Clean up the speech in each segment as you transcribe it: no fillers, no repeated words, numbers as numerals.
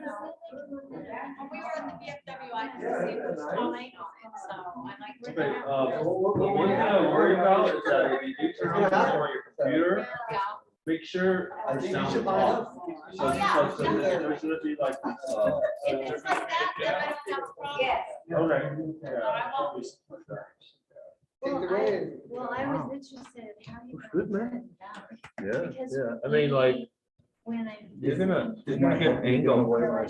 When we were at the VFW, I could see it was comment on it, so I like. Okay, one thing I worry about is that if you do turn on your computer, Yeah. make sure. I think you sound should line up. Oh, yeah. So there's gonna be like. If it's like that, then I don't have a problem. Yes. Okay. So I won't. Take the reins. Well, I was interested, how do you? Good, man. Yeah, Because yeah, I for mean, like, me, when I. you're gonna get angle. I'm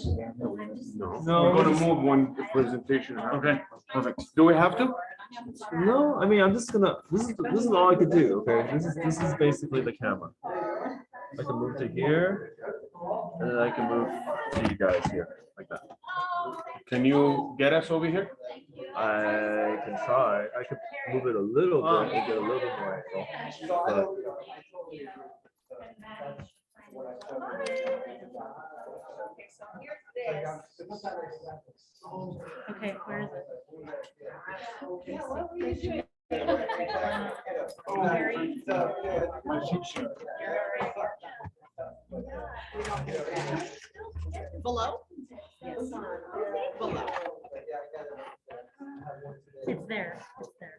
just- No. We're gonna move one presentation. Okay, Perfect. Do we have to? No, I mean, I'm just gonna, this is all I could do, okay? This is basically the camera. I can move to here, and then I can move to you guys here, like that. Can you get us over here? I can try, I could move it a little bit and get a little bit more angle. But Okay, so here's this. Okay, where is it? Yeah, what were you doing? Below? Yes. Below. It's there, it's there.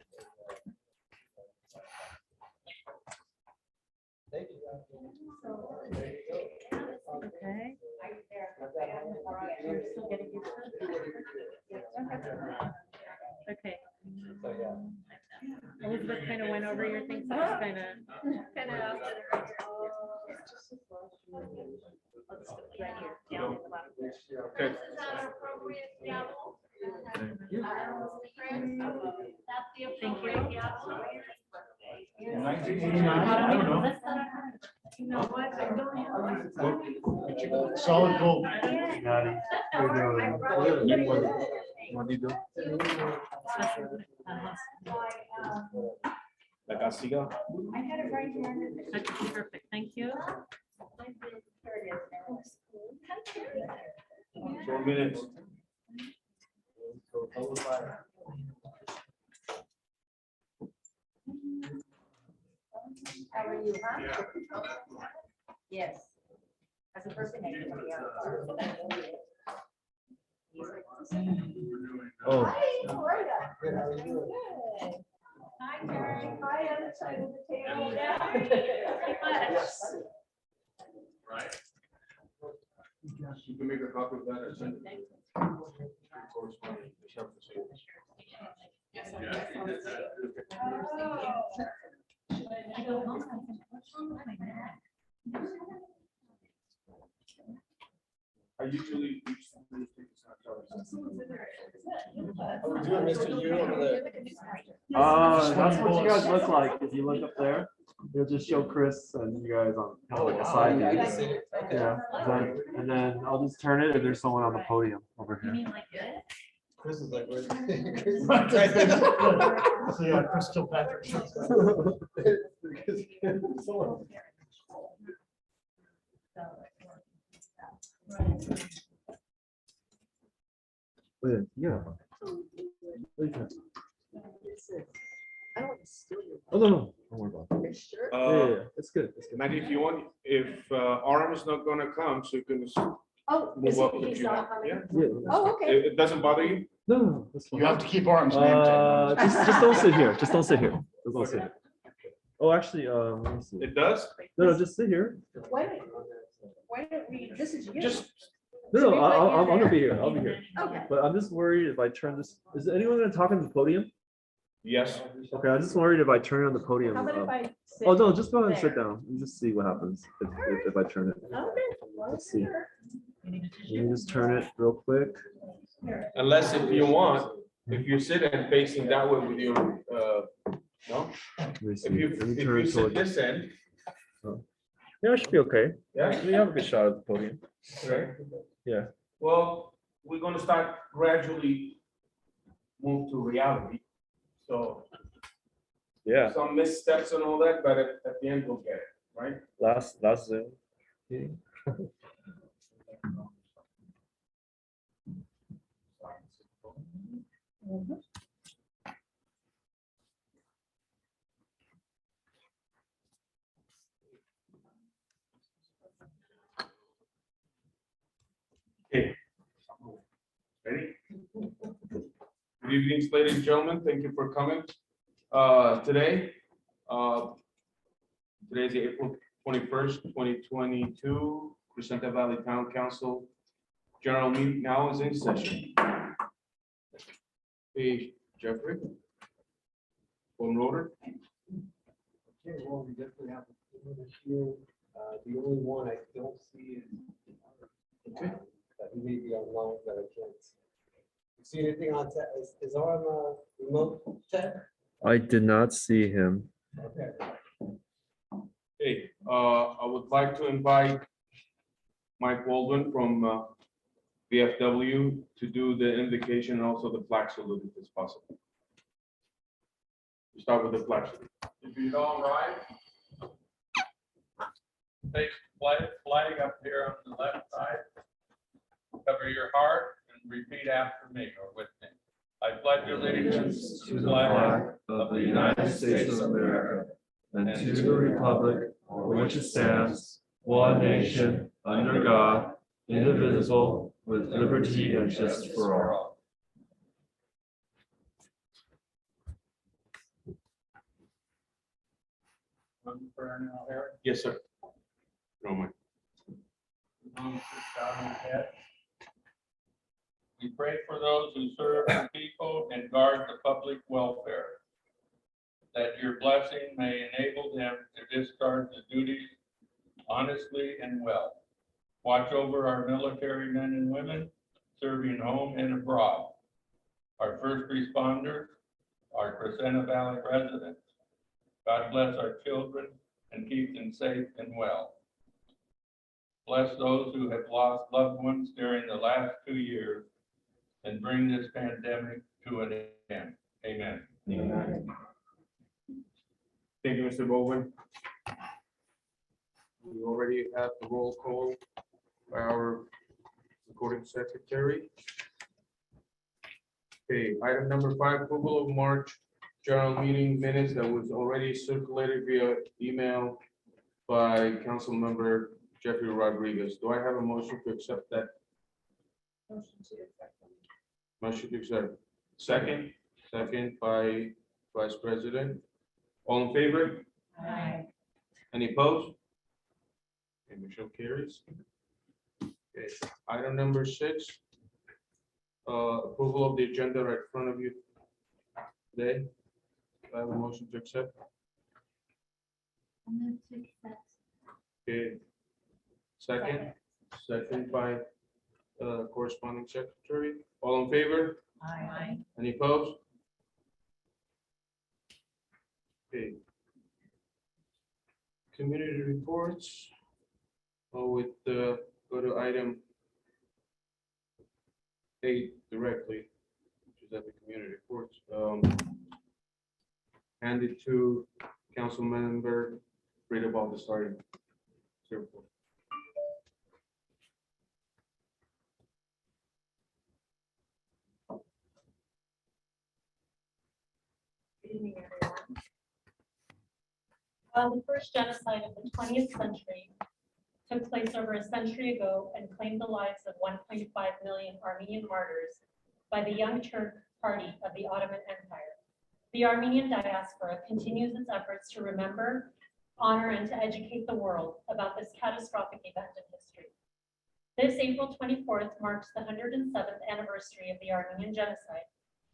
Okay. You're still getting used to it? Okay. Elizabeth kind of went over your things, so just kind of. Right here, down at the bottom. Okay. Thank you. 1989, I don't know. You know what? I don't have. Solid gold. what do you do? Like a cigar? I had it right here. Okay, perfect, thank you. 4 minutes. How are you, huh? Yes. As a person. Oh, Hi, Loretta. Good, how are you doing? Good. Hi, Terry. Hi, other side of the table. Right. You can make a copy of that or send it. I go home, I think, what's wrong with my back? I usually. How we doing, Mr. Yu over there? that's what you guys look like. If you look up there, it'll just show Chris and you guys on kind of like a side I view. can see it. Okay. Yeah, and then I'll just turn it if there's someone on the podium over You here. mean like this? Chris is like, where's? Chris is right there. So yeah, Chris Kilpatrick. Yeah. I don't want to steal your. Oh, no, don't worry about it. Sure. Yeah, it's good. It's good. Maddie, if you want, if Aram is not gonna come, so you can just Oh, move up. if he's you not want. coming? Yeah. Yeah. Oh, okay. It doesn't bother you? No, that's fine. You have to keep arms named. Just don't sit here. Just don't sit here. Just don't sit here. Oh, actually, let me see. It does? No, just sit here. Why don't, why don't we, this is you. Just, No, I'm gonna be here. I'll be here. Okay. But I'm just worried if I turn this, is anyone gonna talk on the podium? yes. Okay, I'm just worried if I turn on the podium. How about if I sit? Oh, no, just go ahead and sit there? down and just see what happens if I turn it. Okay. Let's see. Let me just turn it real quick. Unless if you want, if you're sitting facing that way with your, no? Let me see. If you, Let me if turn you it sit toward. this end, Yeah, I should be okay. yeah, We have a good shot at the podium. right? Yeah. Well, we're gonna start gradually move to reality. So Yeah, some missteps and all that, but at the end we'll get it, right? last Zoom meeting. Okay, Good evening, ladies and gentlemen. Thank you for coming. Today, today's April 21st, 2022, Crescenta Valley Town Council General Meeting now is in session. Hey, Jeffrey. Phone order. Okay, well, we definitely have a few this year. The only one I don't see is. Okay. He may be online, but I can't. You see anything on, is on remote tech? I did not see him. Okay. Hey, I would like to invite Mike Baldwin from VFW to do the invocation and also the flag salute if it's possible. We start with the flag salute. If you don't ride, take flag up here on the left side. Cover your heart and repeat after me or with me. I pledge allegiance To the flag of the United States of America and to the republic for which it stands, one nation, under God, indivisible, with liberty and justice for all. Prayer now, Harry. Yes, sir. No, Mike. We pray for those who serve the people and guard the public welfare, that your blessing may enable them to discharge the duties honestly and well. Watch over our military men and women serving home and abroad, our first responders, our Crescenta Valley residents. God bless our children and keep them safe and well. Bless those who have lost loved ones during the last 2 years and bring this pandemic to an end. Amen. Thank you, Mr. Baldwin. We already have the roll call by our recording secretary. Okay, item number 5, approval of March general meeting minutes that was already circulated via email by council member Jeffrey Rodriguez. Do I have a motion to accept that? Motion to accept. Second by Vice President. All in favor? Aye. Any opposed? Okay, Michelle carries. Okay, item number 6. Approval of the agenda right in front of you today. Do I have a motion to accept? Okay. Second by corresponding secretary. All in favor? Aye. Any opposed? Okay. Community reports. With go to item 8 directly, which is at the community reports. Handed to council member Rita Baldessari. Good evening, everyone. The first genocide of the 20th century took place over a century ago and claimed the lives of 1.5 million Armenian martyrs by the Young Turk Party of the Ottoman Empire. The Armenian diaspora continues its efforts to remember, honor, and to educate the world about this catastrophic event in history. This April 24th marks the 107th anniversary of the Armenian genocide,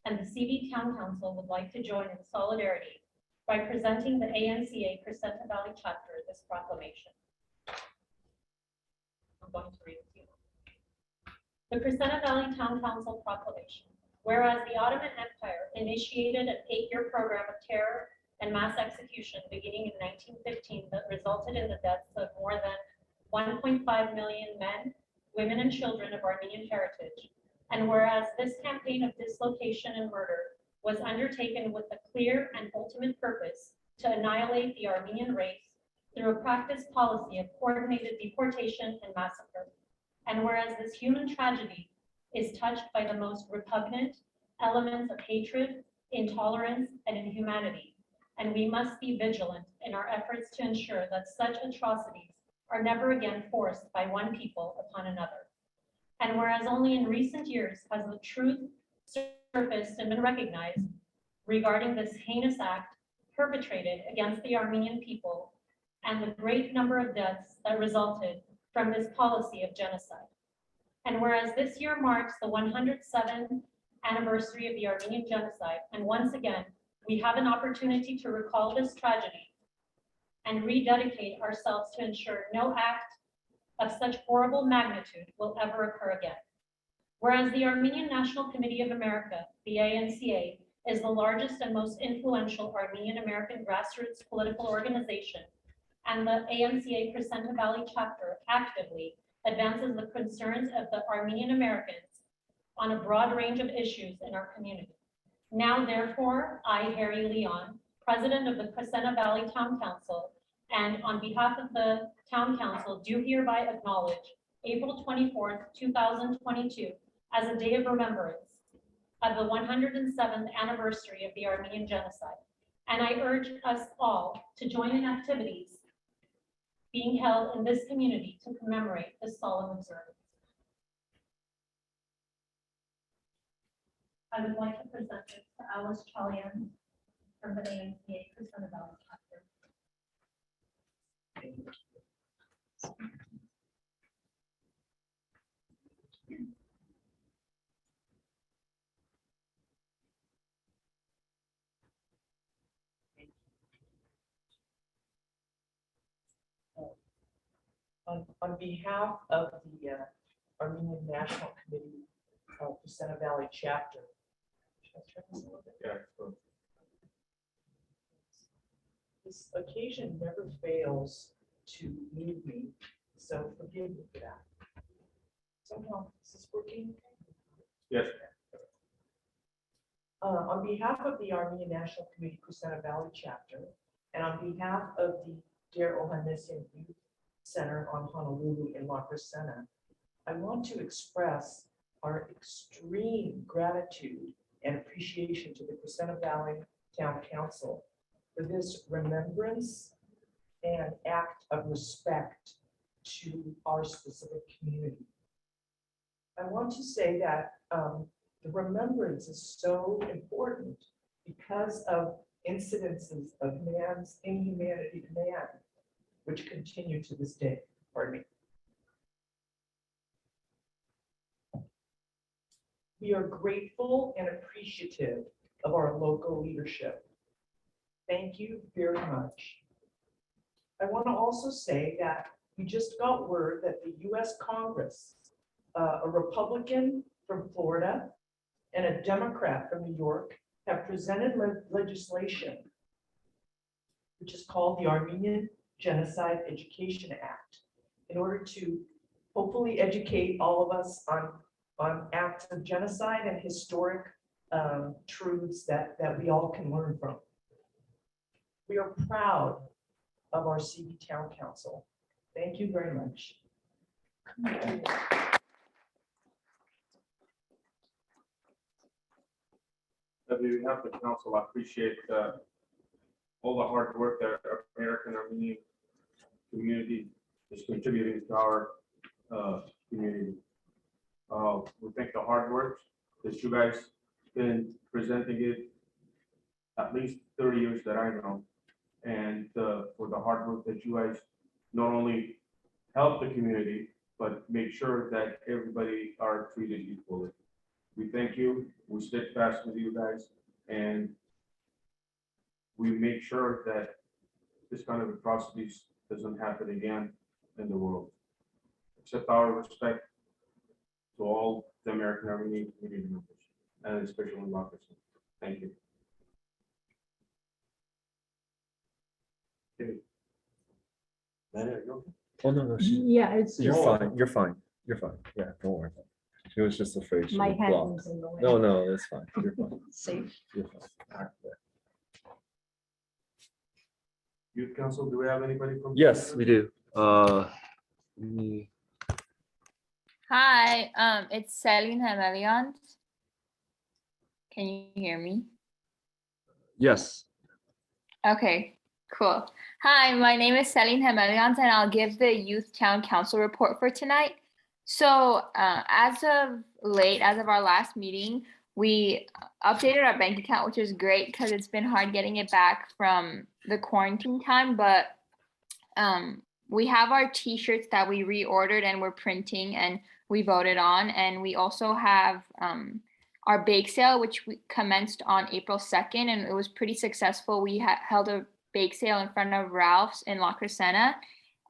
and the CV Town Council would like to join in solidarity by presenting the ANCA Crescenta Valley chapter this proclamation. I'm going to read it to you. The Crescenta Valley Town Council proclamation. Whereas the Ottoman Empire initiated an 8-year program of terror and mass execution beginning in 1915 that resulted in the deaths of more than 1.5 million men, women, and children of Armenian heritage. And whereas this campaign of dislocation and murder was undertaken with the clear and ultimate purpose to annihilate the Armenian race through a practiced policy of coordinated deportation and massacre. And whereas this human tragedy is touched by the most repugnant elements of hatred, intolerance, and inhumanity, and we must be vigilant in our efforts to ensure that such atrocities are never again forced by one people upon another. And whereas only in recent years has the truth surfaced and been recognized regarding this heinous act perpetrated against the Armenian people and the great number of deaths that resulted from this policy of genocide. And whereas this year marks the 107th anniversary of the Armenian genocide, and once again, we have an opportunity to recall this tragedy and rededicate ourselves to ensure no act of such horrible magnitude will ever occur again. Whereas the Armenian National Committee of America, the ANCA, is the largest and most influential Armenian American grassroots political organization, and the ANCA Crescenta Valley chapter actively advances the concerns of the Armenian Americans on a broad range of issues in our community. Now, therefore, I, Harry Leon, President of the Crescenta Valley Town Council, and on behalf of the Town Council, do hereby acknowledge April 24th, 2022 as a day of remembrance of the 107th anniversary of the Armenian genocide. And I urge us all to join in activities being held in this community to commemorate this solemn observance. I would like to present this to Alice Chalian from the ANCA Crescenta Valley chapter. On behalf of the Armenian National Committee of Crescenta Valley chapter. Should I turn this a little bit? Yeah, so This occasion never fails to move me, so forgive me for that. Somehow, is this working? yes, On behalf of the Armenian National Committee Crescenta Valley chapter, and on behalf of the Dear Ohanessian Youth Center on Honolulu in La Crescenta, I want to express our extreme gratitude and appreciation to the Crescenta Valley Town Council for this remembrance and act of respect to our specific community. I want to say that the remembrance is so important because of incidences of man's inhumanity to man, which continue to this day. Pardon me. We are grateful and appreciative of our local leadership. Thank you very much. I want to also say that we just got word that the US Congress, a Republican from Florida and a Democrat from New York, have presented legislation which is called the Armenian Genocide Education Act, in order to hopefully educate all of us on acts of genocide and historic truths that we all can learn from. We are proud of our CV Town Council. Thank you very much. on behalf of the council, I appreciate all the hard work that our American Armenian community is contributing to our community. We think the hard work that you guys been presenting it at least 30 years that I know, and for the hard work that you guys not only help the community, but make sure that everybody are treated equally. We thank you, we stick fast with you guys, and we make sure that this kind of atrocities doesn't happen again in the world. Accept our respect to all the American Armenian community members, and especially in Rockets. Thank you. Matter, you okay? Oh, no, Yeah, it's you're just fine, you're fine, you're fine. Yeah, don't worry about it. She was just afraid she my would head block. was in the way. No, no, it's fine. You're fine. Safe. You're fine. Youth Council, do we have anybody from? Yes, we do. Me- Hi, it's Celine Hameliant. Can you hear me? Yes. Okay, cool. Hi, my name is Celine Hameliant, and I'll give the Youth Town Council report for tonight. So as of our last meeting, we updated our bank account, which is great because it's been hard getting it back from the quarantine time. But we have our t-shirts that we reordered and we're printing and we voted on. And we also have our bake sale, which we commenced on April 2nd, and it was pretty successful. We held a bake sale in front of Ralph's in La Crescenta.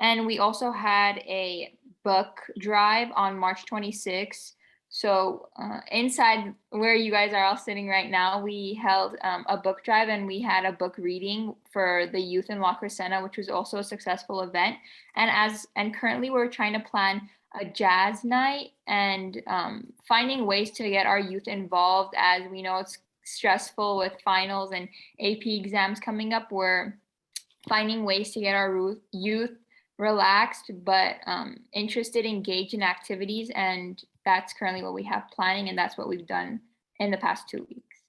And we also had a book drive on March 26th. So inside where you guys are all sitting right now, we held a book drive and we had a book reading for the youth in La Crescenta, which was also a successful event. And currently we're trying to plan a jazz night and finding ways to get our youth involved. As we know, it's stressful with finals and AP exams coming up. We're finding ways to get our youth relaxed but interested, engaged in activities, and that's currently what we have planning, and that's what we've done in the past 2 weeks.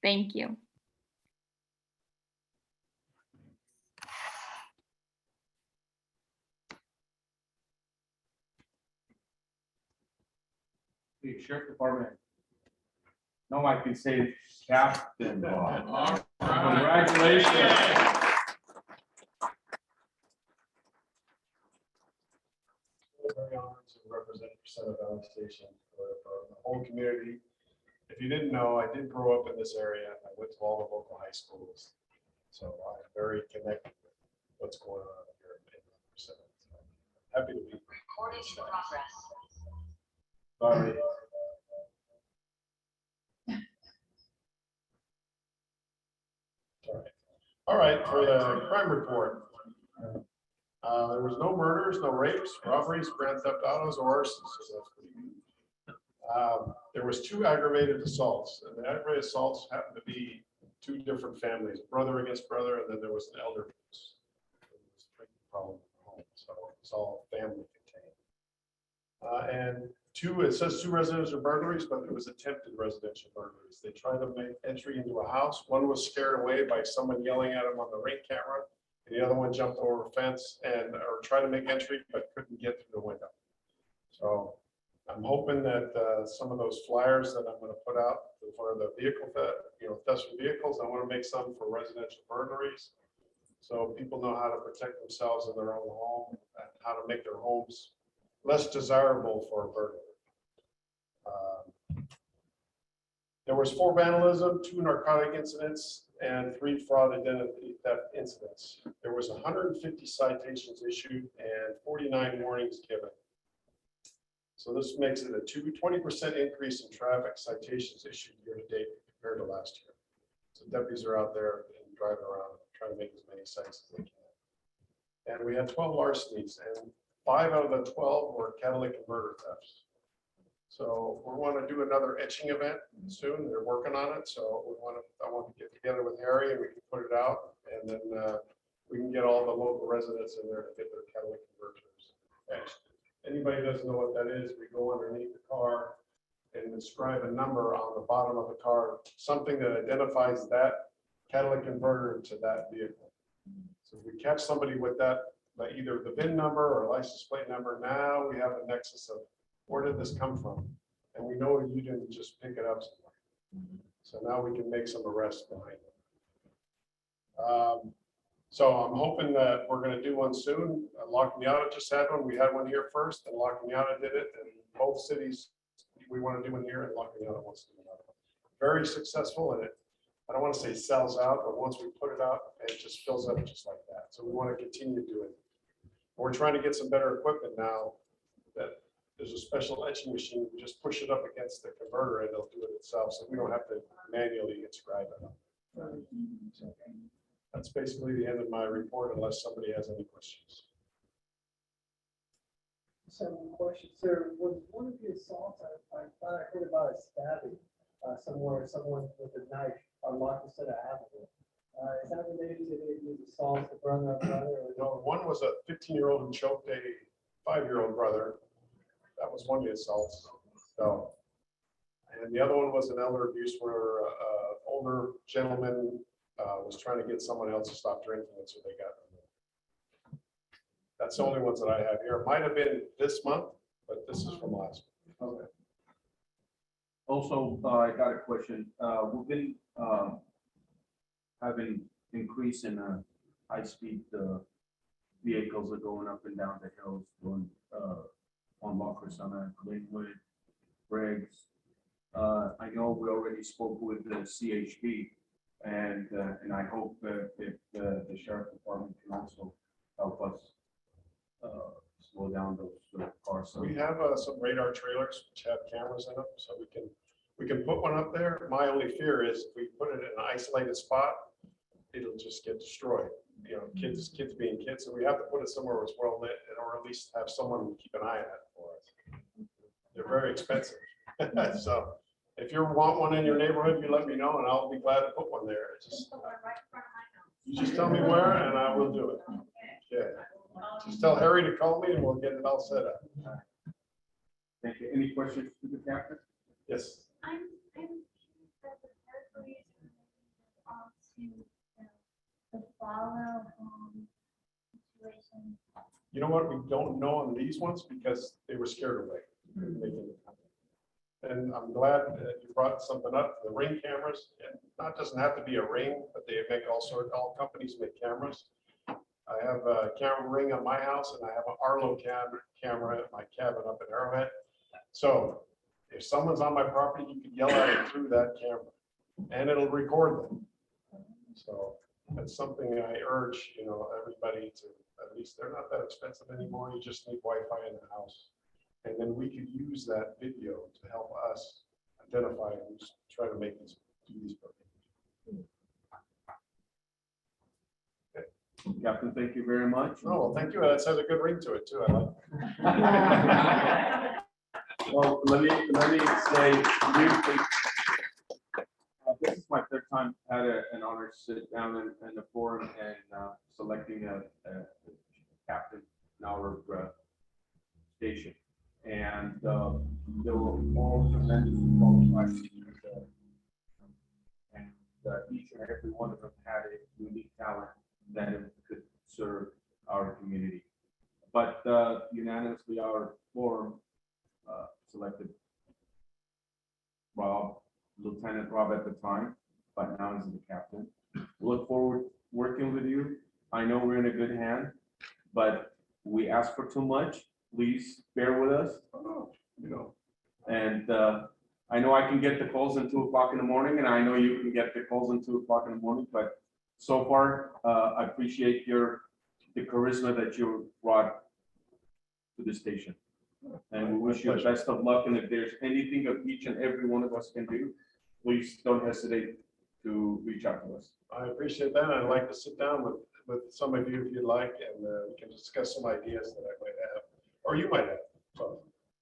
Thank you. The Sheriff Department. No, I can say Captain. Congratulations. Very honored to represent Center Valley Station for the whole community. If you didn't know, I did grow up in this area. I went to all the local high schools. So I'm very connected with what's going on here in Center. So happy to be here. Recording in progress. Sorry. All right, for the crime report. There was no murders, no rapes, robberies, grand theft autos, or arsons. So that's pretty good. There was 2 aggravated assaults, and the aggravated assaults happened to be 2 different families, brother against brother, and then there was an elder abuse. It was a drinking problem at home, so it's all family contained. And 2, it says 2 residential burglaries, but it was attempted residential burglaries. They tried to make entry into a house. One was scared away by someone yelling at him on the ring camera. The other one jumped over a fence or tried to make entry, but couldn't get through the window. So I'm hoping that some of those flyers that I'm going to put out for the vehicle thefts from vehicles, I want to make some for residential burglaries, so people know how to protect themselves in their own home and how to make their homes less desirable for a burglar. There was 4 vandalism, 2 narcotic incidents, and 3 fraud identity theft incidents. There was 150 citations issued and 49 warnings given. So this makes it a 20% increase in traffic citations issued year to date compared to last year. So deputies are out there and driving around trying to make as many cites as they can. And we had 12 larcenies, and 5 out of the 12 were catalytic converter thefts. So we want to do another etching event soon. They're working on it. So I want to get together with Harry and we can put it out, and then we can get all the local residents in there to get their catalytic converters etched. Anybody doesn't know what that is, we go underneath the car and inscribe a number on the bottom of the car, something that identifies that catalytic converter to that vehicle. So if we catch somebody with that, like either the VIN number or license plate number, now we have a nexus of where did this come from? And we know you didn't just pick it up somewhere. So now we can make some arrests behind it. So I'm hoping that we're going to do one soon. Lock Miata just had one. We had one here first, and Lock Miata did it. And both cities, we want to do one here, and Lock Miata wants to do another one. Very successful, and I don't want to say sells out, but once we put it out, it just fills up just like that. So we want to continue doing it. We're trying to get some better equipment now. That there's a special etching machine. You just push it up against the converter, and it'll do it itself. So we don't have to manually inscribe it. So that's basically the end of my report, unless somebody has any questions. Some questions. There was one of the assaults, I thought I heard about a stabbing somewhere, someone with a knife on Market Center Avenue. Is that related to the assaults, the brother? No, one was a 15-year-old who choked a 5-year-old brother. That was one of the assaults. So, and the other one was an elder abuse where an older gentleman was trying to get someone else to stop drinking, and so they got them. That's the only ones that I have here. It might have been this month, but this is from last month. Okay. Also, I got a question. We've been having increase in high-speed vehicles that are going up and down the hills, going on La Crescenta, Glenwood, Briggs. I know we already spoke with the CHP, and I hope that if the sheriff department can also help us slow down those cars. We have some radar trailers which have cameras in them, so we can put one up there. My only fear is if we put it in an isolated spot, it'll just get destroyed. You know, kids being kids, so we have to put it somewhere where it's well lit, or at least have someone keep an eye on it for us. They're very expensive. So if you want one in your neighborhood, you let me know and I'll be glad to put one there. It's just, you just tell me where and I will do it. Yeah. Just tell Harry to call me and we'll get it all set up. Thank you. Any questions to the captain? Yes. I'm curious that the territories to the follow situation. You know what? We don't know on these ones because they were scared away. And I'm glad that you brought something up, the Ring cameras. And not doesn't have to be a Ring, but they make all companies make cameras. I have a camera Ring on my house and I have an Arlo camera at my cabin up in Arrowhead. So if someone's on my property, you can yell at it through that camera and it'll record them. So that's something I urge, everybody to, at least they're not that expensive anymore. You just need Wi-Fi in the house. And then we could use that video to help us identify who's trying to make these, do these programs. Captain, thank you very much. No, well, thank you. That has a good ring to it too. I like Well, let me say, this is my third time at an honor sit down in the forum and selecting a captain in our station. And they were all tremendously qualified. And each and every one of them had a unique talent that could serve our community. But unanimously, our forum selected Lieutenant Rob at the time, but now he's the captain. Look forward working with you. I know we're in a good hand, but we ask for too much. Please bear with us. And I know I can get the calls in 2 o'clock in the morning, and I know you can get the calls in 2 o'clock in the morning, but so far, I appreciate the charisma that you brought to the station. And we wish you the best of luck. And if there's anything of each and every one of us can do, please don't hesitate to reach out to us. I appreciate that. I'd like to sit down with some of you if you'd like, and we can discuss some ideas that I might have, or you might have. So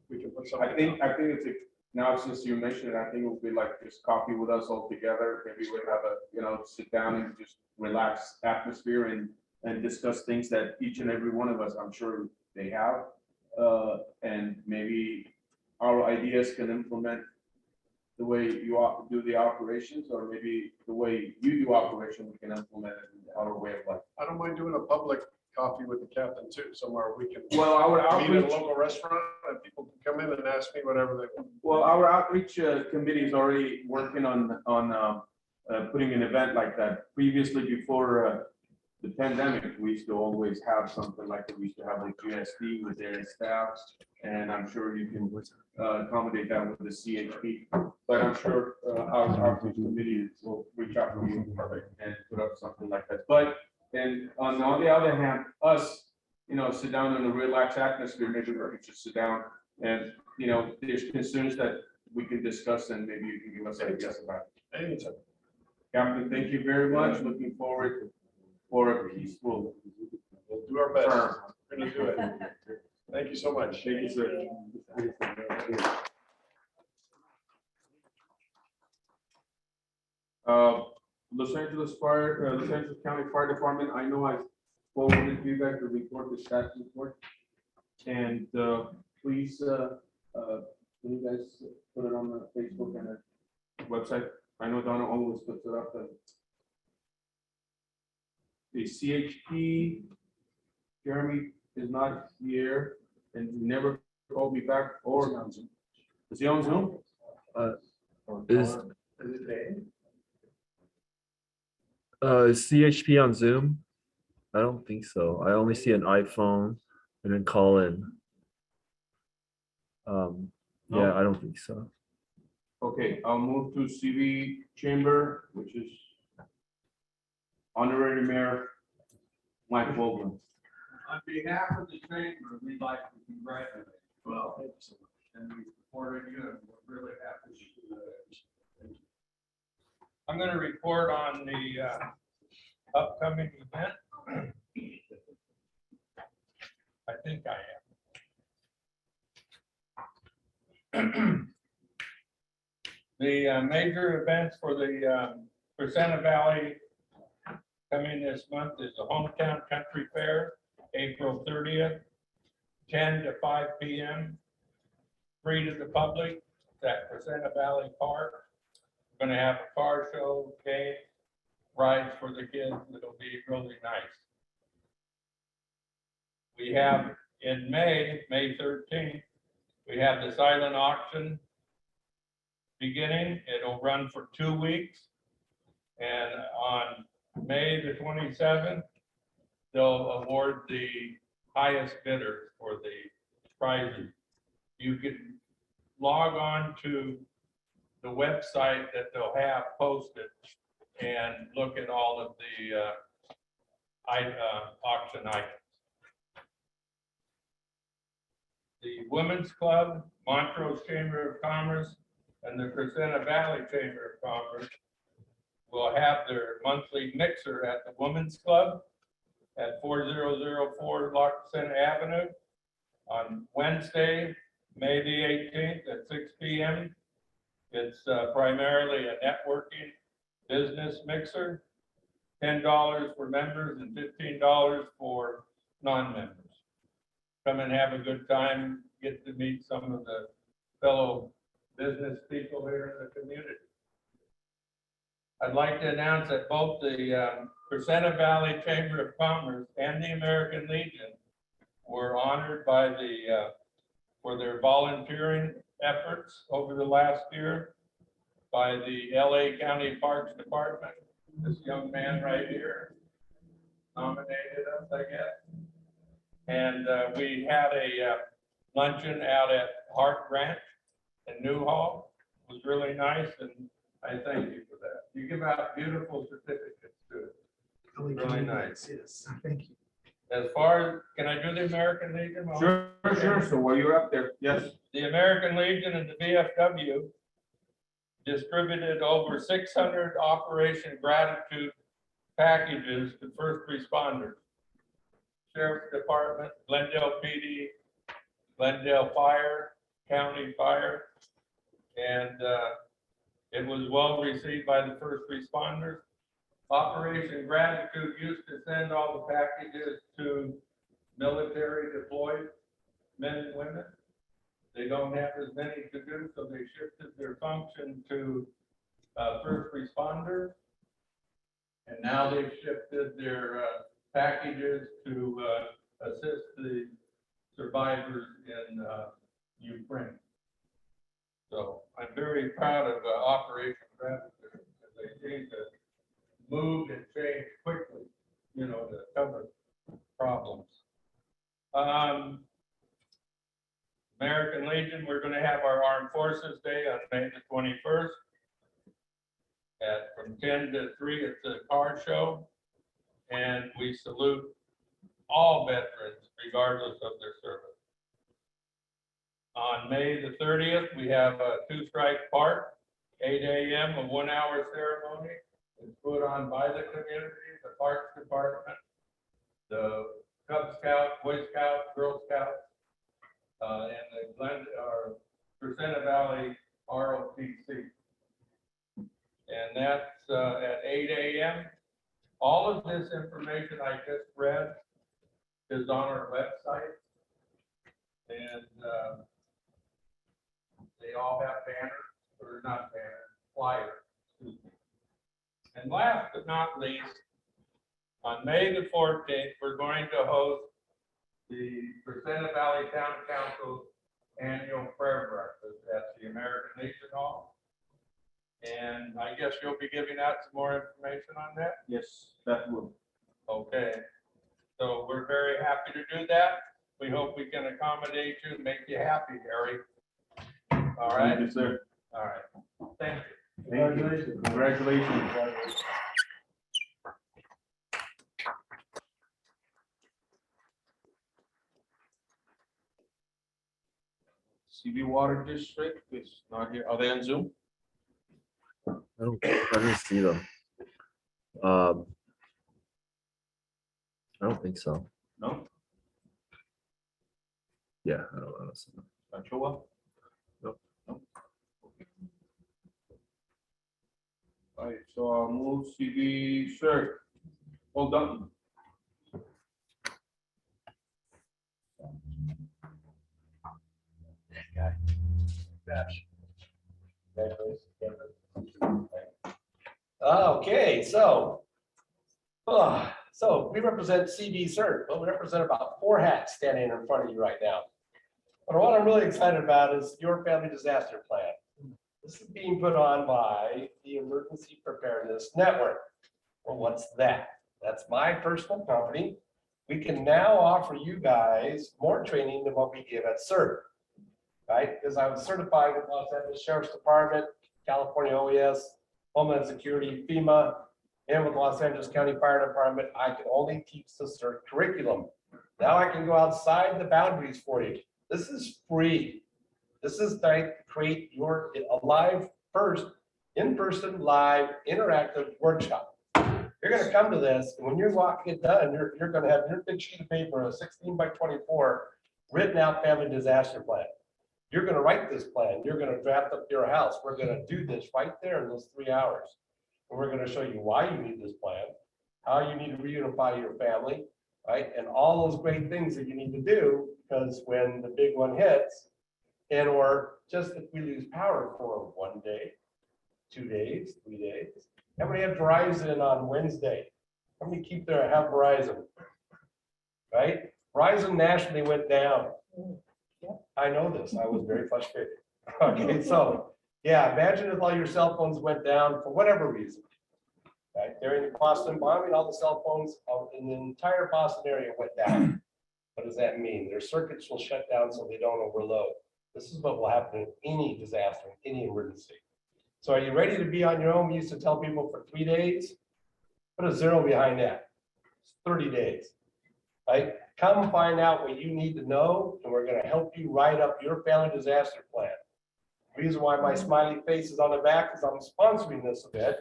we can put something. I think it's now since you mentioned it, I think it would be like just coffee with us all together. Maybe we'd have a sit down and just relax atmosphere and discuss things that each and every one of us, I'm sure they have. And maybe our ideas can implement the way you do the operations, or maybe the way you do operation, we can implement it in our way of life. I don't mind doing a public coffee with the captain too, somewhere we can. Well, our meet at a outreach, local restaurant and people can come in and ask me whatever they want. well, our outreach committee is already working on putting an event like that. Previously, before the pandemic, we used to always have something like that. We used to have like GSD with their staff, and I'm sure you can accommodate that with the CHP. But I'm sure our committee will reach out to you and put up something like that. But and on the other hand, us, sit down in a relaxed atmosphere. Maybe we could just sit down and there's concerns that we can discuss, and maybe you can give us ideas about it. Anytime. Captain, thank you very much. Looking forward for a peaceful We'll do our best. term. We're gonna do it. Thank you so much. Thank you, sir. Los Angeles County Fire Department, I know I forwarded you guys the report, the staff report. And please, can you guys put it on the Facebook and the website? I know Donna always puts it up. The CHP, Jeremy is not here and never called me back, or is he on Zoom? Or Is- color? Is it day? CHP on Zoom? I don't think so. I only see an iPhone and then call in. Yeah, No. I don't think so. Okay, I'll move to CV Chamber, which is Honorary Mayor Mike Vogel. On behalf of the chamber, we'd like to congratulate you. Well, thank you so much. And we supported you and we're really happy to do that. I'm going to report on the upcoming event. I think I am. The major events for the Crescenta Valley coming this month is the Hometown Country Fair, April 30th, 10 to 5 p.m. Free to the public at Crescenta Valley Park. We're going to have a car show, game, rides for the kids. It'll be really nice. We have in May 13th, we have the silent auction beginning. It'll run for 2 weeks. And on May the 27th, they'll award the highest bidder for the prizes. You can log on to the website that they'll have posted and look at all of the auction items. The Women's Club, Montrose Chamber of Commerce, and the Crescenta Valley Chamber of Commerce will have their monthly mixer at the Women's Club at 4004 La Crescenta Avenue on Wednesday, May the 18th at 6 p.m. It's primarily a networking business mixer, $10 for members and $15 for non-members. Come and have a good time, get to meet some of the fellow business people here in the community. I'd like to announce that both the Crescenta Valley Chamber of Commerce and the American Legion were honored by the for their volunteering efforts over the last year by the LA County Parks Department. This young man right here nominated us, I guess. And we had a luncheon out at Hart Ranch in Newhall. It was really nice, and I thank you for that. You give out beautiful certificates too. Really nice. Yes, thank you. As far as, can I do the American Legion? Sure. So while you're up there, yes. The American Legion and the VFW distributed over 600 Operation Gratitude packages to first responders. Sheriff's Department, Glendale PD, Glendale Fire, County Fire, and it was well received by the first responders. Operation Gratitude used to send all the packages to military deployed men and women. They don't have as many to do, so they shifted their function to first responders. And now they've shifted their packages to assist the survivors in Ukraine. So I'm very proud of Operation Gratitude, because they seem to move and change quickly, you know, to cover problems. American Legion, we're going to have our Armed Forces Day on May the 21st. From 10 to 3, it's a car show. And we salute all veterans, regardless of their service. On May the 30th, we have a Two-Strike Park, 8 a.m., a 1-hour ceremony. It's put on by the community, the Parks Department, the Cub Scouts, Boy Scouts, Girl Scouts, and the Crescenta Valley ROTC. And that's at 8 a.m. All of this information I just read is on our website. And they all have banners, or not banners, flyers. Excuse me. And last but not least, on May the 14th, we're going to host the Crescenta Valley Town Council's annual prayer breakfast at the American Legion Hall. And I guess you'll be giving out some more information on that? Yes, that will. Okay. So we're very happy to do that. We hope we can accommodate you and make you happy, Harry. All right? Thank you, sir. All right. Thank you. Thank you. Congratulations. CV Water District is not here. Are they on Zoom? I don't see them. I don't think so. No? Yeah, I don't see them. Not sure what? Nope. No? Okay. All right, so I'll move CV, sir. Well done. Okay, so we represent CV CERT, but we represent about 4 hats standing in front of you right now. But what I'm really excited about is your family disaster plan. This is being put on by the Emergency Preparedness Network. Well, what's that? That's my personal company. We can now offer you guys more training than what we give at CERT. Right? Because I was certified with Los Angeles Sheriff's Department, California OES, Homeland Security, FEMA, and with Los Angeles County Fire Department. I can only teach the CERT curriculum. Now I can go outside the boundaries for you. This is free. This is to create your a live first, in-person, live, interactive workshop. You're going to come to this, and when you're walking it done, you're going to have your big sheet of paper, a 16 by 24 written out family disaster plan. You're going to write this plan. You're going to draft up your house. We're going to do this right there in those 3 hours. And we're going to show you why you need this plan, how you need to reunify your family, right? And all those great things that you need to do, because when the big one hits, and or just if we lose power for 1 day, 2 days, 3 days. How many have Verizon on Wednesday? How many keep there have Verizon? Right? Verizon nationally went down. I know this. I was very frustrated. Okay, so yeah, imagine if all your cell phones went down for whatever reason. Right? During the Boston bombing, all the cell phones in the entire Boston area went down. What does that mean? Their circuits will shut down so they don't overload. This is what will happen in any disaster, in any emergency. So are you ready to be on your own? We used to tell people for 3 days. Put a 0 behind that. It's 30 days. Right? Come find out what you need to know, and we're going to help you write up your family disaster plan. The reason why my smiley face is on the back is I'm sponsoring this event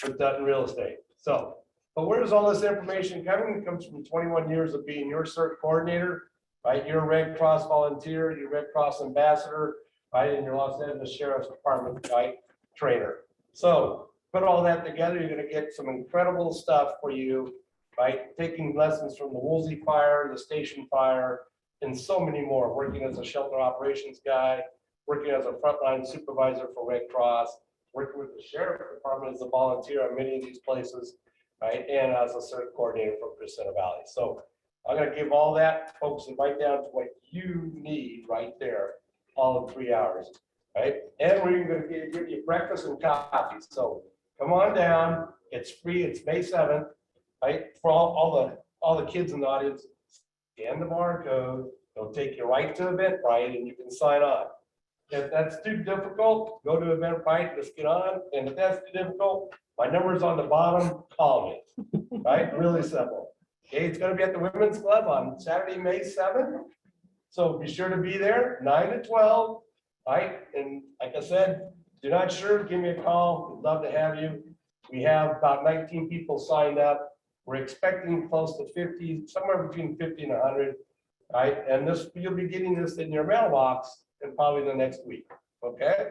with Dutton Real Estate. So, but where does all this information coming? It comes from 21 years of being your CERT coordinator, right? You're a Red Cross volunteer, you're a Red Cross ambassador, right? And your Los Angeles Sheriff's Department, right? Trainer. So put all that together, you're going to get some incredible stuff for you, right? Taking lessons from the Woolsey fire, the station fire, and so many more. Working as a shelter operations guy, working as a frontline supervisor for Red Cross, working with the Sheriff's Department as a volunteer on many of these places, right? And as a CERT coordinator for Crescenta Valley. So I'm going to give all that, folks, and right down to what you need right there, all in 3 hours. Right? And we're going to give you breakfast and coffee. So come on down. It's free. It's May 7th. Right? For all the kids in the audience, scan the barcode. It'll take you right to Eventbrite and you can sign on. If that's too difficult, go to Eventbrite. Let's get on. And if that's too difficult, my number's on the bottom. Call me. Right? Really simple. Okay, it's going to be at the Women's Club on Saturday, May 7th. So be sure to be there, 9 to 12. Right, and like I said, if you're not sure, give me a call. We'd love to have you. We have about 19 people signed up. We're expecting close to 50, somewhere between 50 and 100. Right, and this you'll be getting this in your mailbox in probably the next week. Okay,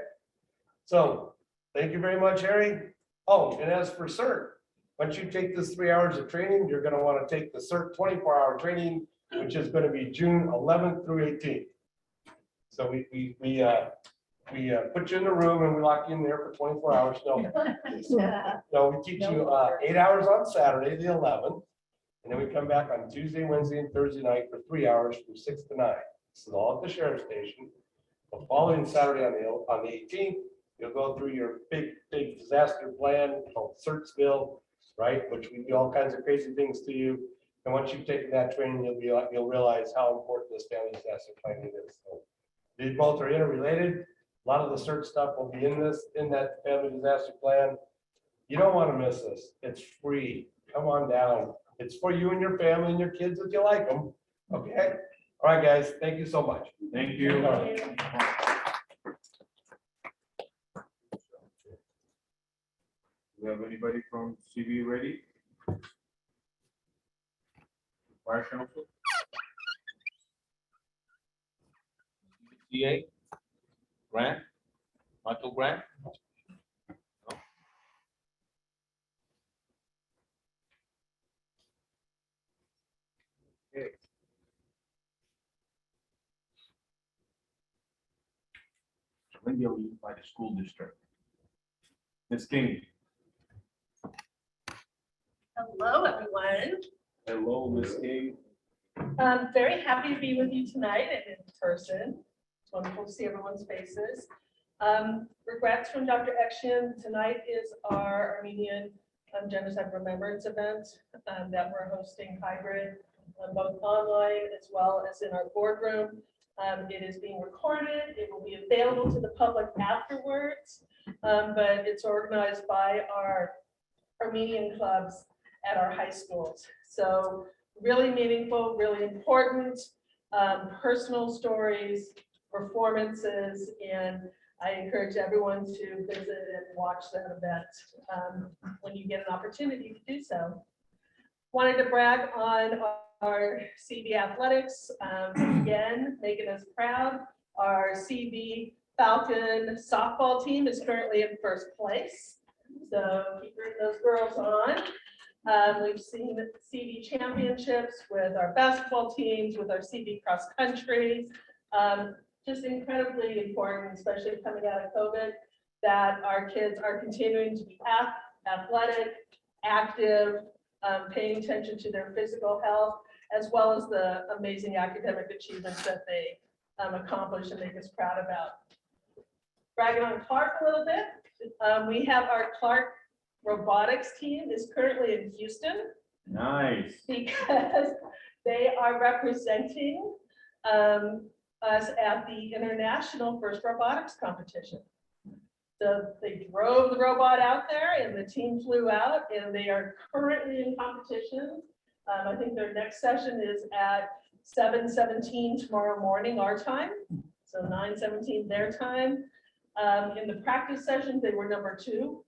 so thank you very much, Harry. Oh, and as for CERT, once you take this 3 hours of training, you're going to want to take the CERT 24-hour training, which is going to be June 11th through 18th. So we put you in the room and we lock you in there for 24 hours. No, we teach you 8 hours on Saturday, the 11th. And then we come back on Tuesday, Wednesday, and Thursday night for 3 hours from 6 to 9. This is all at the sheriff's station. The following Saturday on the 18th, You'll go through your big disaster plan called Certsville, right? Which we do all kinds of crazy things to you. And once you've taken that training, you'll realize how important this family disaster planning is. So these both are interrelated. A lot of the CERT stuff will be in that family disaster plan. You don't want to miss this. It's free. Come on down. It's for you and your family and your kids if you like them. Okay. All right, guys. Thank you so much. Thank you. Do we have anybody from CV ready? Fire council? CA? Grant? Michael Grant? No? Okay. Radio used by the school district. Ms. King. Hello, everyone. Hello, Ms. King. I'm very happy to be with you tonight and in person. It's wonderful to see everyone's faces. Regrets from Dr. Ekshin. Tonight is our Armenian Genocide Remembrance event that we're hosting hybrid, both online as well as in our boardroom. It is being recorded. It will be available to the public afterwards, but it's organized by our Armenian clubs at our high schools. So really meaningful, really important, personal stories, performances, and I encourage everyone to visit and watch that event when you get an opportunity to do so. Wanted to brag on our CV athletics, again, making us proud. Our CV Falcon softball team is currently in first place. So keep rooting those girls on. We've seen CV championships with our basketball teams, with our CV cross country. Just incredibly important, especially coming out of COVID, that our kids are continuing to be athletic, active, paying attention to their physical health, as well as the amazing academic achievements that they accomplish and make us proud about. Bragging on Clark a little bit, we have our Clark robotics team is currently in Houston. Nice. Because they are representing us at the International First Robotics Competition. So they drove the robot out there and the team flew out and they are currently in competition. I think their next session is at 7:17 tomorrow morning, our time. So 9:17 their time. In the practice sessions, they were number 2.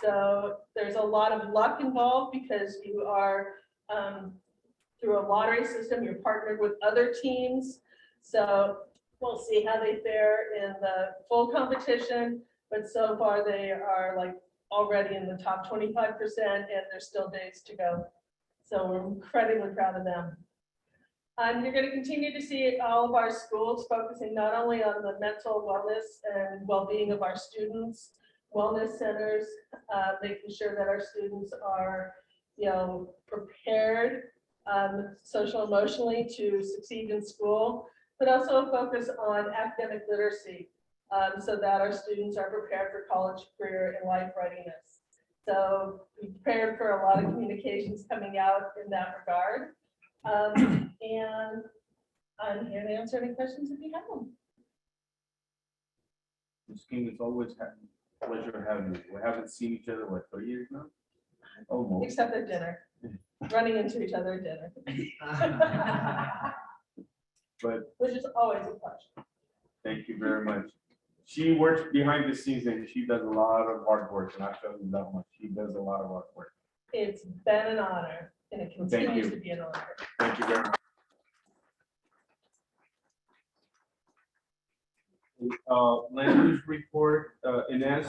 So there's a lot of luck involved because you are through a lottery system, you're partnered with other teams. So we'll see how they fare in the full competition, but so far they are like already in the top 25% and there's still days to go. So we're incredibly proud of them. You're going to continue to see all of our schools focusing not only on the mental wellness and well-being of our students, wellness centers, making sure that our students are, prepared social emotionally to succeed in school, but also a focus on academic literacy so that our students are prepared for college, career, and life readiness. So we prepared for a lot of communications coming out in that regard. And I'm here to answer any questions if you have them. Ms. King, it's always a pleasure having you. We haven't seen each other, what, 3 years now? Almost. Except at dinner, running into each other at dinner. But Which is always a pleasure. thank you very much. She works behind the scenes and she does a lot of hard work, and I tell you that much. She does a lot of hard work. It's been an honor and it continues to be an honor. Thank you very much. Land use report, Ines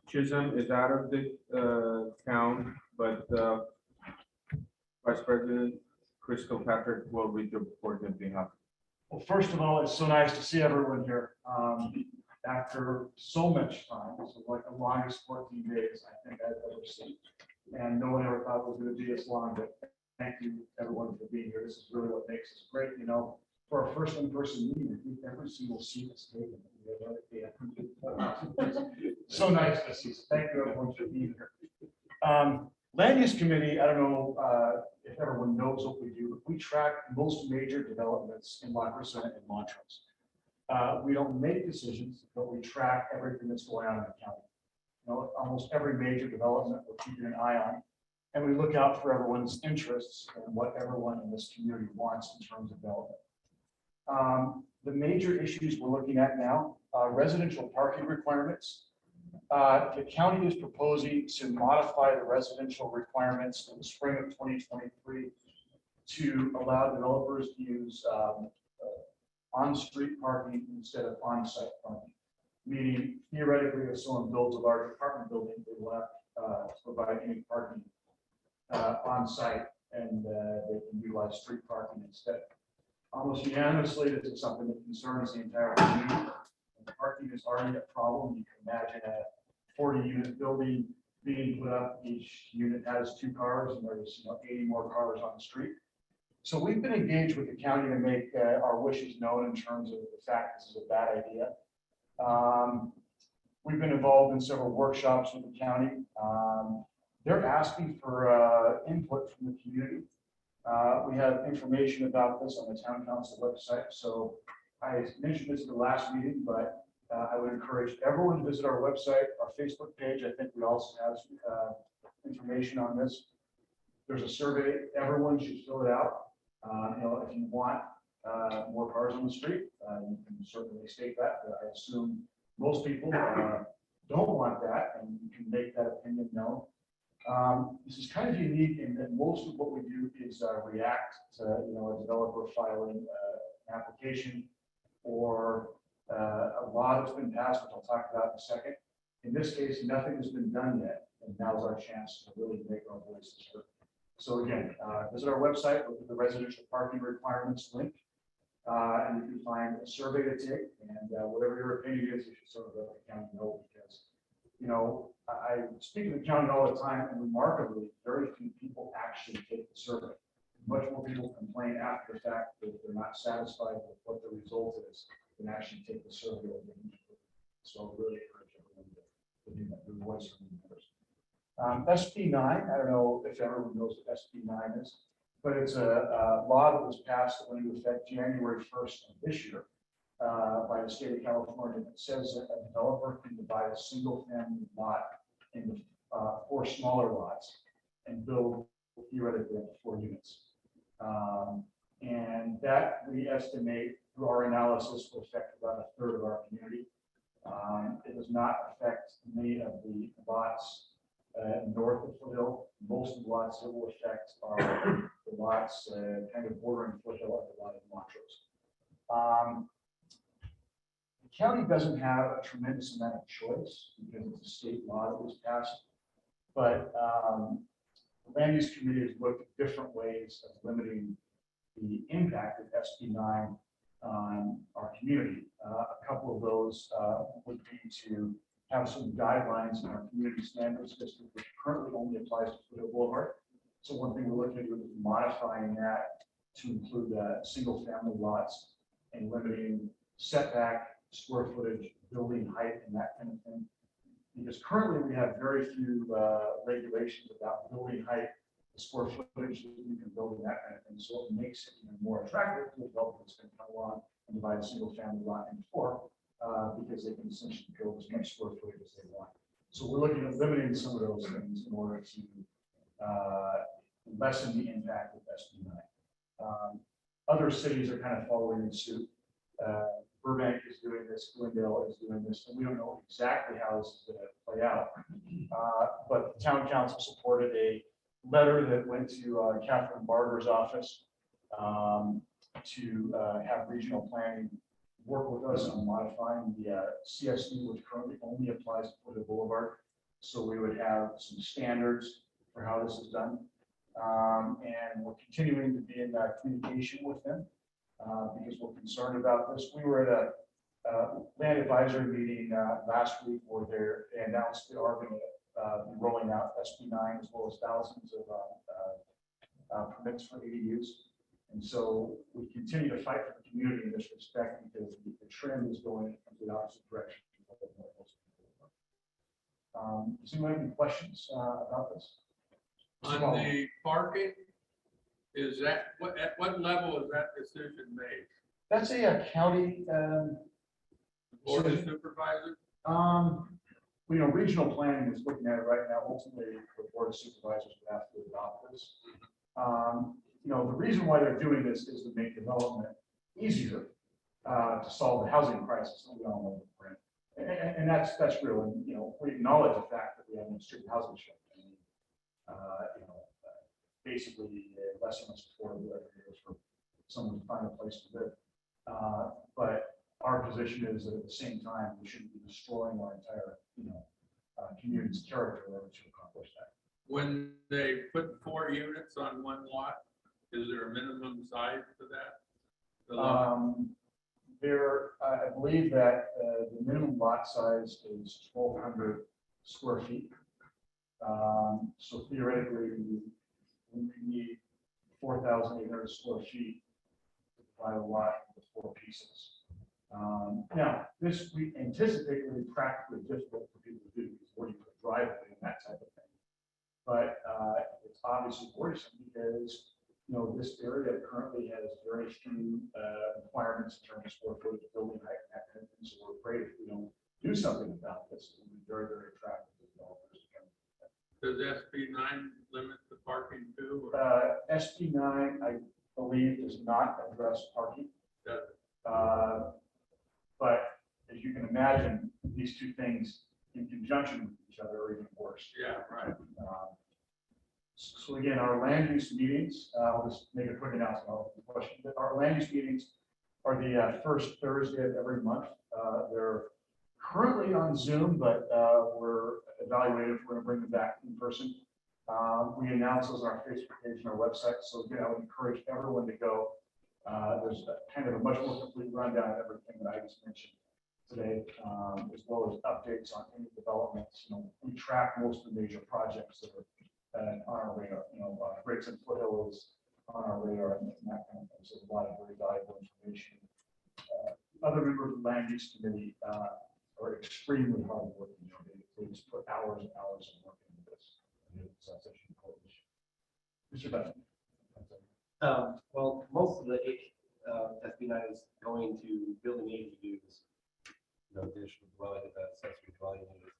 Chisholm is out of the town, but Vice President Chris Kilpatrick will read the report on behalf. Well, first of all, it's so nice to see everyone here. After so much time, this is like the longest 14 days I think I've ever seen. And no one ever thought it was going to be this long, but thank you everyone for being here. This is really what makes us great. For our first in-person meeting, I think every single seat is taken. So nice to see. Thank you everyone for being here. Land use committee, I don't know if everyone knows what we do, but we track most major developments in La Crescenta and Montrose. We don't make decisions, but we track everything that's going on in the county. You know, almost every major development we're keeping an eye on. And we look out for everyone's interests and what everyone in this community wants in terms of development. The major issues we're looking at now, residential parking requirements. The county is proposing to modify the residential requirements in the spring of 2023 to allow developers to use on-street parking instead of on-site parking. Meaning theoretically, if someone builds a large apartment building, they will have to provide any parking on-site, and they can utilize street parking instead. Almost unanimously, this is something that concerns the entire community. Parking is already a problem. You can imagine a 40-unit building being put up. Each unit has 2 cars, and there's 80 more cars on the street. So we've been engaged with the county to make our wishes known in terms of the fact this is a bad idea. We've been involved in several workshops with the county. They're asking for input from the community. We have information about this on the town council website. So I mentioned this at the last meeting, but I would encourage everyone to visit our website, our Facebook page. I think we also have information on this. There's a survey. Everyone should fill it out. If you want more cars on the street, you can certainly state that. But I assume most people don't want that, and you can make that opinion known. This is kind of unique in that most of what we do is react to a developer filing an application or a law that's been passed, which I'll talk about in a second. In this case, nothing has been done yet, and now's our chance to really make our voices heard. So again, visit our website, look at the residential parking requirements link, and you can find a survey to take, and whatever your opinion is, you should sort of let the county know, because I speak to the county all the time, and remarkably, very few people actually take the survey. Much more people complain after the fact that they're not satisfied with what the result is than actually take the survey. So I really encourage everyone to do that, the voice from the members. SB 9, I don't know if everyone knows what SB 9 is, but it's a law that was passed that went into effect January 1st of this year by the state of California. That says that a developer can divide a single family lot into 4 smaller lots and build theoretically up to 4 units. And that we estimate through our analysis will affect about 1/3 of our community. It does not affect many of the lots north of Foothill. Most of the lots it will affect are the lots kind of bordering Foothill and the lot of Montrose. The county doesn't have a tremendous amount of choice because it's a state law that was passed, but the land use committee has looked at different ways of limiting the impact of SB 9 on our community. A couple of those would be to have some guidelines in our community standards district, which currently only applies to Foothill Boulevard. So one thing we're looking at doing is modifying that to include single family lots and limiting setback, square footage, building height, and that kind of thing. Because currently we have very few regulations about building height, the square footage that you can build, and that kind of thing. So it makes it even more attractive to developers that come along and divide a single family lot into 4. Because they can essentially build as much square footage as they want. So we're looking at limiting some of those things in order to lessen the impact of SB 9. Other cities are kind of following in suit. Burbank is doing this, Glendale is doing this, and we don't know exactly how this is going to play out. But the town council supported a letter that went to Catherine Barter's office to have regional planning work with us on modifying the CSD, which currently only applies to Foothill Boulevard. So we would have some standards for how this is done. And we're continuing to be in communication with them because we're concerned about this. We were at a land advisory meeting last week where they announced they are going to be rolling out SB 9 as well as thousands of permits for ADUs. And so we continue to fight for the community in this respect because the trend is going in the opposite direction. Does anyone have any questions about this? On the parking, is that, at what level is that decision made? That's a county, Board of Supervisors? Regional planning is looking at it right now. Ultimately, the board of supervisors would have to adopt this. The reason why they're doing this is to make development easier to solve the housing crisis that we all know we're in. And that's real. And, we acknowledge the fact that we have an extreme housing shift. Basically less and less affordable every year for someone to find a place to live. But our position is that at the same time, we shouldn't be destroying our entire, community's character in order to accomplish that. When they put 4 units on one lot, is there a minimum size for that? The lot? I believe that the minimum lot size is 1,200 square feet. So theoretically, we need 4,800 square feet to divide a lot into 4 pieces. Now, this we anticipate will be practically difficult for people to do because where you put a driveway and that type of thing. But it's obviously worrisome because this area currently has very few requirements in terms of square footage, building height, and that kind of thing. So we're afraid if we don't do something about this, it will be very, very attractive to developers. Does SB 9 limit the parking too? SB 9, I believe, does not address parking. Does it? But as you can imagine, these two things in conjunction with each other are even worse. Yeah, right. So again, our land use meetings, I'll just make a quick announcement of the question. Our land use meetings are the first Thursday of every month. They're currently on Zoom, but we're evaluating if we're going to bring them back in person. We announce those on our Facebook page and our website. So again, I would encourage everyone to go. There's kind of a much more complete rundown of everything that I just mentioned today, as well as updates on any developments. We track most of the major projects that are on our radar. Breaks and Foothills on our radar and that kind of thing. So a lot of very valuable information. Other members of the land use committee are extremely hard working. They just put hours and hours of work into this. It's such an important issue. Mr. Bethany. Well, most of the SB 9 is going to building ADUs, additional dwelling, accessory dwelling units.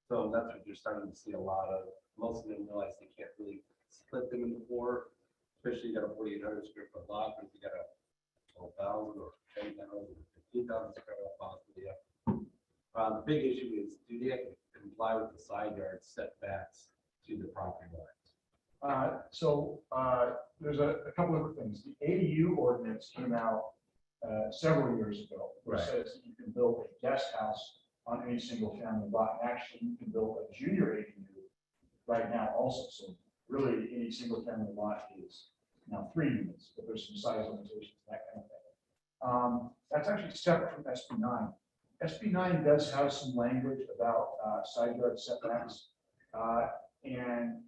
So that's what you're starting to see a lot of. Most of them realize they can't really split them into 4, especially you got a 4,800 square foot lot, but if you got a 12,000 or 10,000 or 15,000 square foot possibly. The big issue is, do they have to comply with the side yard setbacks to the property lines? There's a couple of things. The ADU ordinance came out several years ago, which Right. says that you can build a guest house on any single family lot. And actually, you can build a junior ADU right now also. So really, any single family lot is now 3 units, but there's some size limitations, that kind of thing. That's actually separate from SB 9. SB 9 does have some language about side yard setbacks, and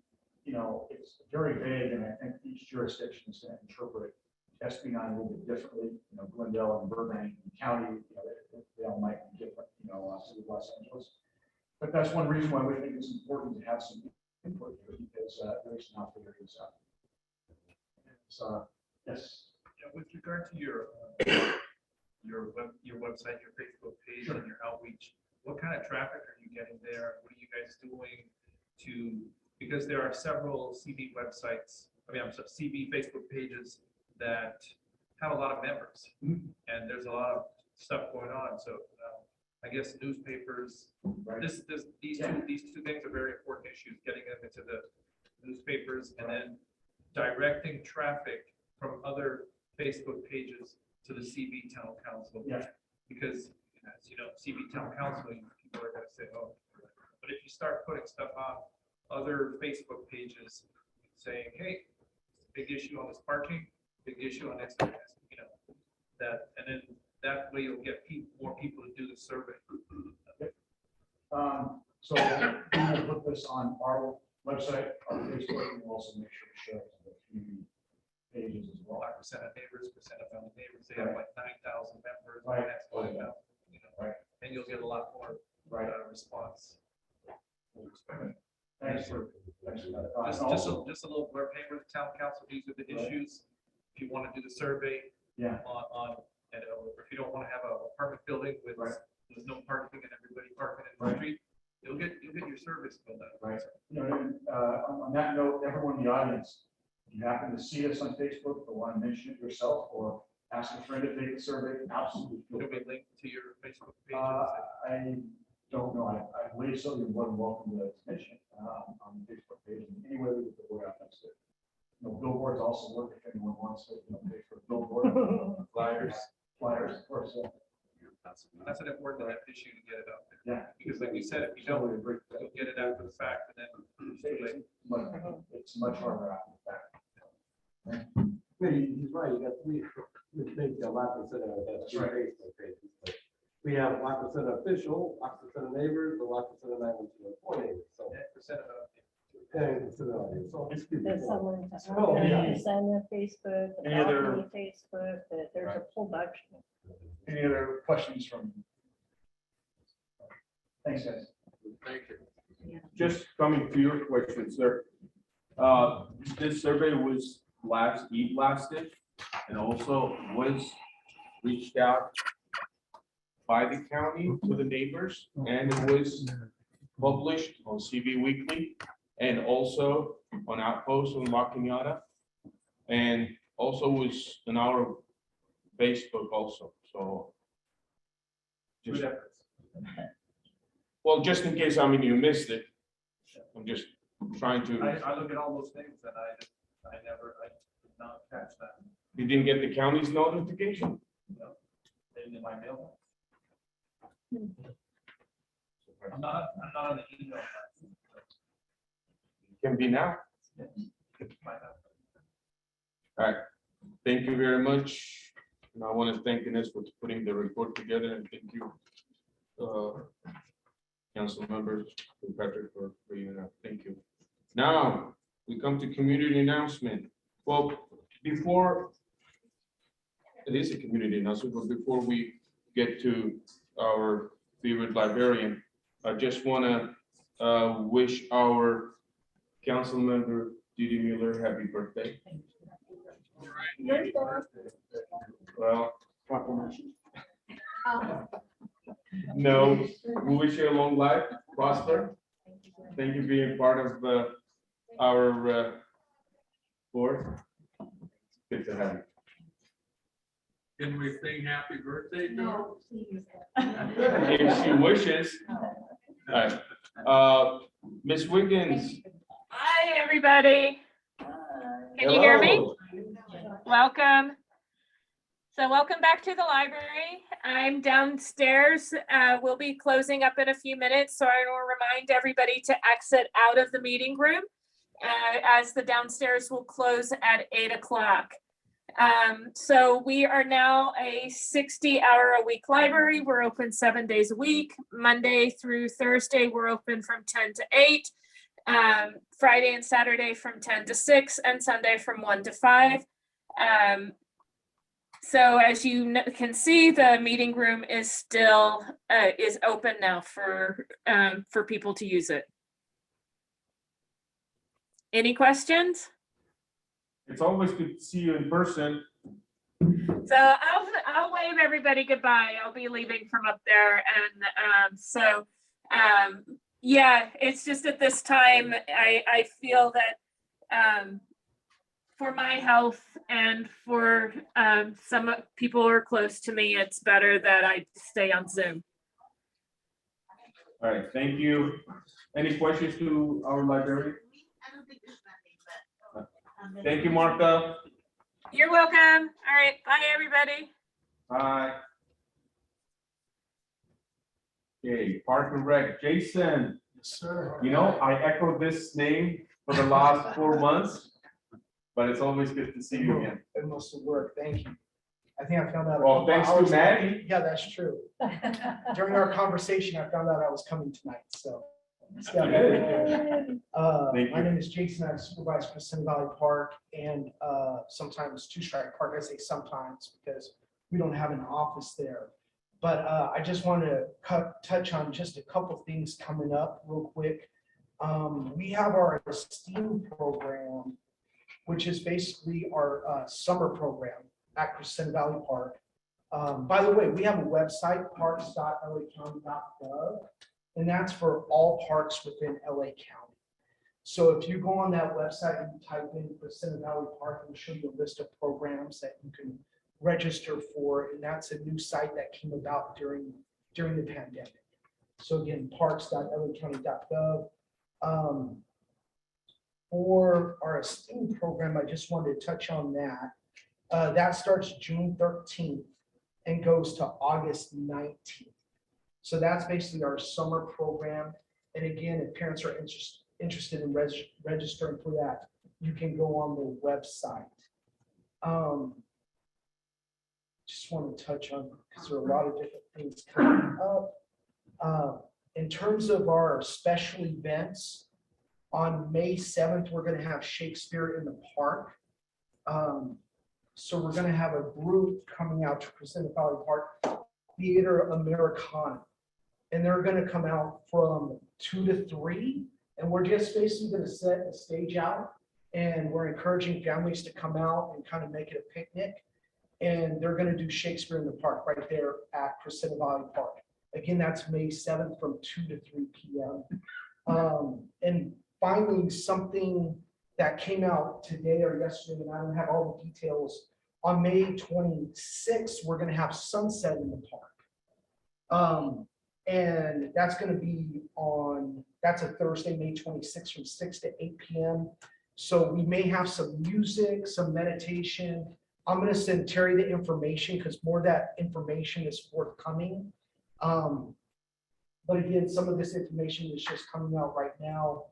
it's very vague, and I think each jurisdiction is going to interpret SB 9 a little bit differently. Glendale and Burbank and County, they all might be different, city of Los Angeles. But that's one reason why we think it's important to have some input here, because there's not figuring this out. So, yes. With regard to your website, your Facebook page, and your outreach, what kind of traffic are you getting there? What are you guys doing because there are several CV websites, CV Facebook pages that have a lot of members, and there's a lot of stuff going on. So I guess newspapers, these two things are very important issues, getting them into the newspapers and then directing traffic from other Facebook pages to the CV Town Council. Yeah. Because as you know, CV Town Council, people are going to say, oh, but if you start putting stuff on other Facebook pages saying, hey, big issue on this parking, big issue on this, that, and then that way you'll get more people to do the survey. So we will put this on our website, our Facebook, and we'll also make sure to share it to the community pages as well. percent of neighbors, percent of family neighbors, they have like 9,000 members. Right. That's 5,000, you know, Right. and you'll get a lot more response. Thanks for that. Just a little blurb, hey, we're the town council, these are the issues. If you want to do the survey Yeah. on, and if you don't want to have a apartment building with, Right. there's no parking and everybody parking in the Right. street, you'll get your service filled out. Right. You know, and, on that note, everyone in the audience, if you happen to see us on Facebook or want to mention it yourself or ask a friend to take the survey, absolutely. feel It'll free. be linked to your Facebook page. I don't know. I believe so. You're more than welcome to mention it on the Facebook page. And anyway, we get the word out, that's it. You know, billboards also work if anyone wants to, you know, pay for a billboard. Flyers, of course. Yeah. That's an important issue to get it out there. Yeah. Because like you said, if you don't, you'll get it after the fact and then it's too late. It's much harder after the fact. Yeah, he's right, you got three, which makes a lot of sense of that. That's right. Facebook pages, but we have lot percent official, lot percent of neighbors, a lot percent of 904 neighbors, so. 10% of it. 10% of audience, so it's good. There's someone to Oh, yeah. send a Facebook, Any other- about me Facebook, that there's a whole bunch. Any other questions from? Thanks, guys. Thank you. Just coming to your question, sir. This survey was lasted and also was reached out by the county to the neighbors, and it was published on CV Weekly and also on Outpost on La Cañada, and also was on our Facebook also, so. Just, well, just in case, I mean, you missed it, I'm just trying to, I look at all those things and I did not catch that. you didn't get the county's notification? In my mail. I'm not on the email. Can be now. All right, thank you very much. And I want to thank Ines for putting the report together, and thank you, council members, Patrick, for bringing it up. Thank you. Now, we come to community announcement. Well, before, it is a community announcement, but before we get to our favorite librarian, I just want to wish our council member Didi Mueller happy birthday. Well, no, we wish you a long life, prosper. Thank you for being part of our board. Good to have you. Can we sing happy birthday to her? If she wishes. All right. Ms. Wiggins. Hi, everybody. Can you hear me? Hello. Welcome. So welcome back to the library. I'm downstairs. We'll be closing up in a few minutes, so I will remind everybody to exit out of the meeting room as the downstairs will close at 8 o'clock. So we are now a 60-hour-a-week library. We're open 7 days a week. Monday through Thursday, we're open from 10 to 8. Friday and Saturday from 10 to 6, and Sunday from 1 to 5. So as you can see, the meeting room is still is open now for people to use it. Any questions? It's always good to see you in person. So I'll wave everybody goodbye. I'll be leaving from up there, and yeah, it's just at this time I feel that for my health and for some people who are close to me, it's better that I stay on Zoom. All right, thank you. Any questions to our librarian? Thank you, Martha. You're welcome. All right, bye, everybody. Bye. Okay, Park and Rec, Jason. Yes, sir. You know, I echoed this name for the last 4 months, but it's always good to see you again. It must have worked, thank you. I think I found out. Well, thanks to Maddie. Yeah, that's true. During our conversation, I found out I was coming tonight, so Step up right there. Thank My you. name is Jason. I supervise Crescent Valley Park and sometimes Two Strike Park. I say sometimes because we don't have an office there. But I just wanted to touch on just a couple things coming up real quick. We have our STEAM program, which is basically our summer program at Crescent Valley Park. By the way, we have a website, parks.lacounty.gov, and that's for all parks within LA County. So if you go on that website and you type in Crescent Valley Park, it'll show you a list of programs that you can register for, and that's a new site that came about during the pandemic. So again, parks.lacounty.gov. For our STEAM program, I just wanted to touch on that. That starts June 13th and goes to August 19th. So that's basically our summer program. And again, if parents are interested in registering for that, you can go on the website. Just want to touch on, because there are a lot of different things coming up. In terms of our special events, on May 7th, we're going to have Shakespeare in the Park. So we're going to have a group coming out to Crescent Valley Park, Theater Americana. And they're going to come out from 2 to 3. And we're just basically going to set a stage out. And we're encouraging families to come out and kind of make it a picnic. And they're going to do Shakespeare in the Park right there at Crescent Valley Park. Again, that's May 7th from 2 to 3 p.m. And finally, something that came out today or yesterday, and I don't have all the details. On May 26th, we're going to have Sunset in the Park. And that's going to be that's a Thursday, May 26th from 6 to 8 p.m. So we may have some music, some meditation. I'm going to send Terry the information because more of that information is forthcoming. But again, some of this information is just coming out right now.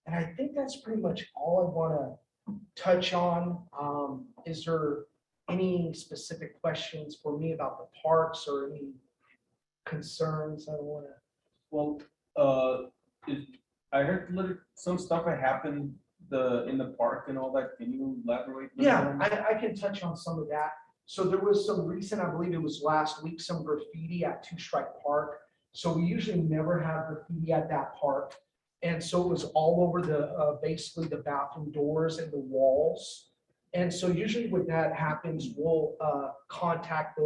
And I think that's pretty much all I want to touch on. Is there any specific questions for me about the parks or any concerns? I don't want to. Well, I heard some stuff that happened in the park and all that. Can you elaborate? Yeah, I can touch on some of that. So there was some recent, I believe it was last week, some graffiti at Two Strike Park. So we usually never have graffiti at that park. And so it was all over the, basically the bathroom doors and the walls. And so usually when that happens, we'll contact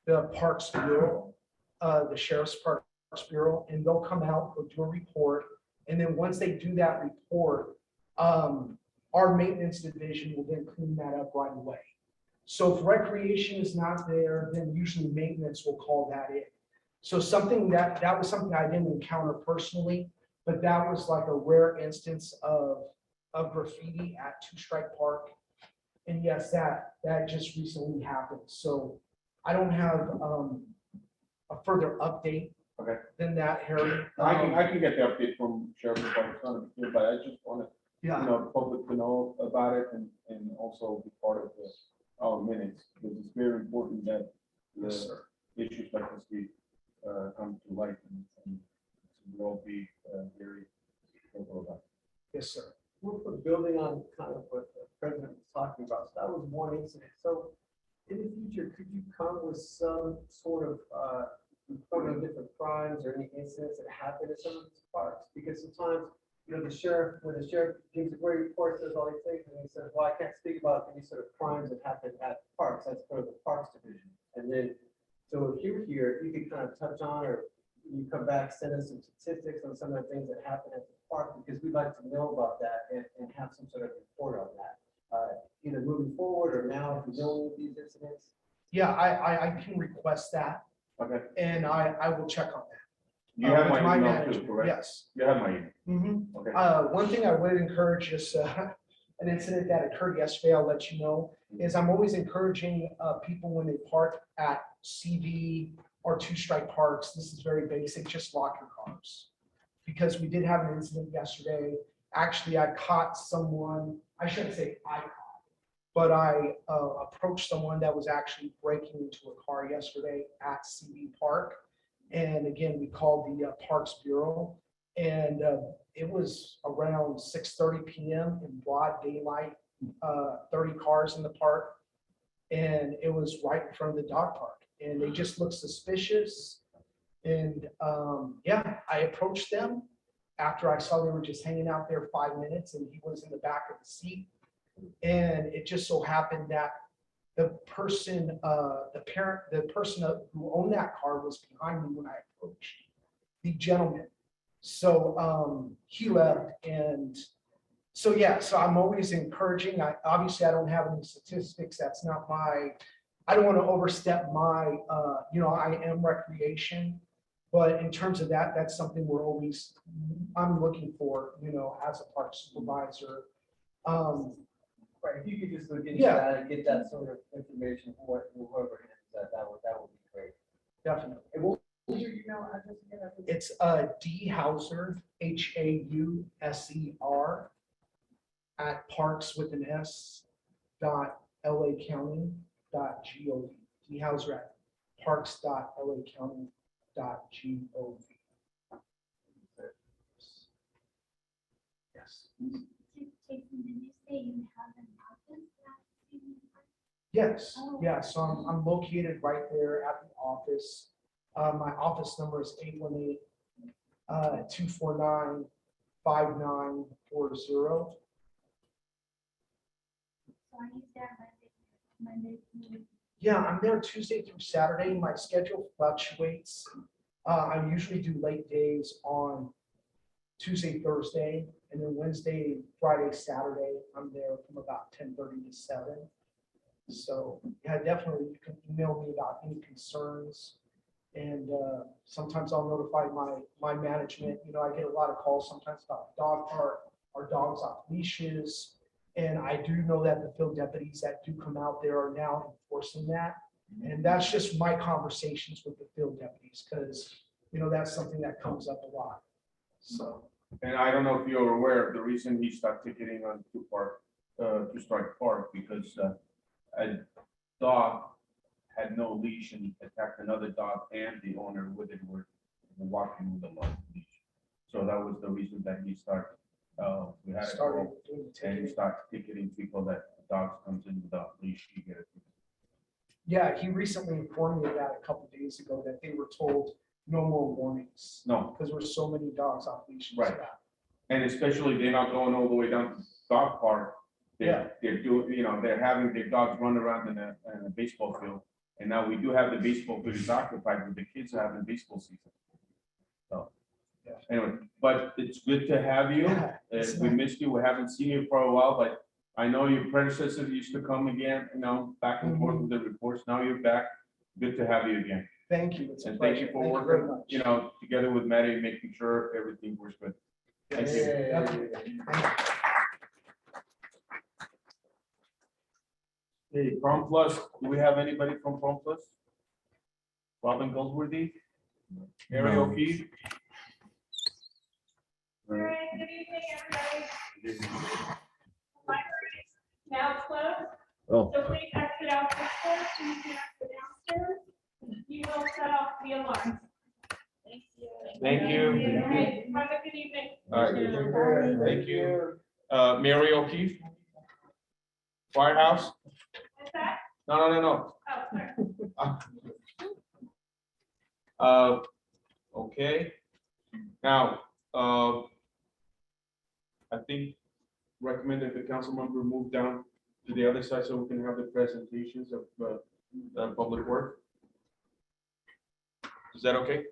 the Parks Bureau, the Sheriff's Parks Bureau, and they'll come out, they'll do a report. And then once they do that report, our maintenance division will then clean that up right away. So if recreation is not there, then usually maintenance will call that in. So something that was something I didn't encounter personally, but that was like a rare instance of graffiti at Two Strike Park. And yes, that just recently happened. So I don't have a further update than that, Harry. I can get the update from Sheriff Department, but I just want to, public to know about it and also be part of our minutes, because it's very important that the issues like this come to light and we'll be very careful about it. Yes, sir. We're building on kind of what the president was talking about. So that was one incident. So in the future, could you come with some sort of report on different crimes or any incidents that happen in some of these parks? Because sometimes, when the sheriff gives a great report, says all these things, and he says, well, I can't speak about any sort of crimes that happen at parks. That's part of the Parks Division. And then, so if you're here, if you could kind of touch on, or you come back, send us some statistics on some of the things that happen at the park, because we'd like to know about that and have some sort of report on that, either moving forward or now if we know these incidents. Yeah, I can request that. Okay. And I will check on that. You have with my email manager. too, correct? Yes. You have my email. Mm-hmm. Okay. One thing I would encourage is an incident that occurred yesterday, I'll let you know, is I'm always encouraging people when they park at CV or Two Strike Parks, this is very basic, just lock your cars. Because we did have an incident yesterday. Actually, I caught someone, I shouldn't say I caught, but I approached someone that was actually breaking into a car yesterday at CV Park. And again, we called the Parks Bureau, and it was around 6:30 PM in broad daylight, 30 cars in the park. And it was right in front of the dog park, and they just looked suspicious. And yeah, I approached them after I saw they were just hanging out there 5 minutes, and he was in the back of the seat. And it just so happened that the person, the person who owned that car was behind me when I approached the gentleman. So he left, and so yeah, so I'm always encouraging. Obviously I don't have any statistics. That's not my, I don't want to overstep my, I am recreation. But in terms of that, that's something I'm looking for, as a park supervisor. Right, if you could just look into Yeah. that and get that sort of information, whoever handles that would be great. Definitely. And what was your email address again? It's D Hauser, HAUSER at parks with an S .lacounty.gov. D Hauser at parks.lacounty.gov. Yes. Jason, did you say you have an office at CVTC? Yes, Oh. yeah, so I'm located right there at the office. My office number is 818-249-5940. So are you there Monday through? Yeah, I'm there Tuesday through Saturday. My schedule fluctuates. I usually do late days on Tuesday, Thursday, and then Wednesday, Friday, Saturday, I'm there from about 10:30 to 7. So yeah, definitely you can email me about any concerns. And sometimes I'll notify my management. I get a lot of calls sometimes about the dog park, our dogs off leashes. And I do know that the field deputies that do come out there are now enforcing that. And that's just my conversations with the field deputies, because that's something that comes up a lot. So. And I don't know if you're aware of the reason he stopped ticketing on Two Strike Park, because a dog had no leash and attacked another dog, and the owner with it were walking with a long leash. So that was the reason that he started. We had a call, and he started ticketing people that dogs comes in without leash. You get it. Yeah, he recently informed me of that a couple days ago, that they were told no more warnings. No. Because there were so many dogs off leashes. Right. And especially they're not going all the way down to the dog park. They're doing, they're having their dogs run around in a baseball field. And now we do have the baseball field is occupied with the kids having baseball season. So anyway, but it's good to have you. We missed you. We haven't seen you for a while, but I know your predecessor used to come again, back and forth with the reports. Now you're back. Good to have you again. Thank you. It's a And thank you pleasure. for Thank you very working, much. together with Maddie, making sure everything works good. Thank you. Hey, Prom Plus, do we have anybody from Prom Plus? Robin Goldsworthy? Mary No. O'Keefe? All right, good evening, everybody. Library is now closed, Oh. so please exit out this door, so you can exit downstairs. You will set off the alarms. Thank you. Thank you. All right, have a good evening. All right, thank you. Mary O'Keefe? Firehouse? What's that? No. Oh, sorry. Okay. Now, I think recommend that the council member move down to the other side so we can have the presentations of the public work. Is that okay?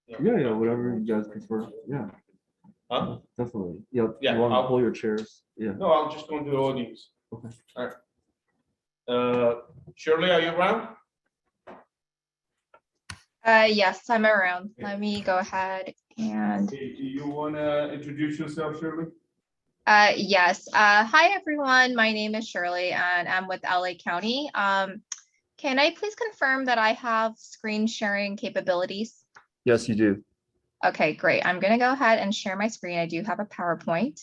Yeah, whatever you guys prefer. Yeah. Huh? Definitely. Yeah. Yeah, You want I'll- to pull your chairs? Yeah. No, I'll just go into the audience. Okay. All right. Shirley, are you around? Yes, I'm around. Let me go ahead and, Okay, do you want to introduce yourself, Shirley? yes. Hi, everyone. My name is Shirley and I'm with LA County. Can I please confirm that I have screen sharing capabilities? Yes, you do. Okay, great. I'm going to go ahead and share my screen. I do have a PowerPoint.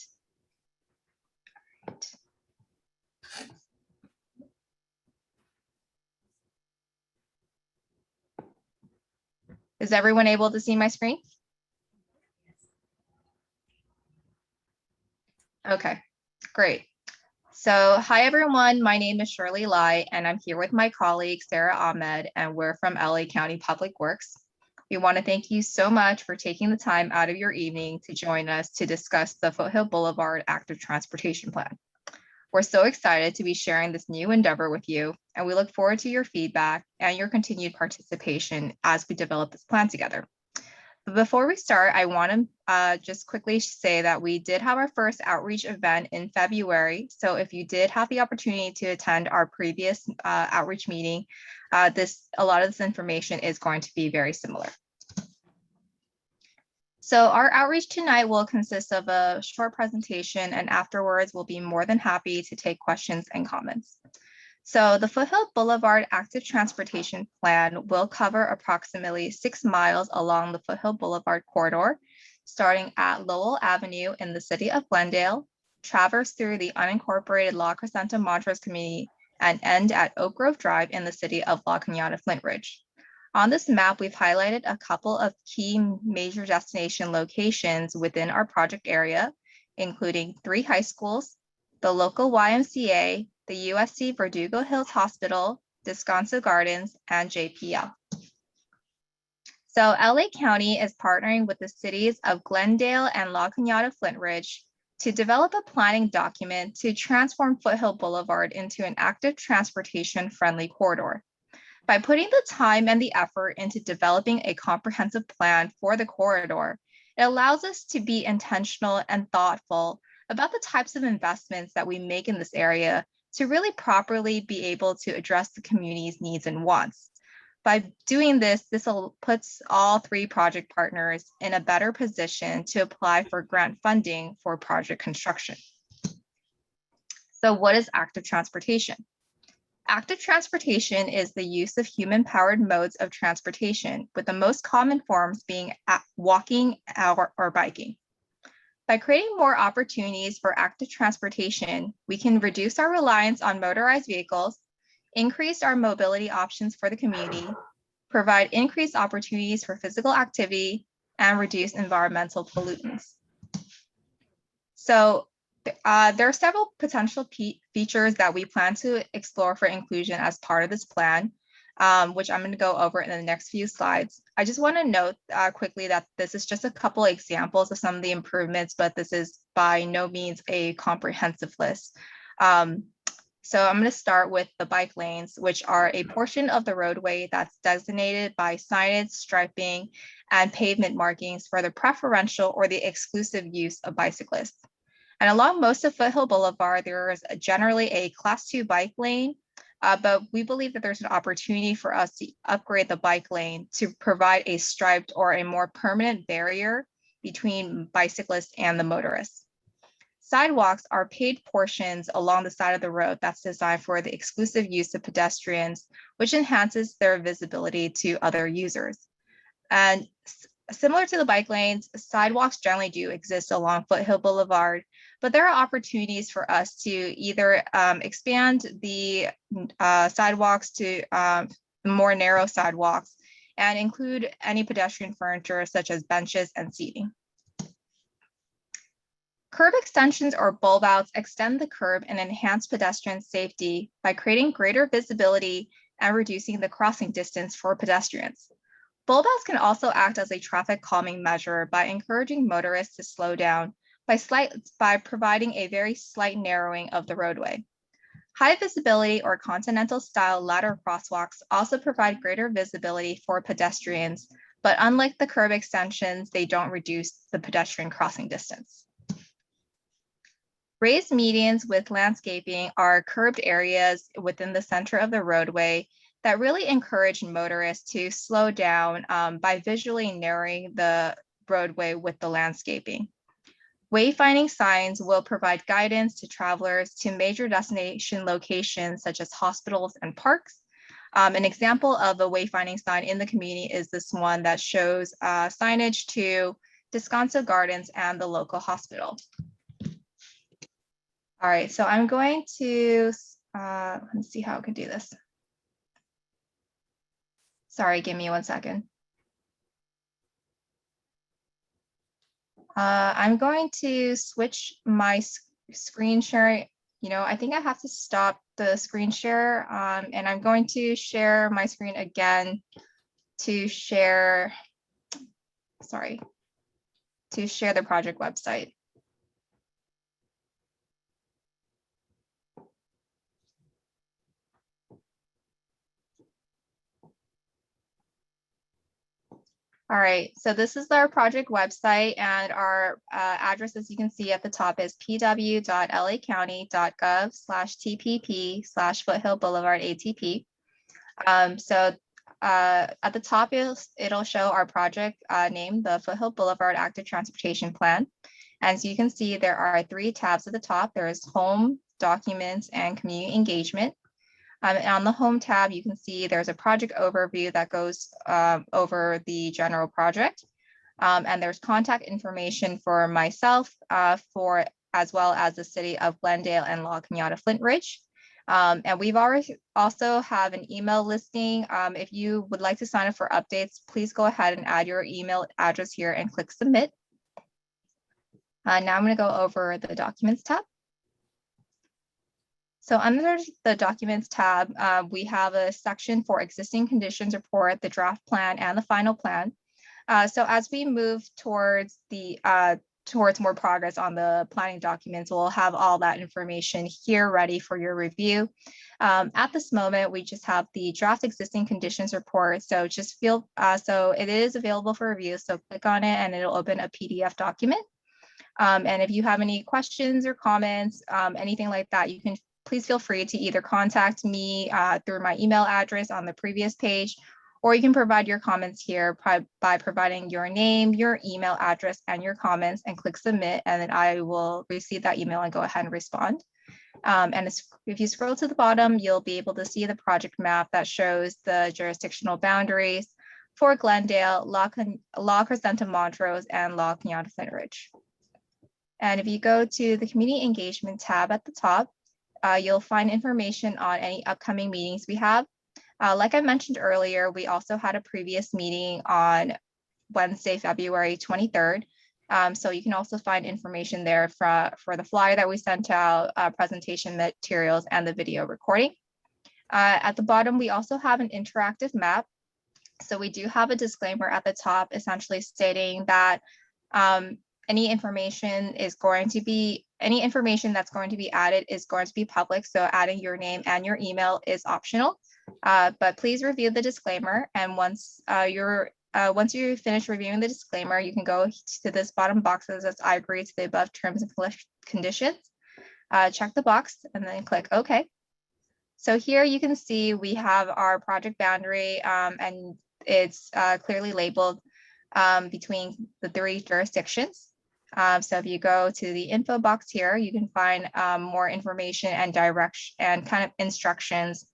Is everyone able to see my screen? Okay, great. So hi, everyone. My name is Shirley Lai, and I'm here with my colleague, Sarah Ahmed, and we're from LA County Public Works. We want to thank you so much for taking the time out of your evening to join us to discuss the Foothill Boulevard Active Transportation Plan. We're so excited to be sharing this new endeavor with you, and we look forward to your feedback and your continued participation as we develop this plan together. But before we start, I want to just quickly say that we did have our first outreach event in February. So if you did have the opportunity to attend our previous outreach meeting, a lot of this information is going to be very similar. So our outreach tonight will consist of a short presentation, and afterwards we'll be more than happy to take questions and comments. So the Foothill Boulevard Active Transportation Plan will cover approximately 6 miles along the Foothill Boulevard corridor, starting at Lowell Avenue in the city of Glendale, traverse through the unincorporated La Crescenta Montrose community, and end at Oak Grove Drive in the city of La Cañada Flint Ridge. On this map, we've highlighted a couple of key major destination locations within our project area, including 3 high schools, the local YMCA, the USC Verdugo Hills Hospital, Descanso Gardens, and JPL. So LA County is partnering with the cities of Glendale and La Cañada Flint Ridge to develop a planning document to transform Foothill Boulevard into an active transportation friendly corridor. By putting the time and the effort into developing a comprehensive plan for the corridor, it allows us to be intentional and thoughtful about the types of investments that we make in this area to really properly be able to address the community's needs and wants. By doing this, puts all 3 project partners in a better position to apply for grant funding for project construction. So what is active transportation? Active transportation is the use of human-powered modes of transportation, with the most common forms being walking or biking. By creating more opportunities for active transportation, we can reduce our reliance on motorized vehicles, increase our mobility options for the community, provide increased opportunities for physical activity, and reduce environmental pollutants. So there are several potential features that we plan to explore for inclusion as part of this plan, which I'm going to go over in the next few slides. I just want to note quickly that this is just a couple of examples of some of the improvements, but this is by no means a comprehensive list. So I'm going to start with the bike lanes, which are a portion of the roadway that's designated by signage, striping, and pavement markings for the preferential or the exclusive use of bicyclists. And along most of Foothill Boulevard, there is generally a class 2 bike lane, but we believe that there's an opportunity for us to upgrade the bike lane to provide a striped or a more permanent barrier between bicyclists and the motorists. Sidewalks are paved portions along the side of the road that's designed for the exclusive use of pedestrians, which enhances their visibility to other users. And similar to the bike lanes, sidewalks generally do exist along Foothill Boulevard, but there are opportunities for us to either expand the sidewalks to more narrow sidewalks and include any pedestrian furniture such as benches and seating. Curb extensions or bulb outs extend the curb and enhance pedestrian safety by creating greater visibility and reducing the crossing distance for pedestrians. Bulb outs can also act as a traffic calming measure by encouraging motorists to slow down by providing a very slight narrowing of the roadway. High visibility or continental style ladder crosswalks also provide greater visibility for pedestrians, but unlike the curb extensions, they don't reduce the pedestrian crossing distance. Raised medians with landscaping are curbed areas within the center of the roadway that really encourage motorists to slow down by visually narrowing the roadway with the landscaping. Wayfinding signs will provide guidance to travelers to major destination locations such as hospitals and parks. An example of a wayfinding sign in the community is this one that shows signage to Descanso Gardens and the local hospital. All right, so I'm going to, let's see how I can do this. Sorry, give me 1 second. I'm going to switch my screen share. I think I have to stop the screen share, and I'm going to share my screen again to share, to share the project website. All right, so this is our project website, and our address, as you can see at the top, is pw.lacounty.gov/TPP/Foothill Boulevard ATP. So at the top, it'll show our project name, the Foothill Boulevard Active Transportation Plan. As you can see, there are 3 tabs at the top. There is Home, Documents, and Community Engagement. And on the Home tab, you can see there's a project overview that goes over the general project. And there's contact information for myself, as well as the city of Glendale and La Cañada Flint Ridge. And we've already also have an email listing. If you would like to sign up for updates, please go ahead and add your email address here and click submit. Now I'm going to go over the Documents tab. So under the Documents tab, we have a section for existing conditions report, the draft plan, and the final plan. So as we move towards more progress on the planning documents, we'll have all that information here ready for your review. At this moment, we just have the draft existing conditions report. So so it is available for review. So click on it and it'll open a PDF document. And if you have any questions or comments, anything like that, you can please feel free to either contact me through my email address on the previous page, or you can provide your comments here by providing your name, your email address, and your comments, and click submit, and then I will receive that email and go ahead and respond. And if you scroll to the bottom, you'll be able to see the project map that shows the jurisdictional boundaries for Glendale, La Crescenta Montrose, and La Cañada Flint Ridge. And if you go to the Community Engagement tab at the top, you'll find information on any upcoming meetings we have. Like I mentioned earlier, we also had a previous meeting on Wednesday, February 23rd. So you can also find information there for the flyer that we sent out, presentation materials, and the video recording. At the bottom, we also have an interactive map. So we do have a disclaimer at the top, essentially stating that any information that's going to be added is going to be public. So adding your name and your email is optional, but please review the disclaimer. And once you finish reviewing the disclaimer, you can go to this bottom box that says I agree to the above terms and conditions. Check the box and then click OK. So here you can see we have our project boundary, and it's clearly labeled between the 3 jurisdictions. So if you go to the info box here, you can find more information and direction and kind of instructions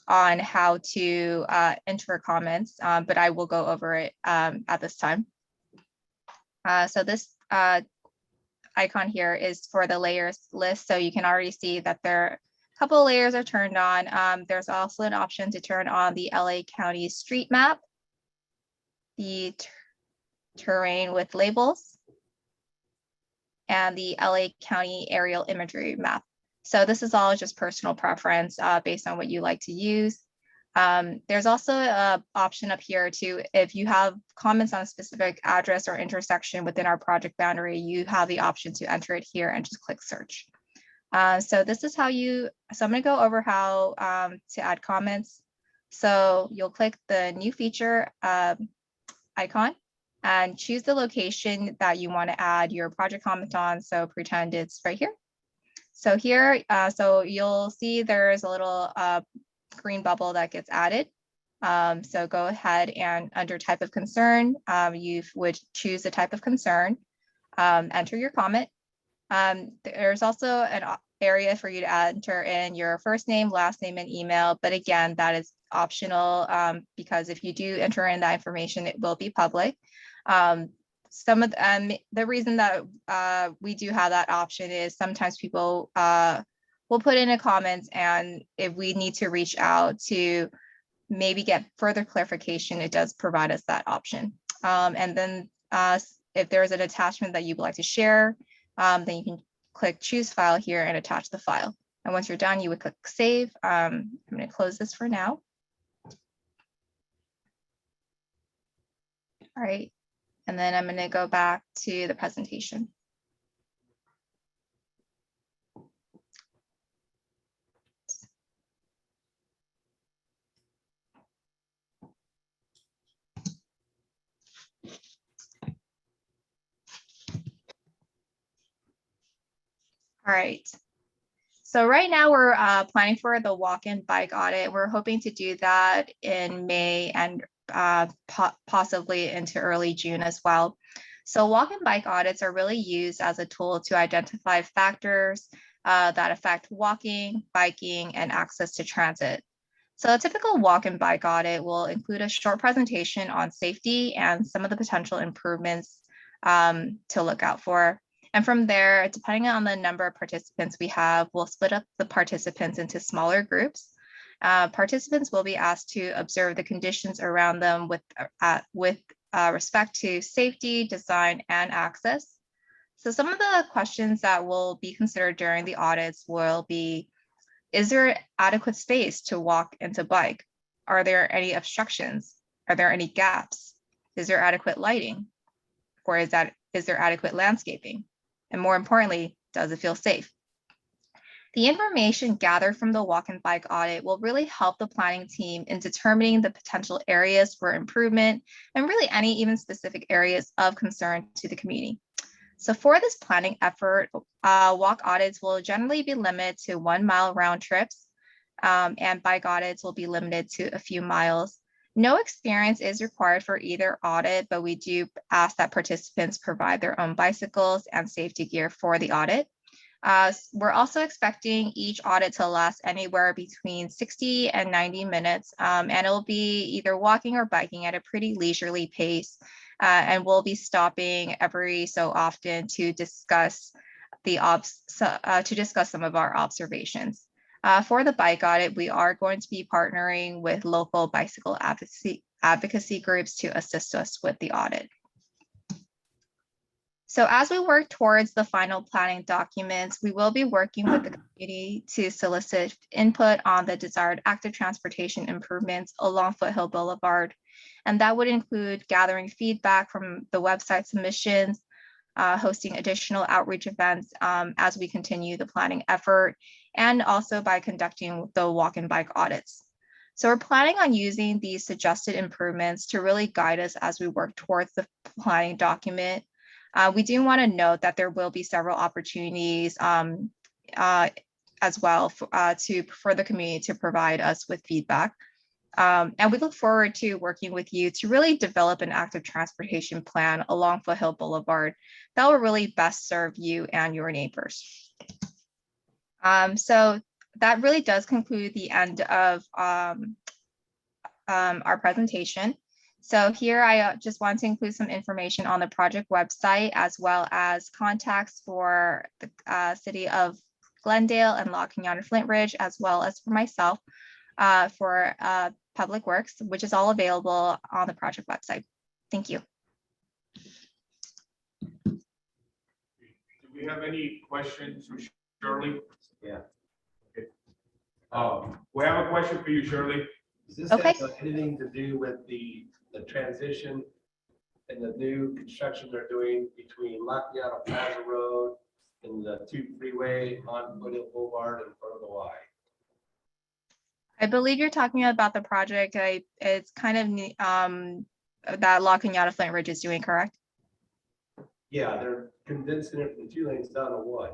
on how to enter comments, but I will go over it at this time. So this icon here is for the layers list. So you can already see that a couple of layers are turned on. There's also an option to turn on the LA County street map, the terrain with labels, and the LA County aerial imagery map. So this is all just personal preference based on what you like to use. There's also an option up here too. If you have comments on a specific address or intersection within our project boundary, you have the option to enter it here and just click search. So this is how so I'm gonna go over how to add comments. So you'll click the new feature icon and choose the location that you want to add your project comment on. So pretend it's right here. So here, so you'll see there's a little green bubble that gets added. So go ahead and under type of concern, you would choose the type of concern, enter your comment. There's also an area for you to enter in your first name, last name, and email. But again, that is optional because if you do enter in that information, it will be public. Some of the reason that we do have that option is sometimes people will put in a comment, and if we need to reach out to maybe get further clarification, it does provide us that option. And then if there's an attachment that you'd like to share, then you can click choose file here and attach the file. And once you're done, you would click save. I'm going to close this for now. All right, and then I'm going to go back to the presentation. All right. So right now we're planning for the walk-in bike audit. We're hoping to do that in May and possibly into early June as well. So walk-in bike audits are really used as a tool to identify factors that affect walking, biking, and access to transit. So a typical walk-in bike audit will include a short presentation on safety and some of the potential improvements to look out for. And from there, depending on the number of participants we have, we'll split up the participants into smaller groups. Participants will be asked to observe the conditions around them with respect to safety, design, and access. So some of the questions that will be considered during the audits will be, is there adequate space to walk and to bike? Are there any obstructions? Are there any gaps? Is there adequate lighting? Or is there adequate landscaping? And more importantly, does it feel safe? The information gathered from the walk and bike audit will really help the planning team in determining the potential areas for improvement and really any even specific areas of concern to the community. So for this planning effort, walk audits will generally be limited to 1 mile round trips, and bike audits will be limited to a few miles. No experience is required for either audit, but we do ask that participants provide their own bicycles and safety gear for the audit. We're also expecting each audit to last anywhere between 60 and 90 minutes, and it'll be either walking or biking at a pretty leisurely pace. And we'll be stopping every so often to discuss some of our observations. For the bike audit, we are going to be partnering with local bicycle advocacy groups to assist us with the audit. So as we work towards the final planning documents, we will be working with the community to solicit input on the desired active transportation improvements along Foothill Boulevard. And that would include gathering feedback from the website submissions, hosting additional outreach events as we continue the planning effort, and also by conducting the walk and bike audits. So we're planning on using these suggested improvements to really guide us as we work towards the planning document. We do want to note that there will be several opportunities as well for the community to provide us with feedback. And we look forward to working with you to really develop an active transportation plan along Foothill Boulevard that will really best serve you and your neighbors. So that really does conclude the end of our presentation. So here I just want to include some information on the project website as well as contacts for the city of Glendale and La Cañada Flint Ridge, as well as for myself for Public Works, which is all available on the project website. Thank you. Do we have any questions for Shirley? Yeah. Okay. We have a question for you, Shirley. Does this Okay. have anything to do with the transition and the new construction they're doing between La Cañada Plaza Road and the 2 freeway on Foothill Boulevard in front of the Y? I believe you're talking about the project. It's kind of that La Cañada Flint Ridge is doing, correct? Yeah, they're condensing it from 2 lanes down to 1.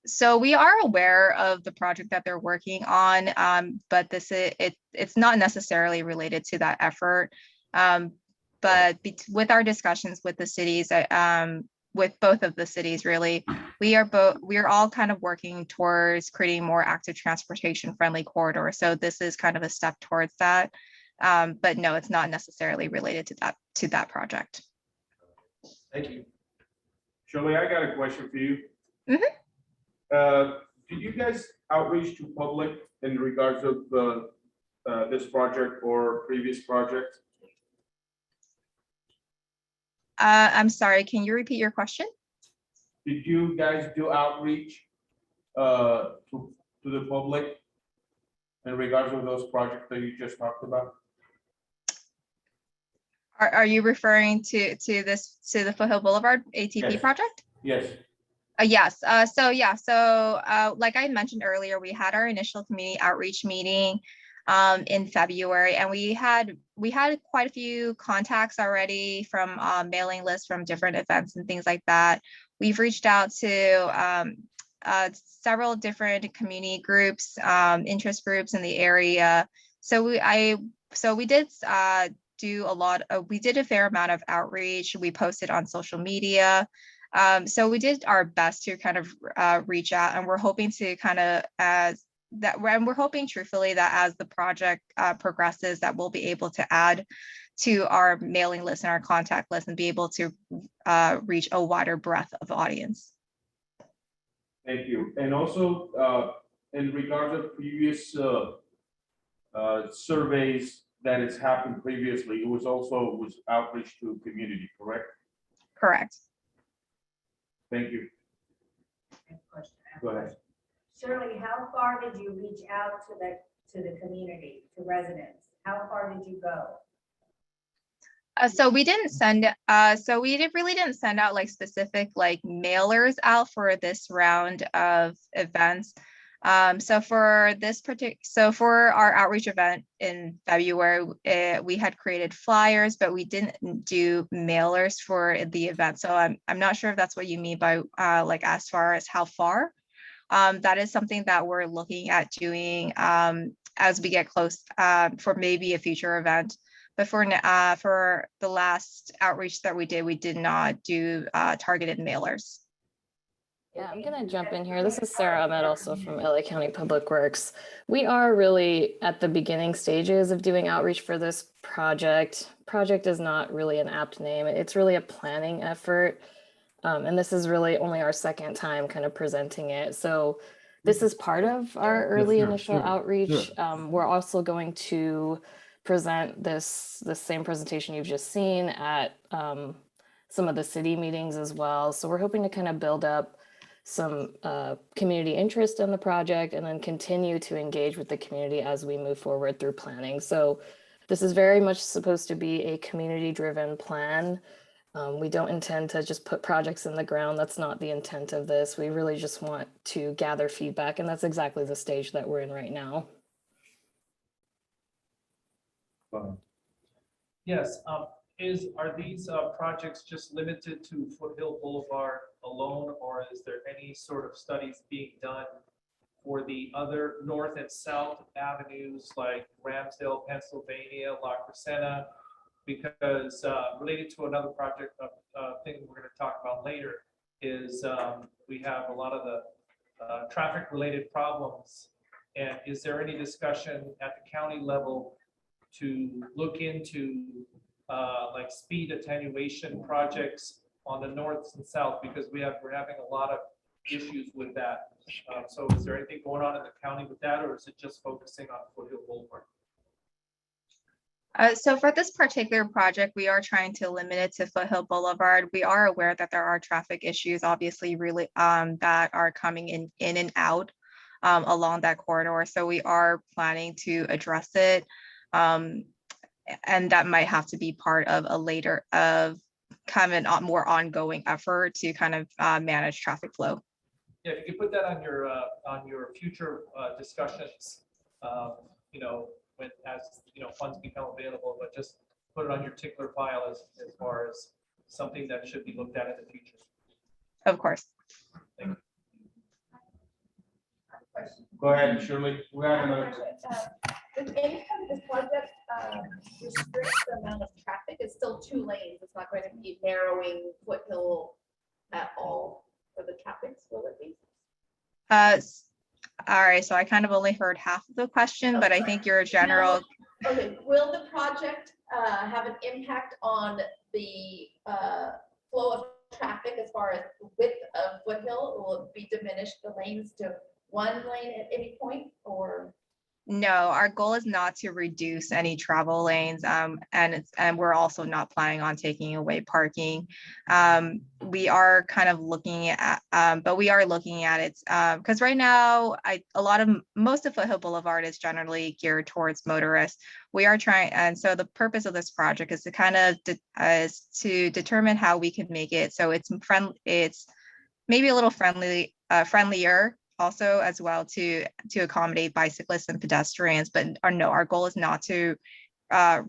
So we are aware of the project that they're working on, but it's not necessarily related to that effort. But with our discussions with the cities, with both of the cities, really, we are all kind of working towards creating more active transportation friendly corridors. So this is kind of a step towards that. But no, it's not necessarily related to that project. Thank you. Shirley, I got a question for you. Did you guys outreach to public in regards of this project or previous project? I'm sorry, can you repeat your question? Did you guys do outreach to the public in regards to those projects that you just talked about? Are you referring to the Foothill Boulevard ATP Yes. project? Yes. Yes. Like I mentioned earlier, we had our initial community outreach meeting in February, and we had quite a few contacts already from mailing lists from different events and things like that. We've reached out to several different community groups, interest groups in the area. So we did we did a fair amount of outreach. We posted on social media. So we did our best to kind of reach out, and we're hoping to kind of we're hoping truthfully that as the project progresses, that we'll be able to add to our mailing list and our contact list and be able to reach a wider breadth of audience. Thank you. And also, in regards of previous surveys that has happened previously, it was outreach to community, correct? Correct. Thank you. Go ahead. Shirley, how far did you reach out to the community, to residents? How far did you go? So we didn't send, really didn't send out like specific like mailers out for this round of events. So for our outreach event in February, we had created flyers, but we didn't do mailers for the event. So I'm not sure if that's what you mean by like as far as how far. That is something that we're looking at doing as we get close for maybe a future event. But for the last outreach that we did not do targeted mailers. Yeah, I'm gonna jump in here. This is Sarah Ahmed, also from LA County Public Works. We are really at the beginning stages of doing outreach for this project. Project is not really an apt name. It's really a planning effort. And this is really only our second time kind of presenting it. So this is part of our early initial outreach. We're also going to present the same presentation you've just seen at some of the city meetings as well. So we're hoping to kind of build up some community interest in the project and then continue to engage with the community as we move forward through planning. So this is very much supposed to be a community-driven plan. We don't intend to just put projects in the ground. That's not the intent of this. We really just want to gather feedback, and that's exactly the stage that we're in right now. Yes, are these projects just limited to Foothill Boulevard alone, or is there any sort of studies being done for the other north and south avenues like Ramsdale, Pennsylvania, La Crescenta? Because related to another project thing we're going to talk about later is we have a lot of the traffic related problems. And is there any discussion at the county level to look into like speed attenuation projects on the north and south, because we're having a lot of issues with that. So is there anything going on in the county with that, or is it just focusing on Foothill Boulevard? So for this particular project, we are trying to limit it to Foothill Boulevard. We are aware that there are traffic issues, obviously, really that are coming in and out along that corridor. So we are planning to address it, and that might have to be part of a later kind of a more ongoing effort to kind of manage traffic flow. Yeah, if you could put that on your future discussions, you know, as you know, funds become available, but just put it on your tickler file as far as something that should be looked at in the future. Of course. Thank you. Go ahead, Shirley. We have another. Does any of this project restrict the amount of traffic? It's still 2 lanes. It's not going to be narrowing Foothill at all for the traffic, will it be? All right, so I kind of only heard half of the question, but I think your general. Okay, will the project have an impact on the flow of traffic as far as width of Foothill? Will it be diminished, the lanes to 1 lane at any point, or? No, our goal is not to reduce any travel lanes, and we're also not planning on taking away parking. We are kind of looking at, but we are looking at it, because right now, most of Foothill Boulevard is generally geared towards motorists. We are trying, and so the purpose of this project is to kind of, is to determine how we can make it so it's maybe a little friendlier also as well to accommodate bicyclists and pedestrians, but our goal is not to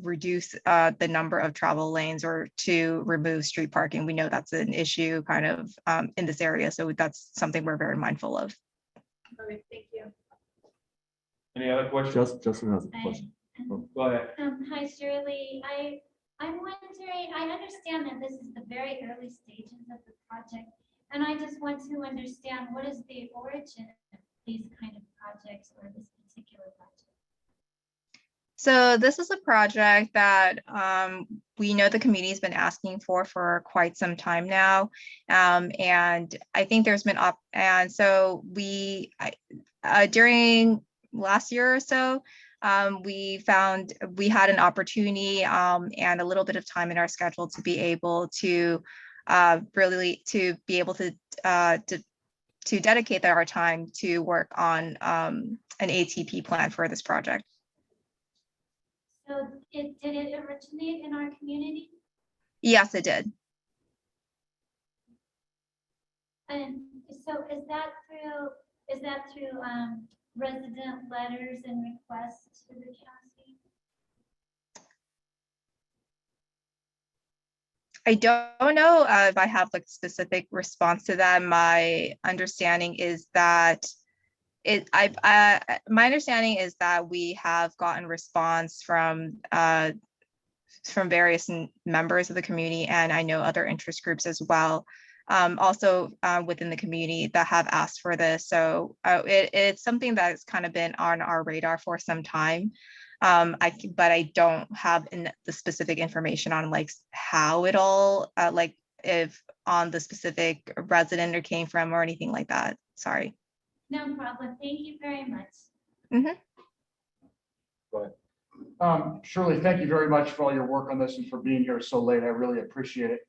reduce the number of travel lanes or to remove street parking. We know that's an issue kind of in this area, so that's something we're very mindful of. All right, thank you. Any other questions? Justin has a question. Go ahead. Hi, Shirley. I'm wondering, I understand that this is the very early stages of the project, and I just want to understand what is the origin of these kind of projects or this particular project? So this is a project that we know the community has been asking for quite some time now. And I think there's been and so during last year or so, we had an opportunity and a little bit of time in our schedule to be able to dedicate our time to work on an ATP plan for this project. So did it originate in our community? Yes, it did. And so is that through resident letters and requests to the county? I don't know if I have like specific response to that. My understanding is that my understanding is that we have gotten response from various members of the community, and I know other interest groups as well, also within the community that have asked for this. So it's something that's kind of been on our radar for some time. But I don't have the specific information on like how it all, like if on the specific resident or came from or anything like that. Sorry. No problem. Thank you very much. Go ahead. Shirley, thank you very much for all your work on this and for being here so late. I really appreciate it.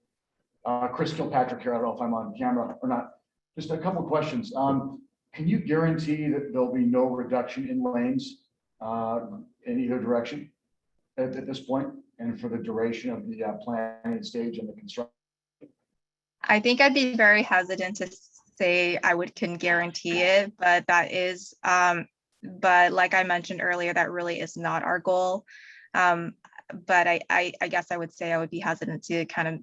Chris Kilpatrick here. I don't know if I'm on camera or not. Just a couple of questions. Can you guarantee that there'll be no reduction in lanes in either direction at this point and for the duration of the planning stage and the construction? I think I'd be very hesitant to say can guarantee it, but that is, but like I mentioned earlier, that really is not our goal. But I guess I would say I would be hesitant to kind of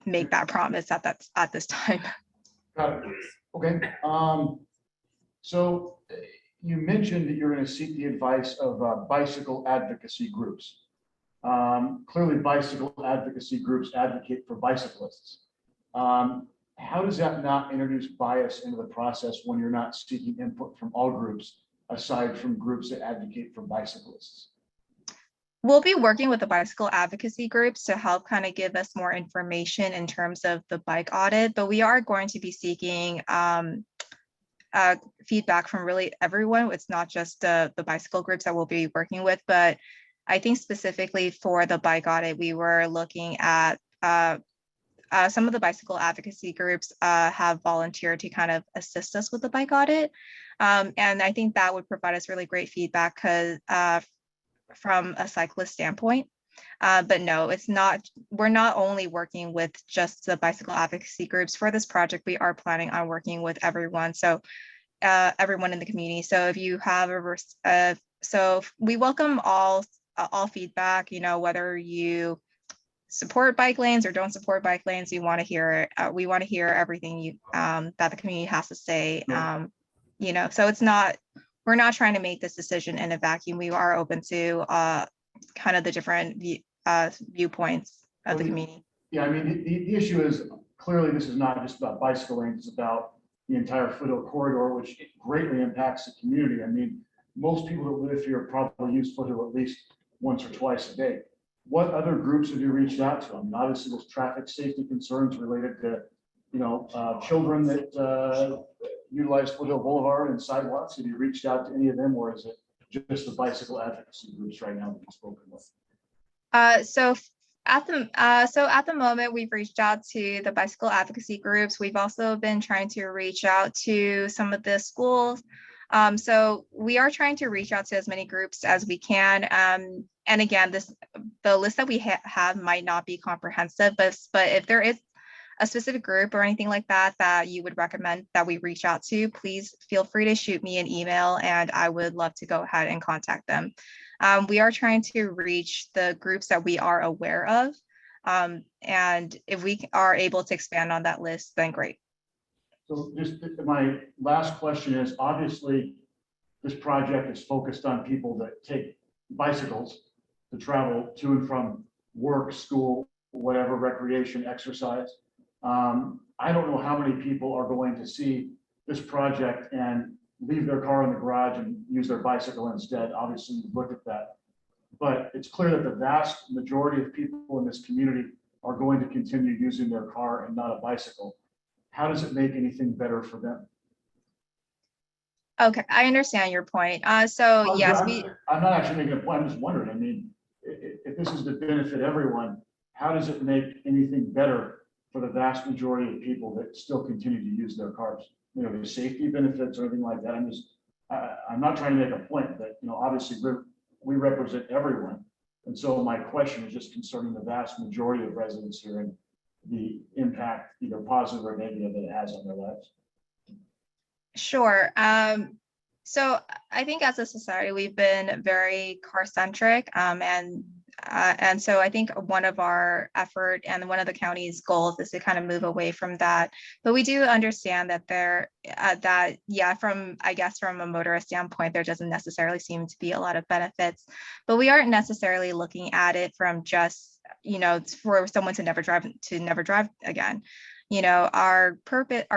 make that promise at this time. Got it. Okay. So you mentioned that you're going to seek the advice of bicycle advocacy groups. Clearly, bicycle advocacy groups advocate for bicyclists. How does that not introduce bias into the process when you're not seeking input from all groups, aside from groups that advocate for bicyclists? We'll be working with the bicycle advocacy groups to help kind of give us more information in terms of the bike audit, but we are going to be seeking feedback from really everyone. It's not just the bicycle groups that we'll be working with, but I think specifically for the bike audit, we were looking at some of the bicycle advocacy groups have volunteered to kind of assist us with the bike audit. And I think that would provide us really great feedback from a cyclist standpoint. But no, it's not, we're not only working with just the bicycle advocacy groups for this project, we are planning on working with everyone. So everyone in the community. So if you have so we welcome all feedback, whether you support bike lanes or don't support bike lanes, we want to hear everything that the community has to say. So we're not trying to make this decision in a vacuum. We are open to kind of the different viewpoints of the community. Yeah, I mean, the issue is clearly this is not just about bicycle lanes, it's about the entire Foothill corridor, which greatly impacts the community. I mean, most people that live here probably use Foothill at least once or twice a day. What other groups have you reached out to? I mean, obviously there's traffic safety concerns related to, children that utilize Foothill Boulevard and sidewalks. Have you reached out to any of them, or is it just the bicycle advocacy groups right now that you've spoken with? So at the moment, we've reached out to the bicycle advocacy groups. We've also been trying to reach out to some of the schools. So we are trying to reach out to as many groups as we can. And again, the list that we have might not be comprehensive, but if there is a specific group or anything like that that you would recommend that we reach out to, please feel free to shoot me an email and I would love to go ahead and contact them. We are trying to reach the groups that we are aware of. And if we are able to expand on that list, then great. So just my last question is, obviously, this project is focused on people that take bicycles to travel to and from work, school, whatever, recreation, exercise. I don't know how many people are going to see this project and leave their car in the garage and use their bicycle instead. Obviously, you've looked at that. But it's clear that the vast majority of people in this community are going to continue using their car and not a bicycle. How does it make anything better for them? Okay, I understand your point. So yes, I'm not actually making a point, I'm just wondering, I mean, if this is to benefit everyone, how does it make anything better for the vast majority of people that still continue to use their cars? You know, the safety benefits or anything like that. I'm not trying to make a point, but, you know, obviously we represent everyone. And so my question is just concerning the vast majority of residents here and the impact, either positive or negative, that it has on their lives. Sure. So I think as a society, we've been very car centric, and so I think one of our effort and one of the county's goals is to kind of move away from that. But we do understand that from a motorist standpoint, there doesn't necessarily seem to be a lot of benefits, but we aren't necessarily looking at it from just, you know, for someone to never drive again. You know, our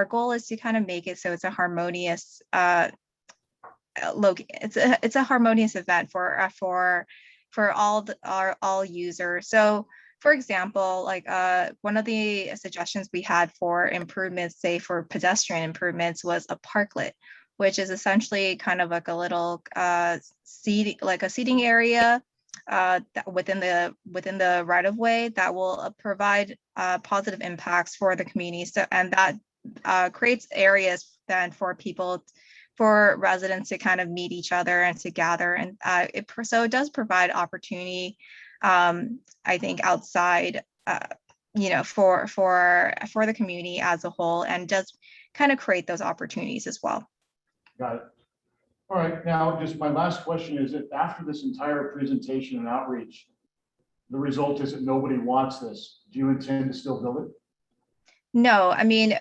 goal is to kind of make it so it's a harmonious it's a harmonious event for all users. So for example, like one of the suggestions we had for improvements, say for pedestrian improvements, was a parklet, which is essentially kind of like a little seating area within the right of way that will provide positive impacts for the community. So, and that creates areas then for residents to kind of meet each other and to gather. And so it does provide opportunity, I think, outside, you know, for the community as a whole, and does kind of create those opportunities as well. Got it. All right, now just my last question is, if after this entire presentation and outreach, the result is that nobody wants this, do you intend to still build it? No, I mean,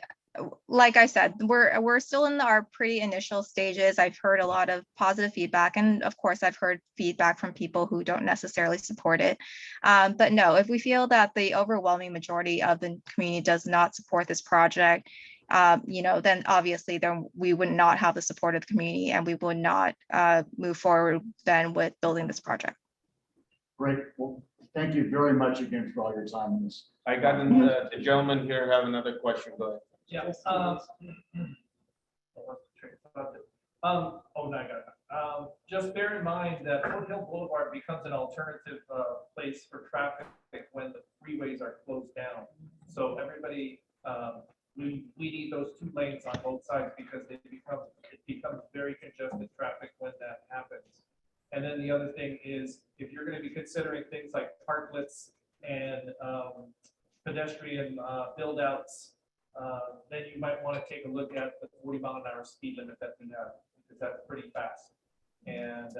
like I said, we're still in our pretty initial stages. I've heard a lot of positive feedback, and of course I've heard feedback from people who don't necessarily support it. But no, if we feel that the overwhelming majority of the community does not support this project, you know, then obviously we would not have the support of the community, and we would not move forward then with building this project. Great. Well, thank you very much again for all your time on this. I got the gentleman here have another question. Go ahead. Yeah. Just bear in mind that Foothill Boulevard becomes an alternative place for traffic when the freeways are closed down. So everybody, we need those 2 lanes on both sides because it becomes very congested traffic when that happens. And then the other thing is, if you're going to be considering things like parklets and pedestrian build outs, then you might want to take a look at the 40-mile-an-hour speed limit that we have, because that's pretty fast. And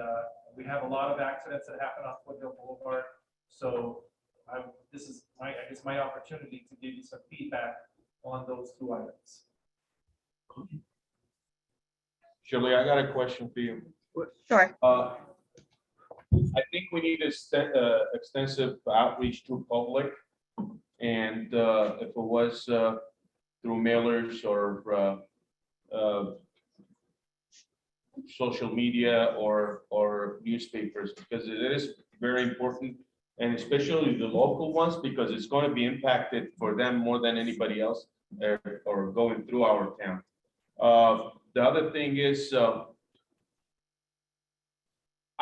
we have a lot of accidents that happen on Foothill Boulevard. So this is I guess my opportunity to give you some feedback on those 2 items. Shirley, I got a question for you. Sure. I think we need extensive outreach to public, and if it was through mailers or social media or newspapers, because it is very important, and especially the local ones, because it's going to be impacted for them more than anybody else or going through our town. The other thing is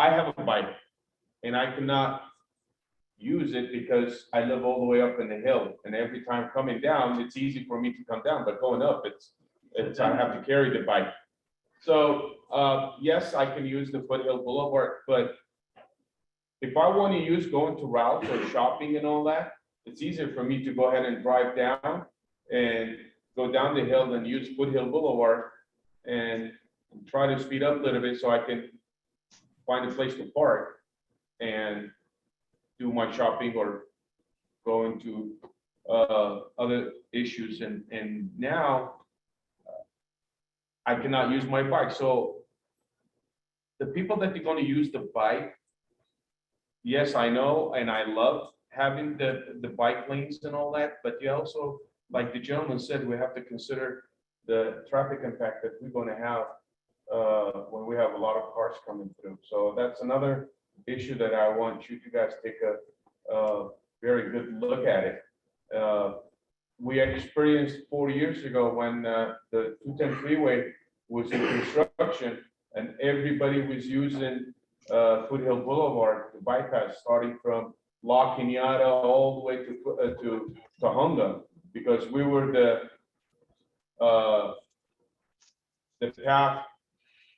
I have a bike and I cannot use it because I live all the way up in the hill, and every time coming down, it's easy for me to come down, but going up, it's I have to carry the bike. So, yes, I can use the Foothill Boulevard, but if I want to use going to routes or shopping and all that, it's easier for me to go ahead and drive down and go down the hill and use Foothill Boulevard and try to speed up a little bit so I can find a place to park and do my shopping or go into other issues. And now I cannot use my bike. So the people that are going to use the bike, yes, I know, and I love having the bike lanes and all that, but you also, like the gentleman said, we have to consider the traffic impact that we're going to have when we have a lot of cars coming through. So that's another issue that I want you guys to take a very good look at it. We experienced 4 years ago when the 210 freeway was in construction and everybody was using Foothill Boulevard, the bypass, starting from La Cañada all the way to Honda, because we were the path,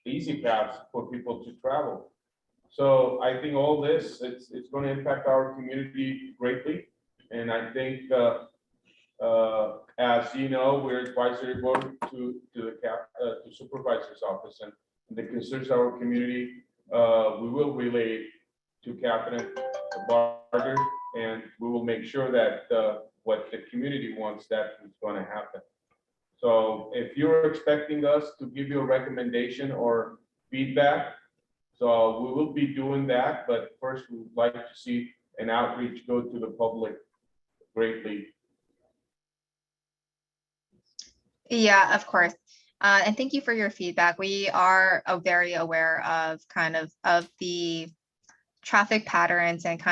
easy paths for people to travel. So I think all this, it's going to impact our community greatly. And I think, as you know, we're advisory board to the supervisor's office, and that concerns our community. We will relay to cabinet Barger, and we will make sure that what the community wants, that is going to happen. So if you're expecting us to give you a recommendation or feedback, so we will be doing that, but first we would like to see an outreach go to the public greatly. Yeah, of course. And thank you for your feedback. We are very aware of of the traffic patterns and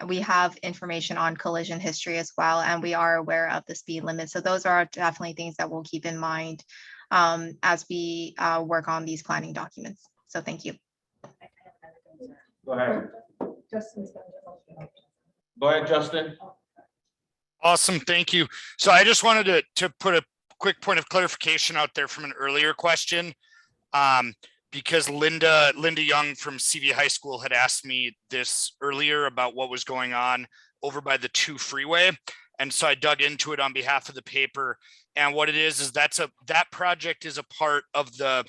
we have information on collision history as well, and we are aware of the speed limit. So those are definitely things that we'll keep in mind as we work on these planning documents. So thank you. Go ahead. Justin. Go ahead, Justin. Awesome, thank you. So I just wanted to put a quick point of clarification out there from an earlier question. Because Linda Young from CV High School had asked me this earlier about what was going on over by the 2 freeway. And so I dug into it on behalf of the paper. And what it is that project is a part of the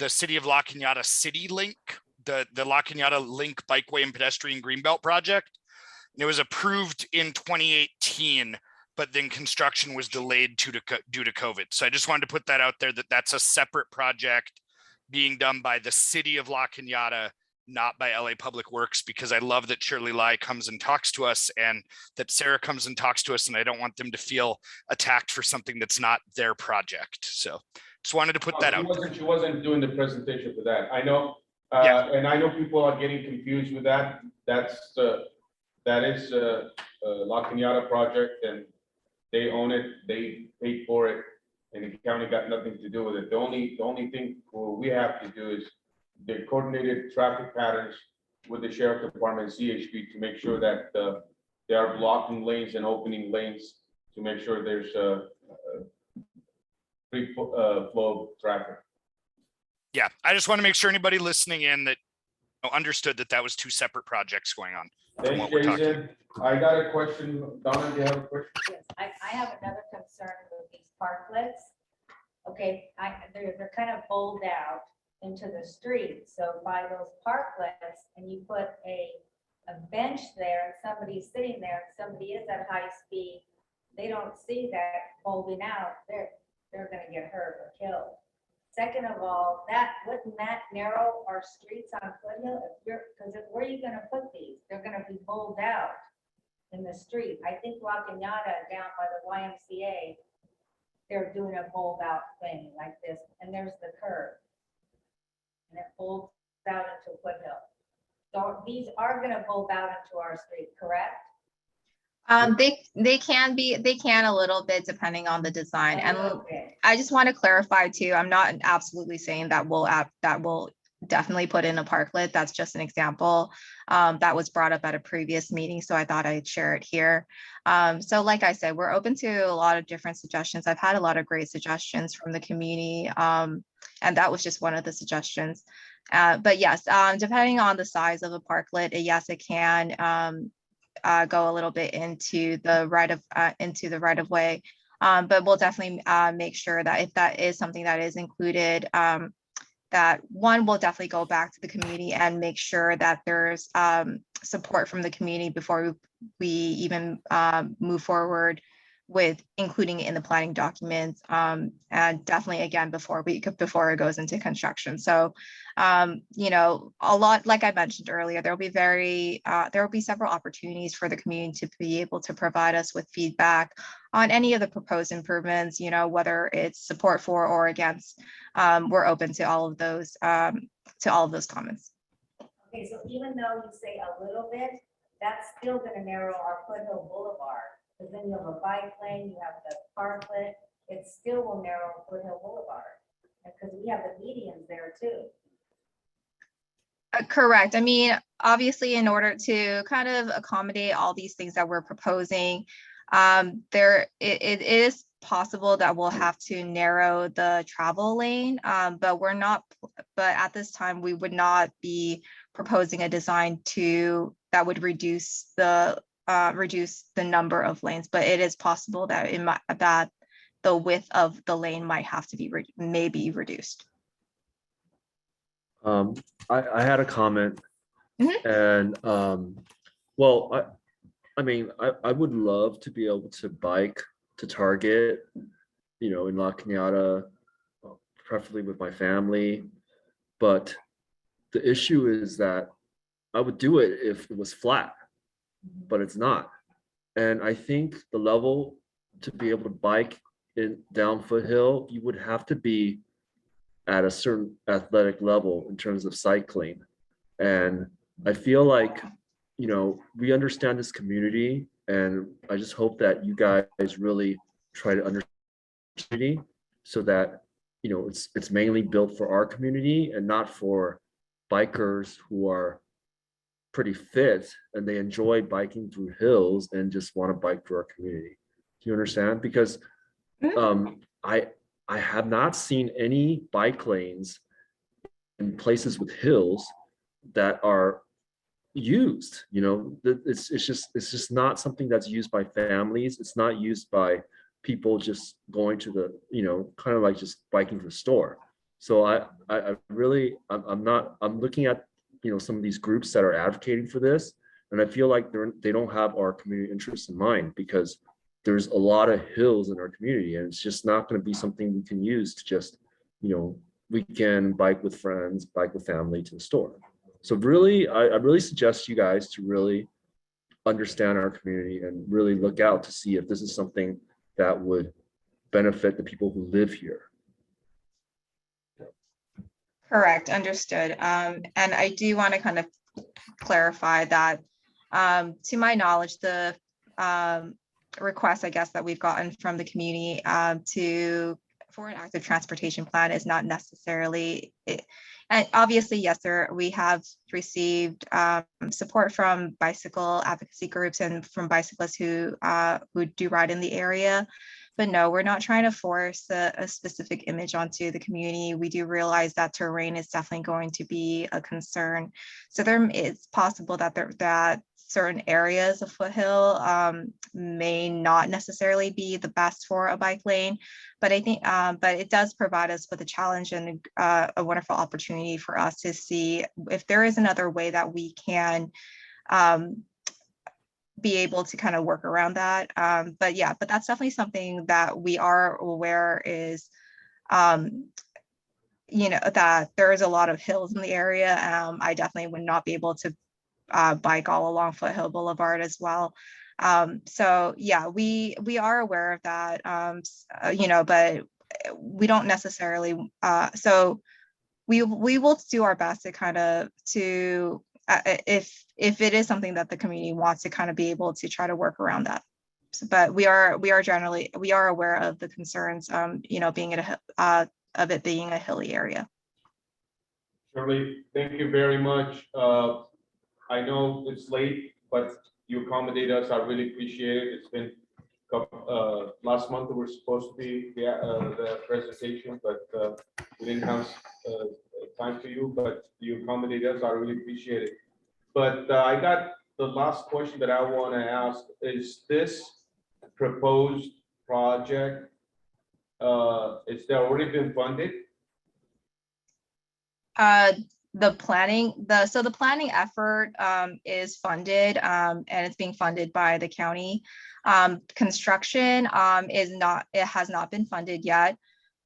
City of La Cañada City Link, the La Cañada Link Bikeway and Pedestrian Greenbelt project. And it was approved in 2018. But then construction was delayed due to COVID. So I just wanted to put that out there, that's a separate project being done by the City of La Cañada, not by LA Public Works, because I love that Shirley Lai comes and talks to us and that Sarah comes and talks to us, and I don't want them to feel attacked for something that's not their project. So just wanted to put that out there. She wasn't doing the presentation for that. I know, and I know people are getting confused with that. That is a La Cañada project, and they own it, they paid for it, and the county got nothing to do with it. The only thing we have to do is the coordinated traffic patterns with the sheriff department, CHP, to make sure that they are blocking lanes and opening lanes to make sure there's a free flow of traffic. Yeah, I just want to make sure anybody listening in that understood that was 2 separate projects going on. Thanks, Jason. I got a question. Donna, do you have a question? Yes, I have another concern with these parklets. Okay, they're kind of bowled out into the street. So by those parklets, and you put a bench there, and somebody's sitting there, and somebody is at high speed, they don't see that bulbing out, they're gonna get hurt or killed. Second of all, wouldn't that narrow our streets on Foothill? Because where are you gonna put these? They're gonna be bowled out in the street. I think La Cañada down by the YMCA, they're doing a bulb out thing like this, and there's the curb. And it bulbs out into Foothill. So these are gonna bulb out into our street, correct? They can a little bit depending on the design. A And little bit. I just want to clarify too, I'm not absolutely saying that we'll definitely put in a parklet. That's just an example that was brought up at a previous meeting. So I thought I'd share it here. So like I said, we're open to a lot of different suggestions. I've had a lot of great suggestions from the community. And that was just one of the suggestions. But yes, depending on the size of a parklet, yes, it can go a little bit into the right of way. But we'll definitely make sure that if that is something that is included, that one will definitely go back to the community and make sure that there's support from the community before we even move forward with including it in the planning documents, and definitely again before it goes into construction. So you know, a lot, like I mentioned earlier, there will be several opportunities for the community to be able to provide us with feedback on any of the proposed improvements, you know, whether it's support for or against. We're open to all of those comments. Okay, so even though you say a little bit, that's still gonna narrow our Foothill Boulevard. Because then you have a bike lane, you have the parklet, it still will narrow Foothill Boulevard. Because we have the medians there too. Correct. I mean, obviously, in order to kind of accommodate all these things that we're proposing, it is possible that we'll have to narrow the travel lane, but at this time, we would not be proposing a design that would reduce the number of lanes, but it is possible that that the width of the lane might have to be maybe reduced. I had a comment, and well, I mean, I would love to be able to bike to Target, you know, in La Cañada, preferably with my family. But the issue is that I would do it if it was flat, but it's not. And I think the level to be able to bike down Foothill, you would have to be at a certain athletic level in terms of cycling. And I feel like, you know, we understand this community, and I just hope that you guys really try to understand so that, you know, it's mainly built for our community and not for bikers who are pretty fit and they enjoy biking through hills and just want to bike for our community. Do you understand? Because I have not seen any bike lanes in places with hills that are used. You know, it's just not something that's used by families. It's not used by people just going to the, you know, kind of like just biking to the store. So I'm looking at, you know, some of these groups that are advocating for this, and I feel like they don't have our community interests in mind, because there's a lot of hills in our community, and it's just not going to be something we can use to just, you know, we can bike with friends, bike with family to the store. So really, I really suggest you guys to really understand our community and really look out to see if this is something that would benefit the people who live here. Correct, understood. And I do want to kind of clarify that, to my knowledge, the request, I guess, that we've gotten from the community for an active transportation plan is not necessarily it. And obviously, yes, we have received support from bicycle advocacy groups and from bicyclists who do ride in the area. But no, we're not trying to force a specific image onto the community. We do realize that terrain is definitely going to be a concern. So it's possible that certain areas of Foothill may not necessarily be the best for a bike lane, but I think, but it does provide us with a challenge and a wonderful opportunity for us to see if there is another way that we can be able to kind of work around that. But that's definitely something that we are aware is, you know, that there is a lot of hills in the area. I definitely would not be able to bike all along Foothill Boulevard as well. So yeah, we are aware of that, you know, but we don't necessarily, so we will do our best to kind of if it is something that the community wants to kind of be able to try to work around that. But we are aware of the concerns, being of it being a hilly area. Shirley, thank you very much. I know it's late, but you accommodate us. I really appreciate it. It's been last month we were supposed to be the presentation, but we didn't have time for you, but you accommodate us. I really appreciate it. But I got the last question that I want to ask. Is this proposed project, is that already been funded? The planning effort is funded, and it's being funded by the county. Construction has not been funded yet.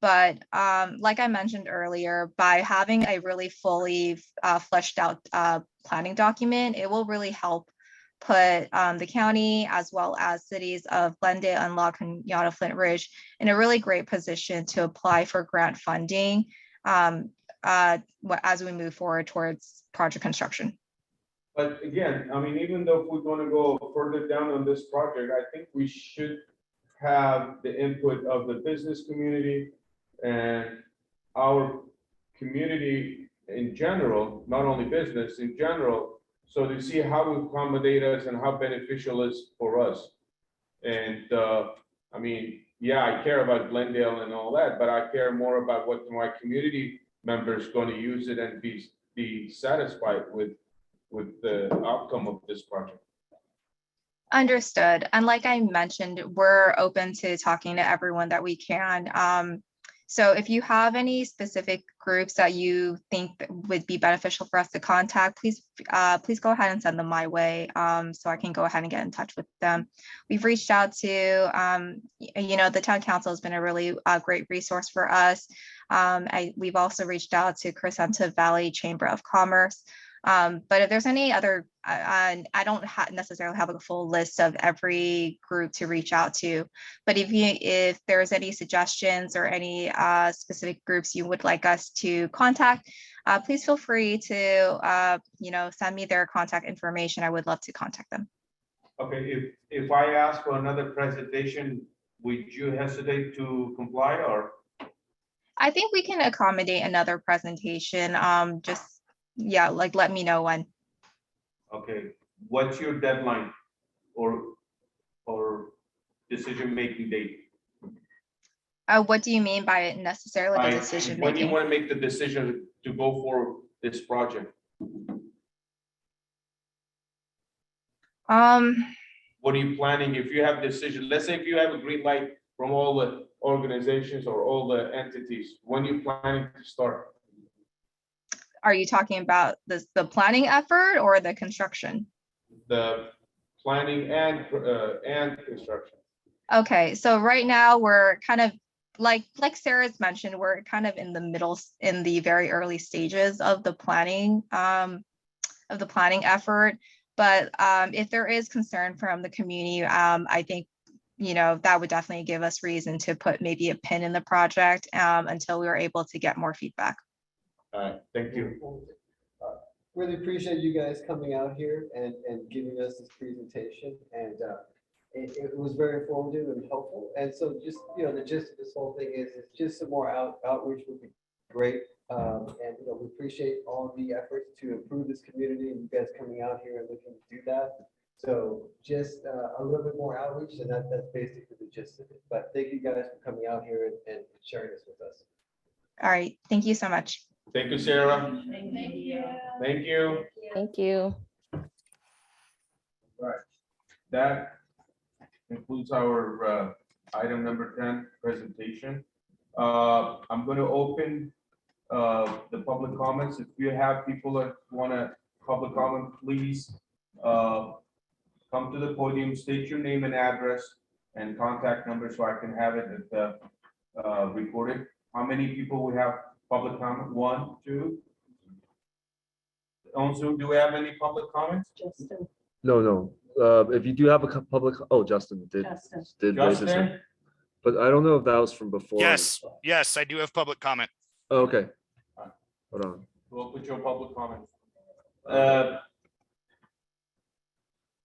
But like I mentioned earlier, by having a really fully fleshed out planning document, it will really help put the county as well as cities of Glendale and La Cañada Flint Ridge in a really great position to apply for grant funding as we move forward towards project construction. But again, I mean, even though if we're going to go further down on this project, I think we should have the input of the business community and our community in general, not only business in general, so to see how we accommodate us and how beneficial is for us. And I mean, yeah, I care about Glendale and all that, but I care more about what my community members going to use it and be satisfied with the outcome of this project. Understood. And like I mentioned, we're open to talking to everyone that we can. So if you have any specific groups that you think would be beneficial for us to contact, please go ahead and send them my way, so I can go ahead and get in touch with them. We've reached out to, the town council has been a really great resource for us. We've also reached out to Crescenta Valley Chamber of Commerce. But if there's any other, I don't necessarily have a full list of every group to reach out to, but if there's any suggestions or any specific groups you would like us to contact, please feel free to, send me their contact information. I would love to contact them. Okay, if I ask for another presentation, would you hesitate to comply, or? I think we can accommodate another presentation. Let me know when. Okay, what's your deadline or decision-making date? What do you mean by necessarily the decision When you making? want to make the decision to go for this project? What are you planning? If you have decision, let's say if you have a green light from all the organizations or all the entities, when you planning to start? Are you talking about the planning effort or the construction? The planning and construction. Okay, so right now we're kind of like Sarah's mentioned, we're kind of in the middle, in the very early stages of the planning effort. But if there is concern from the community, I think that would definitely give us reason to put maybe a pin in the project until we were able to get more feedback. All right, thank you. Really appreciate you guys coming out here and giving us this presentation, and it was very informative and helpful. And so just, the gist of this whole thing is just some more outreach would be great. And we appreciate all the efforts to improve this community and you guys coming out here and looking to do that. So just a little bit more outreach, and that's basically the gist of it. But thank you guys for coming out here and sharing this with us. All right, thank you so much. Thank you, Sarah. Thank you. Thank you. Thank you. All right, that concludes our item number 10 presentation. I'm going to open the public comments. If you have people that want to public comment, please come to the podium, state your name and address and contact number so I can have it recorded. How many people we have public comment? 1, 2. On Zoom, do we have any public comments? Justin. No. If you do have a public, Justin did raise his hand. Justin? But I don't know if that was from before. Yes, I do have public comment. Oh, okay. Hold on. We'll put your public comment.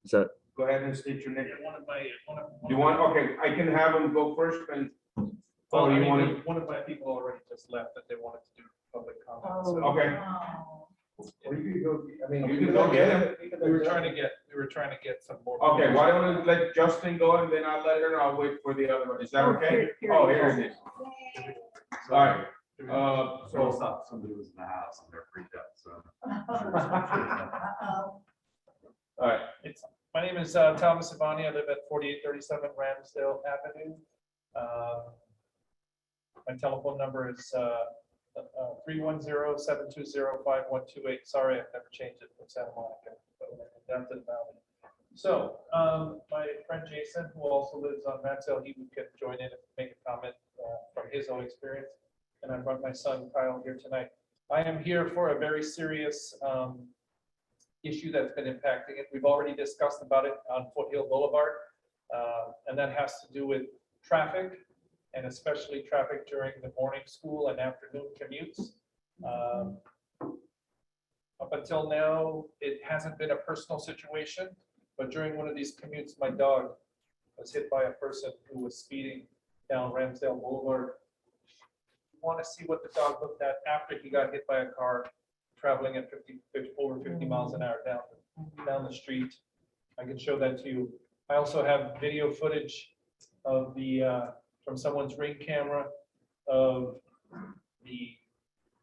Is that, Go ahead and state your name. One of my, You want, okay, I can have them go first and. Well, Oh, I you mean, want one of my people already just left that they wanted to do public comment. to, so- okay. Or you could go, I mean. You can go get him. We were trying to get some more. Okay, why don't we let Justin go and then I'll let her, I'll wait for the other one. Is that okay? Oh, here it is. All right. So somebody was in the house and they're freaked out, so. all right. My name is Thomas Savani. I live at 4837 Ramsdale Avenue. My telephone number is 310-720-5128. Sorry, I've never changed it from Santa Monica, but down to the valley. So my friend Jason, who also lives on Ramsdale, he can join in and make a comment from his own experience. And I brought my son Kyle here tonight. I am here for a very serious issue that's been impacting it. We've already discussed about it on Foothill Boulevard. And that has to do with traffic, and especially traffic during the morning school and afternoon commutes. Up until now, it hasn't been a personal situation, but during one of these commutes, my dog was hit by a person who was speeding down Ramsdale Boulevard. You want to see what the dog looked at after he got hit by a car traveling at over 50 miles an hour down the street. I can show that to you. I also have video footage of the from someone's Ring camera of the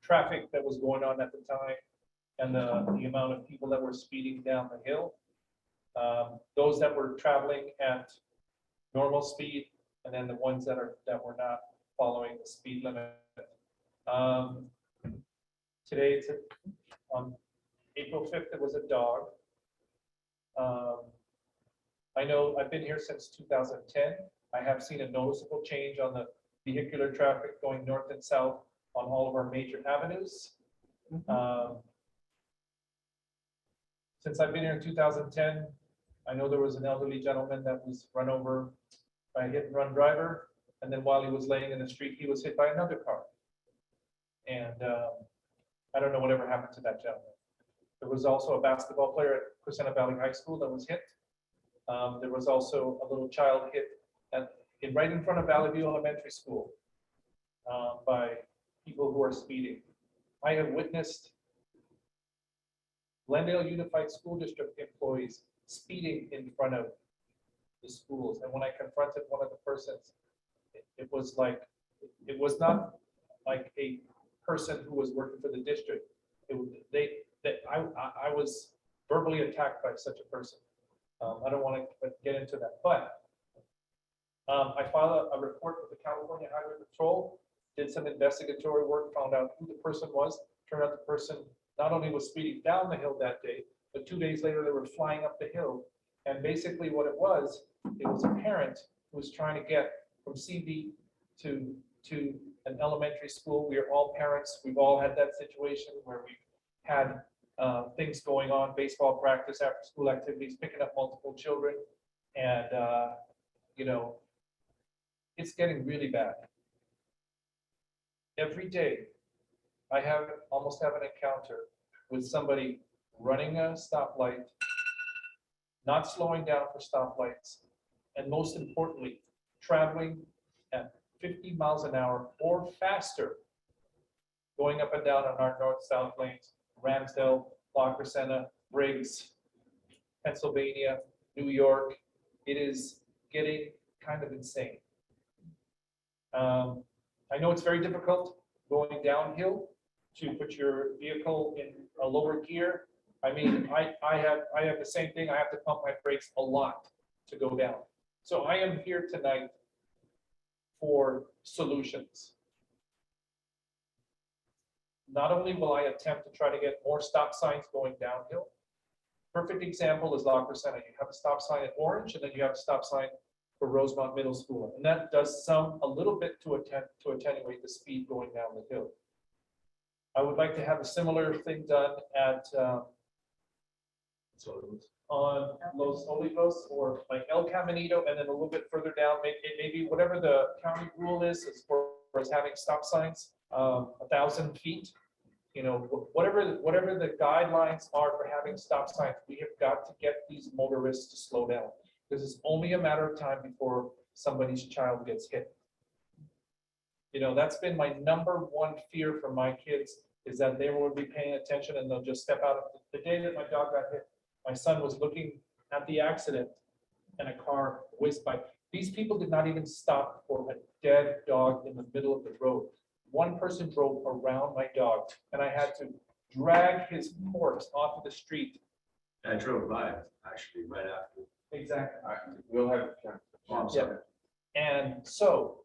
traffic that was going on at the time and the amount of people that were speeding down the hill. Those that were traveling at normal speed, and then the ones that were not following the speed limit. Today, on April 5th, it was a dog. I know I've been here since 2010. I have seen a noticeable change on the vehicular traffic going north and south on all of our major avenues. Since I've been here in 2010, I know there was an elderly gentleman that was run over by a hit and run driver. And then while he was laying in the street, he was hit by another car. And I don't know whatever happened to that gentleman. There was also a basketball player at Crescenta Valley High School that was hit. There was also a little child hit right in front of Valley View Elementary School by people who are speeding. I have witnessed Glendale Unified School District employees speeding in front of the schools. And when I confronted one of the persons, it was not like a person who was working for the district. I was verbally attacked by such a person. I don't want to get into that, but I filed a report with the California Highway Patrol, did some investigatory work, found out who the person was. Turned out the person not only was speeding down the hill that day, but 2 days later they were flying up the hill. And basically what it was a parent who was trying to get from CV to an elementary school. We are all parents. We've all had that situation where we've had things going on, baseball practice, after school activities, picking up multiple children. And, it's getting really bad. Every day, I almost have an encounter with somebody running a stoplight, not slowing down for stoplights, and most importantly, traveling at 50 miles an hour or faster, going up and down on our north-south lanes, Ramsdale, La Crescenta, Briggs, Pennsylvania, New York. It is getting kind of insane. I know it's very difficult going downhill to put your vehicle in a lower gear. I mean, I have the same thing. I have to pump my brakes a lot to go down. So I am here tonight for solutions. Not only will I attempt to try to get more stop signs going downhill. Perfect example is La Crescenta. You have a stop sign at Orange, and then you have a stop sign for Rosemont Middle School. And that does a little bit to attenuate the speed going down the hill. I would like to have a similar thing done at on Los Olivos or like El Caminito, and then a little bit further down, maybe whatever the county rule is as far as having stop signs, 1,000 feet. whatever the guidelines are for having stop signs, we have got to get these motorists to slow down. Because it's only a matter of time before somebody's child gets hit. That's been my #1 fear for my kids, is that they will be paying attention and they'll just step out. The day that my dog got hit, my son was looking at the accident and a car whizzed by. These people did not even stop for a dead dog in the middle of the road. One person drove around my dog and I had to drag his corpse off of the street. I drove by actually right after. Exactly. We'll have. Yeah. And so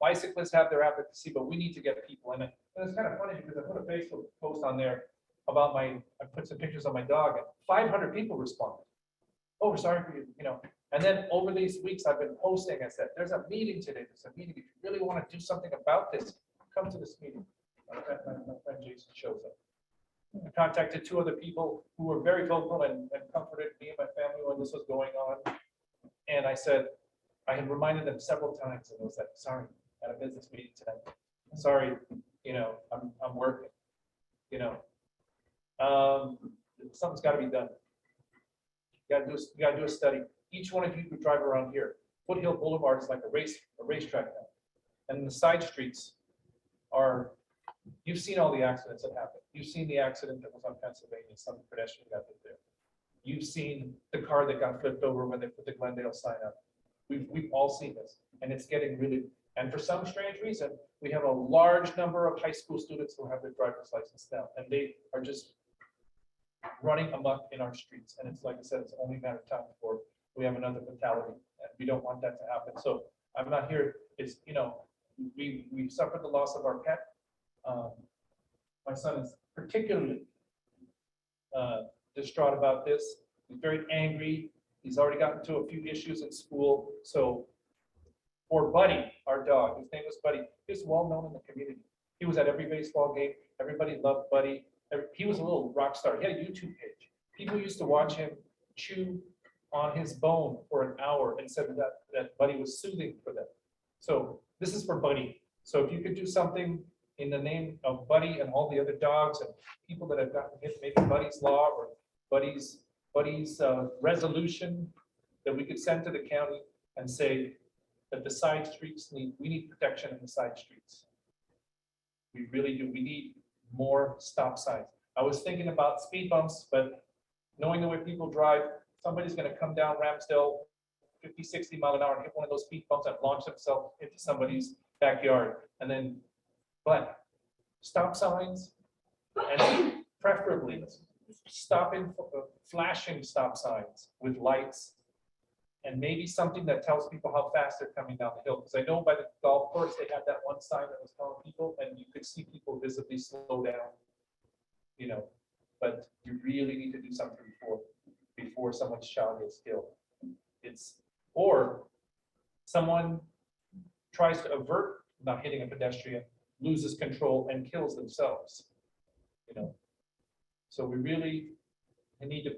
bicyclists have their advocacy, but we need to get people in it. And it's kind of funny because I put a Facebook post on there about I put some pictures of my dog and 500 people responded. Oh, we're sorry for you, And then over these weeks, I've been posting. I said, there's a meeting today. There's a meeting. If you really want to do something about this, come to this meeting. My friend Jason shows up. I contacted 2 other people who were very vocal and comforted me and my family when this was going on. And I said, I had reminded them several times, and I was like, sorry, at a business meeting tonight. Sorry, I'm working. Something's got to be done. You got to do a study. Each one of you who drive around here, Foothill Boulevard is like a racetrack now. And the side streets are, you've seen all the accidents that happened. You've seen the accident that was on Pennsylvania, some pedestrian got hit there. You've seen the car that got flipped over when they put the Glendale sign up. We've all seen this, and it's getting really, and for some strange reason, we have a large number of high school students who have their driver's license now, and they are just running amok in our streets. And it's like I said, it's only a matter of time before we have another fatality, and we don't want that to happen. So I'm not here, we suffered the loss of our pet. My son is particularly distraught about this. He's very angry. He's already gotten into a few issues in school. So for Buddy, our dog, his name was Buddy, he was well known in the community. He was at every baseball game. Everybody loved Buddy. He was a little rock star. He had a YouTube page. People used to watch him chew on his bone for an hour and said that Buddy was soothing for them. So this is for Buddy. So if you could do something in the name of Buddy and all the other dogs and people that have gotten hit, maybe Buddy's Law or Buddy's resolution that we could send to the county and say that the side streets we need protection in the side streets. We really do. We need more stop signs. I was thinking about speed bumps, but knowing the way people drive, somebody's going to come down Ramsdale 50, 60 mile an hour and hit one of those speed bumps and launch themselves into somebody's backyard. But stop signs, and preferably flashing stop signs with lights, and maybe something that tells people how fast they're coming down the hill. Because I know by the golf course, they had that one sign that was telling people, and you could see people visibly slow down, but you really need to do something before someone's child gets killed. Or someone tries to avert not hitting a pedestrian, loses control and kills themselves. So we really need to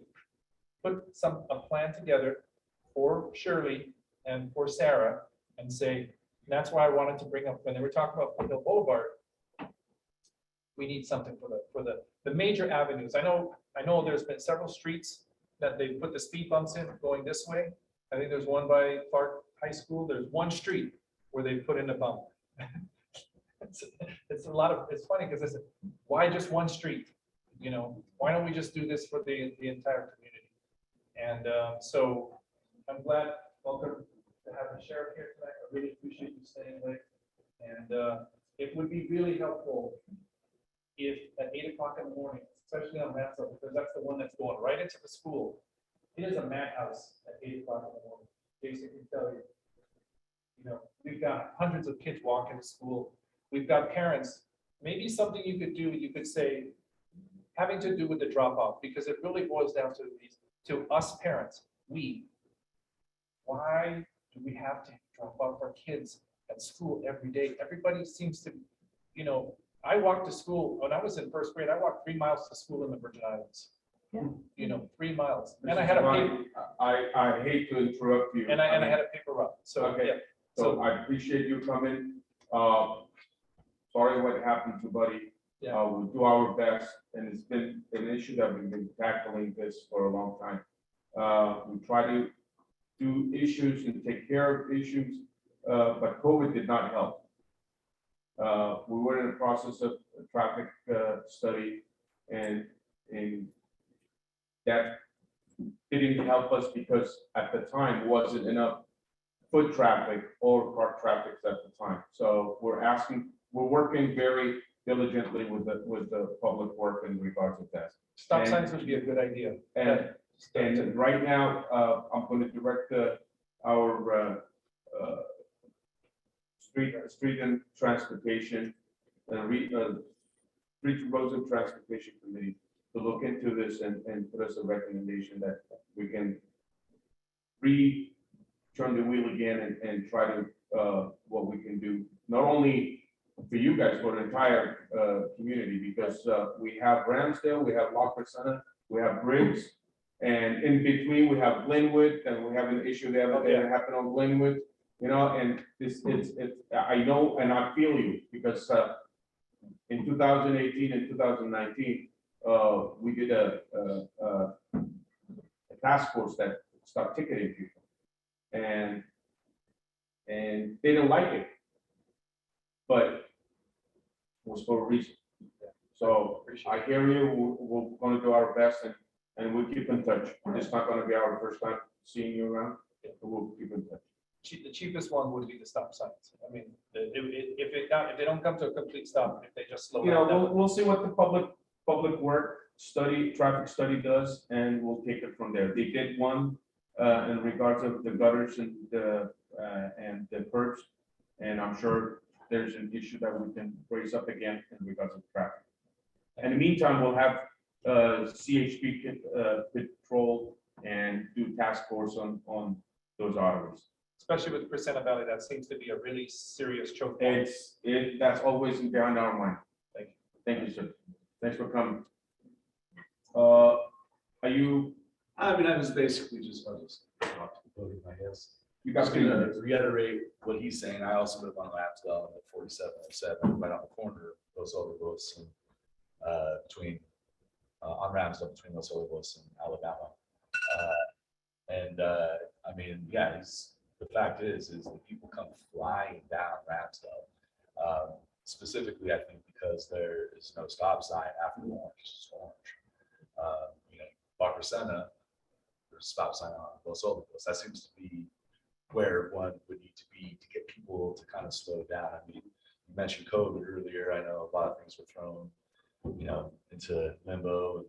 put a plan together for Shirley and for Sarah and say, that's why I wanted to bring up, when they were talking about Foothill Boulevard, we need something for the major avenues. I know there's been several streets that they put the speed bumps in going this way. I think there's one by Clark High School. There's one street where they put in a bump. It's funny because it's why just one street? Why don't we just do this for the entire community? And so I'm glad, welcome to have the sheriff here tonight. I really appreciate you staying late. And it would be really helpful if at 8 o'clock in the morning, especially on Ramsdale, because that's the one that's going right into the school. It is a madhouse at 8 o'clock in the morning. Jason can tell you. We've got hundreds of kids walking to school. We've got parents. Maybe something you could do, you could say, having to do with the drop off, because it really boils down to us parents. Why do we have to drop off our kids at school every day? Everybody seems to, I walked to school when I was in first grade. I walked 3 miles to school in the Virgin Islands. Yeah. 3 miles. And I had a paper. I hate to interrupt you. And I had a paper route. So okay. yeah. So I appreciate you coming. Sorry what happened to Buddy. We'll do our best, and it's been an issue that we've been tackling this for a long time. We try to do issues and take care of issues, but COVID did not help. We were in the process of a traffic study, and that didn't help us because at the time wasn't enough foot traffic or car traffic at the time. So we're working very diligently with the public work in regards to that. Stop And- signs would be a good idea. And right now, I'm going to direct our street and transportation, street roads and transportation committee to look into this and put us a recommendation that we can turn the wheel again and try to, what we can do, not only for you guys, but the entire community, because we have Ramsdale, we have La Crescenta, we have Briggs, and in between we have Glenwood, and we have an issue there that happened on Glenwood, and it's, I know and I feel you, because in 2018 and 2019, we did a task force that stopped ticketing people, and they didn't like it, but it was for a reason. So I hear you. We're going to do our best, and we'll keep in touch. It's not going to be our first time seeing you around, but we'll keep in touch. The cheapest one would be the stop signs. I mean, if they don't come to a complete stop, if they just slow down. We'll see what the public work study, traffic study does, and we'll take it from there. They did one in regards of the gutters and the curbs, and I'm sure there's an issue that we can raise up again in regards of traffic. In the meantime, we'll have CHP patrol and do task force on those arteries. Especially with Crescenta Valley, that seems to be a really serious choke point. That's always behind our mind. Thank you, sir. Thanks for coming. Are you? I mean, I was basically just voting, I guess. You got Just gonna reiterate what he's saying. I also live on Lapsdale at 4707, right on the corner of Los Olivos and between on Ramsdale between Los Olivos and Alabama. I mean, yeah, the fact is that people come flying down Ramsdale. Specifically, I think because there is no stop sign after orange, it's orange. La Crescenta, there's a stop sign on Los Olivos. That seems to be where one would need to be to get people to kind of slow down. I mean, you mentioned COVID earlier. I know a lot of things were thrown, into limbo,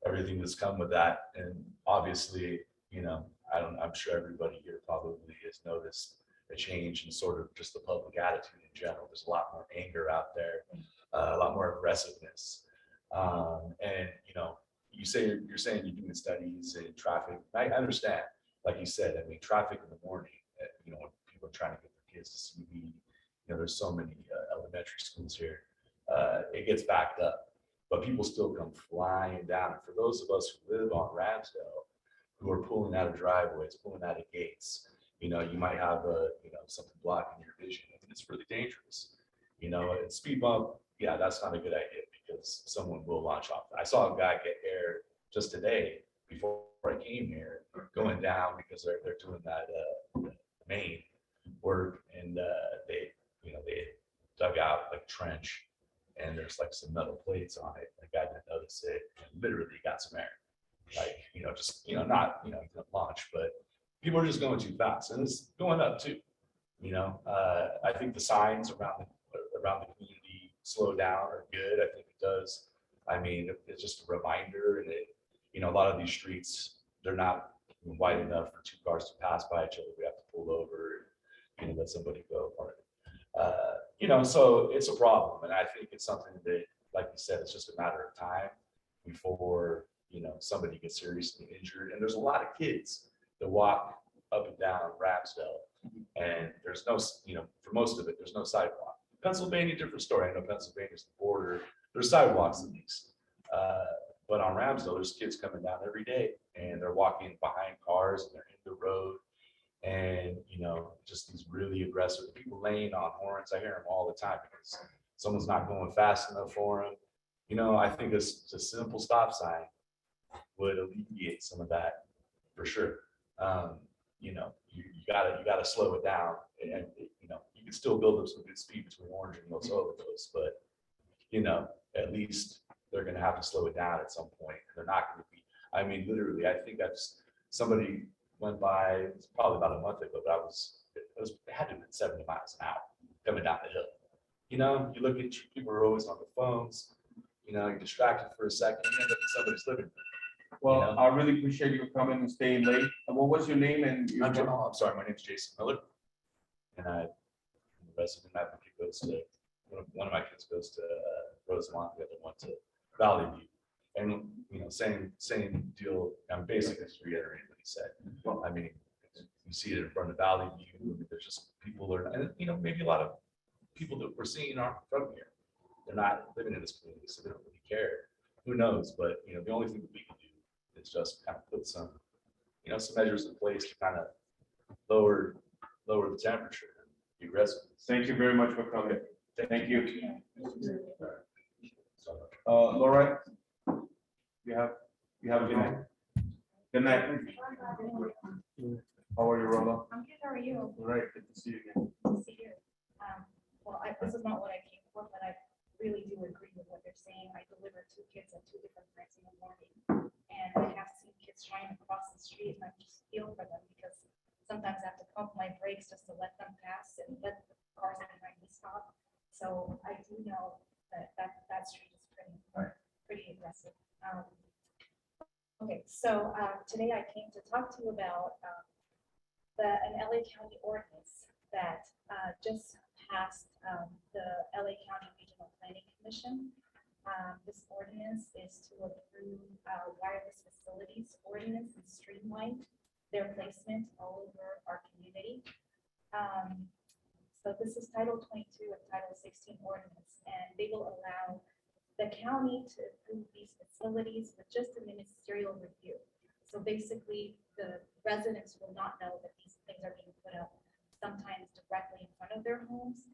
everything that's come with that. And obviously, I'm sure everybody here probably has noticed a change in sort of just the public attitude in general. There's a lot more anger out there, a lot more aggressiveness. And you're saying you're doing studies in traffic. I understand, like you said, I mean, traffic in the morning, when people are trying to get their kids to CV, there's so many elementary schools here, it gets backed up, but people still come flying down. And for those of us who live on Ramsdale, who are pulling out of driveways, pulling out of gates, you might have something blocking your vision, and it's really dangerous. And speed bump, yeah, that's not a good idea because someone will launch off. I saw a guy get air just today before I came here, going down because they're doing that main work, and they dug out like a trench, and there's like some metal plates on it. The guy didn't notice it, and literally got some air. Like, not, gonna launch, but people are just going too fast, and it's going up too. I think the signs around the community slow down are good. I think it does. I mean, it's just a reminder, and a lot of these streets, they're not wide enough for two cars to pass by each other. We have to pull over and let somebody go. So it's a problem, and I think it's something that, like you said, it's just a matter of time before somebody gets seriously injured. And there's a lot of kids that walk up and down Ramsdale, and there's no, for most of it, there's no sidewalk. Pennsylvania, different story. I know Pennsylvania's the border. There's sidewalks at least, but on Ramsdale, there's kids coming down every day, and they're walking behind cars, and they're in the road, and just these really aggressive aggressive. People laying on horns, I hear them all the time because someone's not going fast enough for them. You know, I think a simple stop sign would alleviate some of that for sure. You know, you gotta slow it down, and you know, you can still build up some good speed between Orange and Los Olivos, but you know, at least they're gonna have to slow it down at some point. They're not gonna be, I mean, literally, I think somebody went by, it's probably about a month ago, but it had to have been 70 miles an hour coming down the hill. You know, you look at people are always on the phones, you know, you're distracted for a second, you end up in somebody's living room. Well, I really appreciate you coming and staying late. And what was your name and your? I'm sorry, my name's Jason Miller. And I'm a resident advocate, goes to, one of my kids goes to Rosemont, the other one to Valley View. And, you know, same deal, I'm basically just reiterating what he said. Well, I mean, you see it in front of Valley View, there's just people that are, and you know, maybe a lot of people that we're seeing aren't from here. They're not living in this community, so they don't really care. Who knows? But, you know, the only thing that we can do is just kind of put some, you know, some measures in place to kind of lower the temperature, be aggressive. Thank you very much for coming. Thank you. Laura, you have a good night. Good night. How are you, Rolla? I'm good, how are you? All right, good to see you again. Good to see you. Well, this is not what I came for, but I really do agree with what they're saying. I delivered 2 kids at 2 different times in the morning. And I have seen kids trying to cross the street, and I just feel for them because sometimes I have to pump my brakes just to let them pass and let the cars behind me stop. So I do know that street is pretty aggressive. Okay, so today I came to talk to you about an LA County ordinance that just passed the LA County Regional Planning Commission. This ordinance is to approve wireless facilities ordinance and streamline their placement all over our community. So this is Title 22 of Title 16 ordinance, and they will allow the county to approve these facilities with just a ministerial review. So basically, the residents will not know that these things are being put up sometimes directly in front of their homes.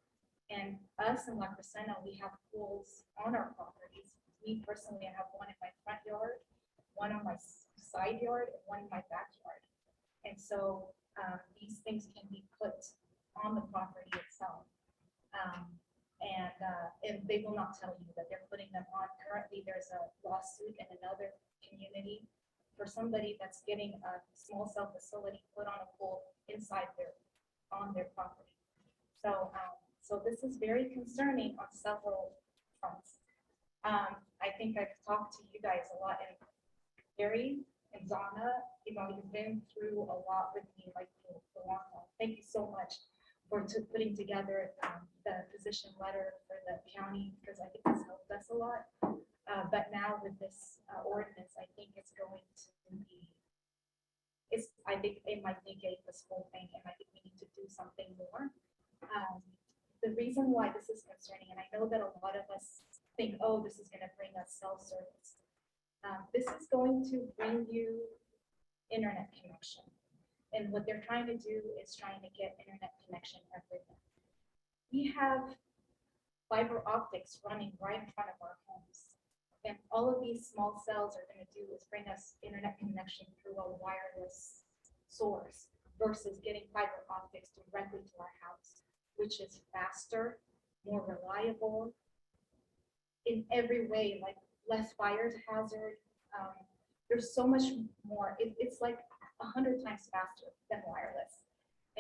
And us in La Crescenta, we have pools on our properties. Me personally, I have one in my front yard, one on my side yard, and one in my backyard. And so these things can be put on the property itself. And they will not tell you that they're putting them on. Currently, there's a lawsuit in another community for somebody that's getting a small cell facility put on a pool on their property. So this is very concerning on several fronts. I think I've talked to you guys a lot, and Gary and Zana, you know, you've been through a lot with me, like the long haul. Thank you so much for putting together the position letter for the county, because I think it's helped us a lot. But now with this ordinance, I think it's going to be, I think it might negate this whole thing, and I think we need to do something more. The reason why this is concerning, and I know that a lot of us think, oh, this is going to bring us cell service. This is going to bring you internet connection. And what they're trying to do is trying to get internet connection everywhere. We have fiber optics running right in front of our homes. And all of these small cells are going to do is bring us internet connection through a wireless source versus getting fiber optics directly to our house, which is faster, more reliable in every way, like less fire hazard. There's so much more. It's like 100 times faster than wireless.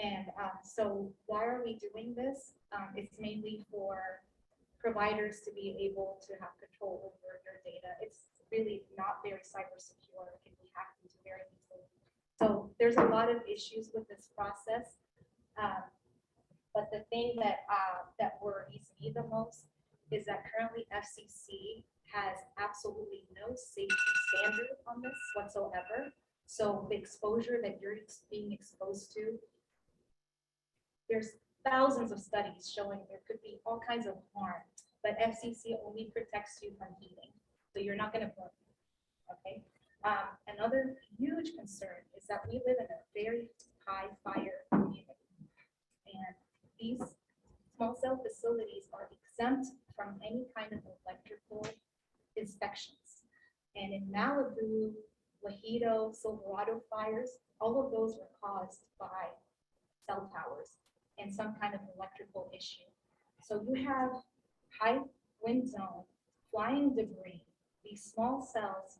And so why are we doing this? It's mainly for providers to be able to have control over your data. It's really not very cyber secure. It can be hacked into very easily. So there's a lot of issues with this process. But the thing that worries me the most is that currently FCC has absolutely no safety standard on this whatsoever. So the exposure that you're being exposed to, there's thousands of studies showing there could be all kinds of harm, but FCC only protects you from heating. So you're not going to burn, okay? Another huge concern is that we live in a very high fire community. And facilities are exempt from any kind of electrical inspections. And in Malibu, Mojito, Silverado fires, all of those were caused by cell towers and some kind of electrical issue. So you have high wind zone, flying debris, these small cells,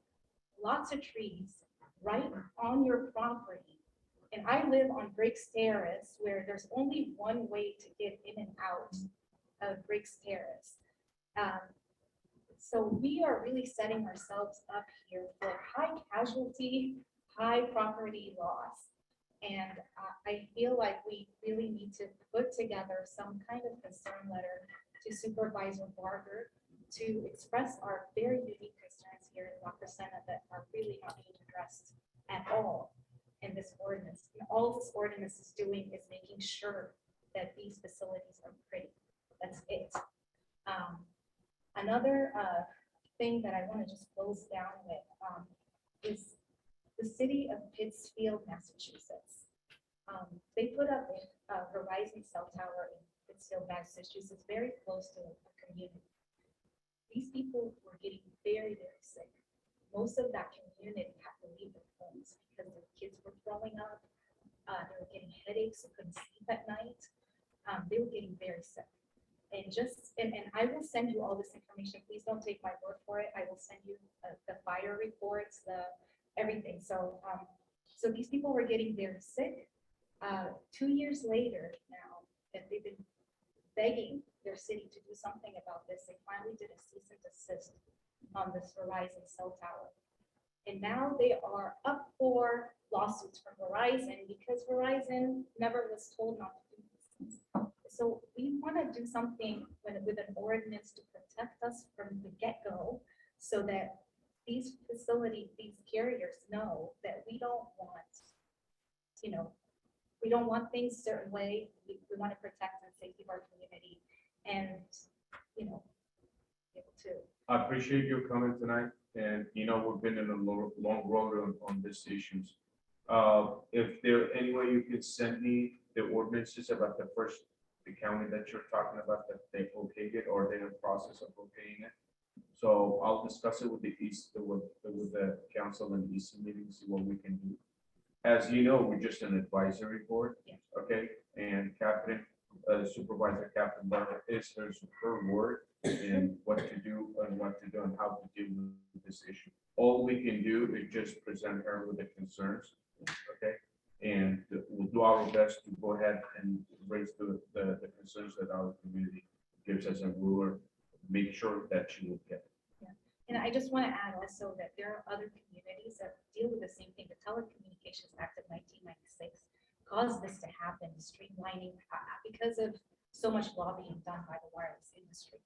lots of trees right on your property. And I live on Breaks Terrace, where there's only one way to get in and out of Breaks Terrace. So we are really setting ourselves up here for high casualty, high property loss. And I feel like we really need to put together some kind of concern letter to Supervisor Barger to express our very unique concerns here in La Crescenta that are really not being addressed at all in this ordinance. And all this ordinance is doing is making sure that these facilities are pretty. That's it. Another thing that I want to just close down with is the city of Pittsfield, Massachusetts. They put up a Verizon cell tower in Pittsfield, Massachusetts, very close to a community. These people were getting very, very sick. Most of that community had to leave their homes because their kids were throwing up. They were getting headaches, they couldn't sleep at night. They were getting very sick. And I will send you all this information. Please don't take my word for it. I will send you the fire reports, everything. So these people were getting very sick. 2 years later now that they've been begging their city to do something about this, they finally did a cease and desist on this Verizon cell tower. And now they are up for lawsuits from Verizon because Verizon never was told not to do these things. So we want to do something with an ordinance to protect us from the get-go so that these facilities, these carriers know that we don't want, we don't want things a certain way. We want to protect the safety of our community and, be able to. I appreciate your comment tonight, and we've been in a long road on these issues. If there any way you could send me the ordinances about the county that you're talking about, that they okayed it or they're in the process of okaying it. So I'll discuss it with the council and EC meeting, see what we can do. As you know, we're just an advisory board, okay? And Supervisor Captain Barker is her word in what to do and how to deal with this issue. All we can do is just present her with the concerns, okay? And we'll do our best to go ahead and raise the concerns that our community gives us, and we will make sure that she will get it. And I just want to add also that there are other communities that deal with the same thing. The Telecommunications Act of 1996 caused this to happen, streamlining because of so much lobbying done by the wireless industry.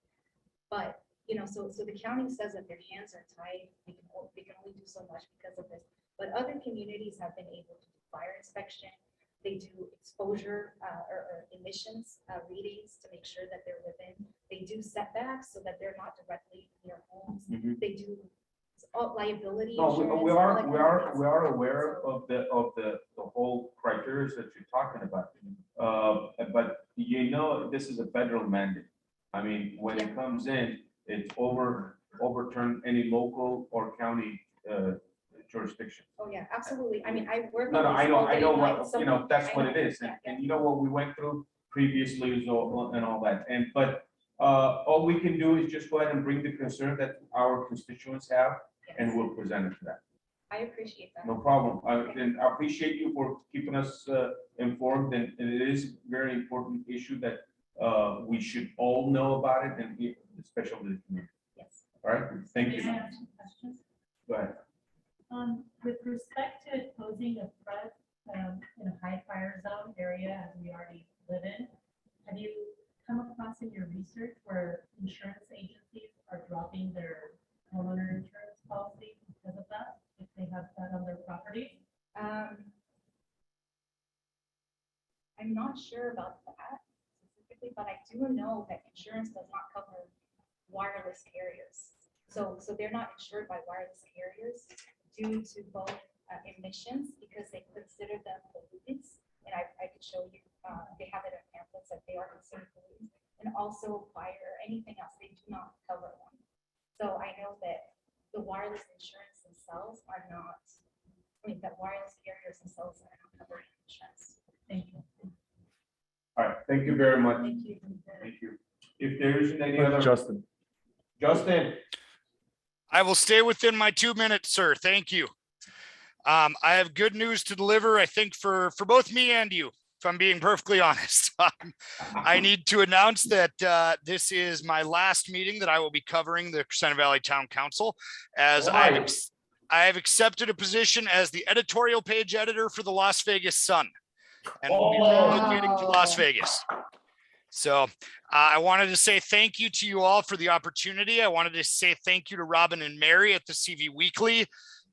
But so the county says that their hands are tied. They can only do so much because of this. But other communities have been able to do fire inspection. They do exposure or emissions readings to make sure that they're within. They do setbacks so that they're not directly near homes. They do liability. No, insurance, we all that kind of are things. aware of the whole criteria that you're talking about. But this is a federal mandate. I mean, when it comes in, it's overturn any local or county jurisdiction. Oh, yeah, absolutely. I mean, I work. No, on I this all know day long, what, so that's I what know. it is. Yeah, And you know what we went through previously and all that. But all we can do is just go ahead and bring the concern that our constituents have, and we'll present it to them. I appreciate that. No problem. And I appreciate you for keeping us informed, and it is a very important issue that we should all know about it, and especially the community. Yes. All right, thank you. May I ask some questions? Go ahead. With respect to posing a threat in a high fire zone area, as we already live in, have you come across in your research where insurance agencies are dropping their homeowner insurance policy because of that, if they have that on their property? I'm not sure about that specifically, but I do know that insurance does not cover wireless carriers. So they're not insured by wireless carriers due to both emissions, because they consider them pollutants. And I could show you, they have it in pamphlets that they are considered pollutants. And also thank you very much. Thank you. Thank you. If there isn't any other. Justin. Justin, I will stay within my 2 minutes, sir. Thank you. I have good news to deliver, I think, for both me and you, if I'm being perfectly honest. I need to announce that this is my last meeting that I will be covering the Crescenta Valley Town Council, as I have accepted a position as the editorial page editor for the Las Vegas Sun, and will be relocating to Las Vegas. So I wanted to say thank you to you all for the opportunity. I wanted to say thank you to Robin and Mary at the CV Weekly,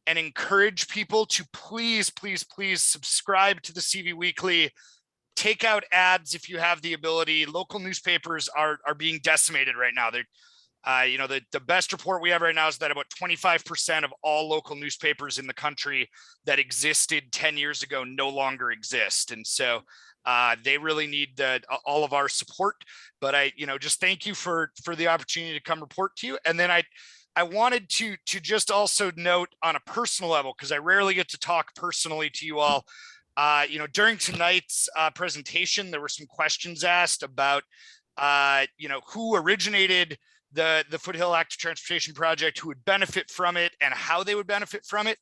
and encourage people to please, please, please subscribe to the CV Weekly. Take out ads if you have the ability. Local newspapers are being decimated right now. They're, the best report we have right now is that about 25% of all local newspapers in the country that existed 10 years ago no longer exist. And so they really need all of our support. But just thank you for the opportunity to come report to you. And then I wanted to just also note on a personal level, because I rarely get to talk personally to you all. During tonight's presentation, there were some questions asked about, who originated the Foothill Active Transportation Project, who would benefit from it, and how they would benefit from it.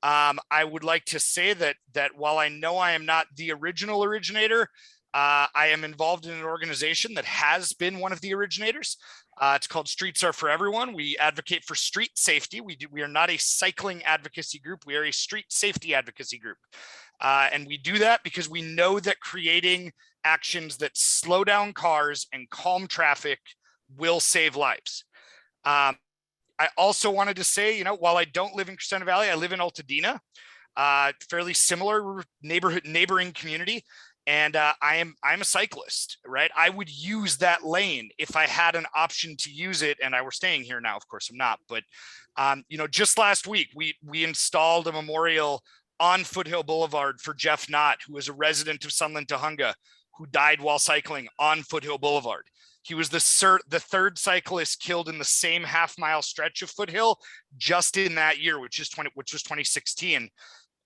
I would like to say that while I know I am not the original originator, I am involved in an organization that has been one of the originators. It's called Streets Are For Everyone. We advocate for street safety. We are not a cycling advocacy group. We are a street safety advocacy group. And we do that because we know that creating actions that slow down cars and calm traffic will save lives. I also wanted to say, while I don't live in Crescenta Valley, I live in Altadena, fairly similar neighboring community. And I'm a cyclist, right? I would use that lane if I had an option to use it and I were staying here now. Of course I'm not, but just last week we installed a memorial on Foothill Boulevard for Jeff Knott, who was a resident of Sunland, Tahunga, who died while cycling on Foothill Boulevard. He was the third cyclist killed in the same half-mile stretch of Foothill just in that year, which was 2016.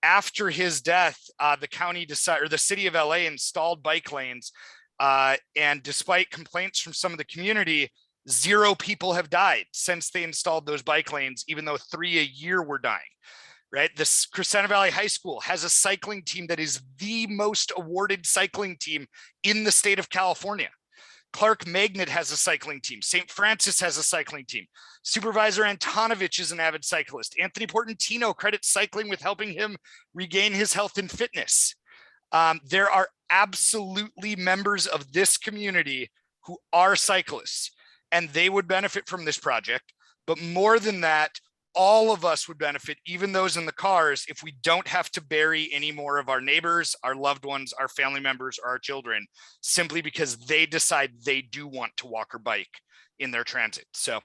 After his death, the city of LA installed bike lanes, and despite complaints from some of the community, 0 people have died since they installed those bike lanes, even though 3 a year were dying. Right? The Crescenta Valley High School has a cycling team that is the most awarded cycling team in the state of California. Clark Magnet has a cycling team. St. Francis has a cycling team. Supervisor Antonovich is an avid cyclist. Anthony Portantino credits cycling with helping him regain his health and fitness. There are absolutely members of this community who are cyclists, and they would benefit from this project. But more than that, all of us would benefit, even those in the cars, if we don't have to bury any more of our neighbors, our loved ones, our family members, or our children, simply because they decide they do want to walk or bike in their transit. So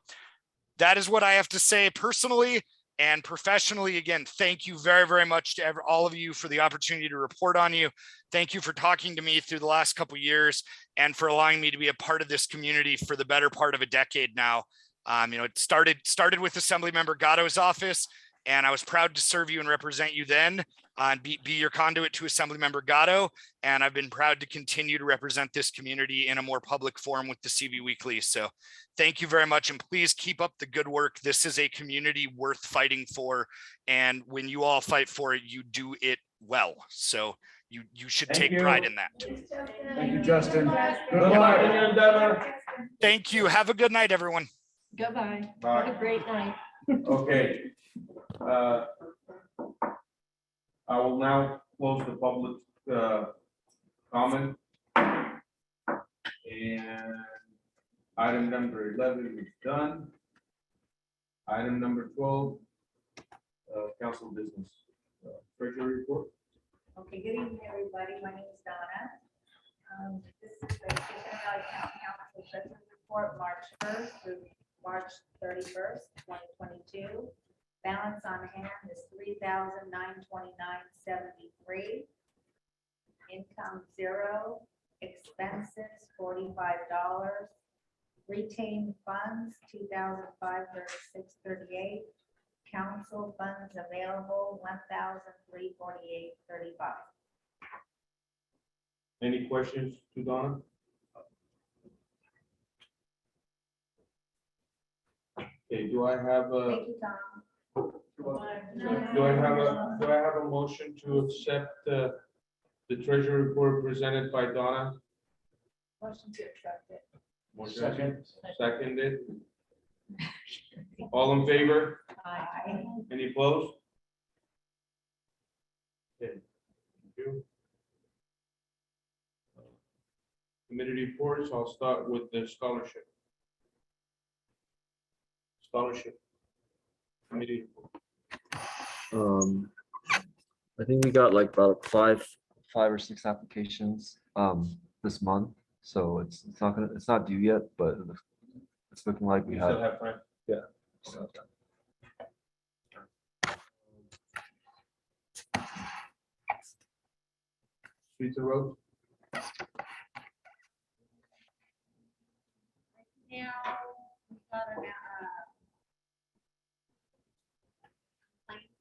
that is what I have to say personally and professionally. Again, thank you very, very much to all of you for the opportunity to report on you. Thank you for talking to me through the last couple of years and for allowing me to be a part of this community for the better part of a decade now. It started with Assemblymember Gatto's office, and I was proud to serve you and represent you then, and be your conduit to Assemblymember Gatto. And I've been proud to continue to represent this community in a more public forum with the CV Weekly. So thank you very much, and please keep up the good work. This is a community worth fighting for, and when you all fight for it, you do it well. So you should take pride in that. Thank you, Justin. Good luck in your endeavor. Thank you. Have a good night, everyone. Goodbye. Bye. Have a great night. okay. I will now close the public comment. And item number 11 is done. Item number 12, council business. Treasury report. Okay, good evening, everybody. My name is Donna. This is the Crescenta Valley County Council Treasury Report, March 1st through March 31st, 2022. Balance on hand is $3,929.73. Income 0. Expenses $45. Retained funds $2,536.38. Council funds available $1,348.35. Any questions to Donna? Okay, do I have a, Thank you, Tom. do I have a motion to accept the treasury report presented by Donna? Motion to accept it. Motion seconded. All in favor? Aye. Any opposed? Okay, thank you. Committee reports, I'll start with the scholarship. Scholarship. Committee. I think we got like about five or six applications this month. So it's not due yet, but it's looking like we We still have. have time. Yeah. still have time. Streets and roads. Now, we got an, complaint,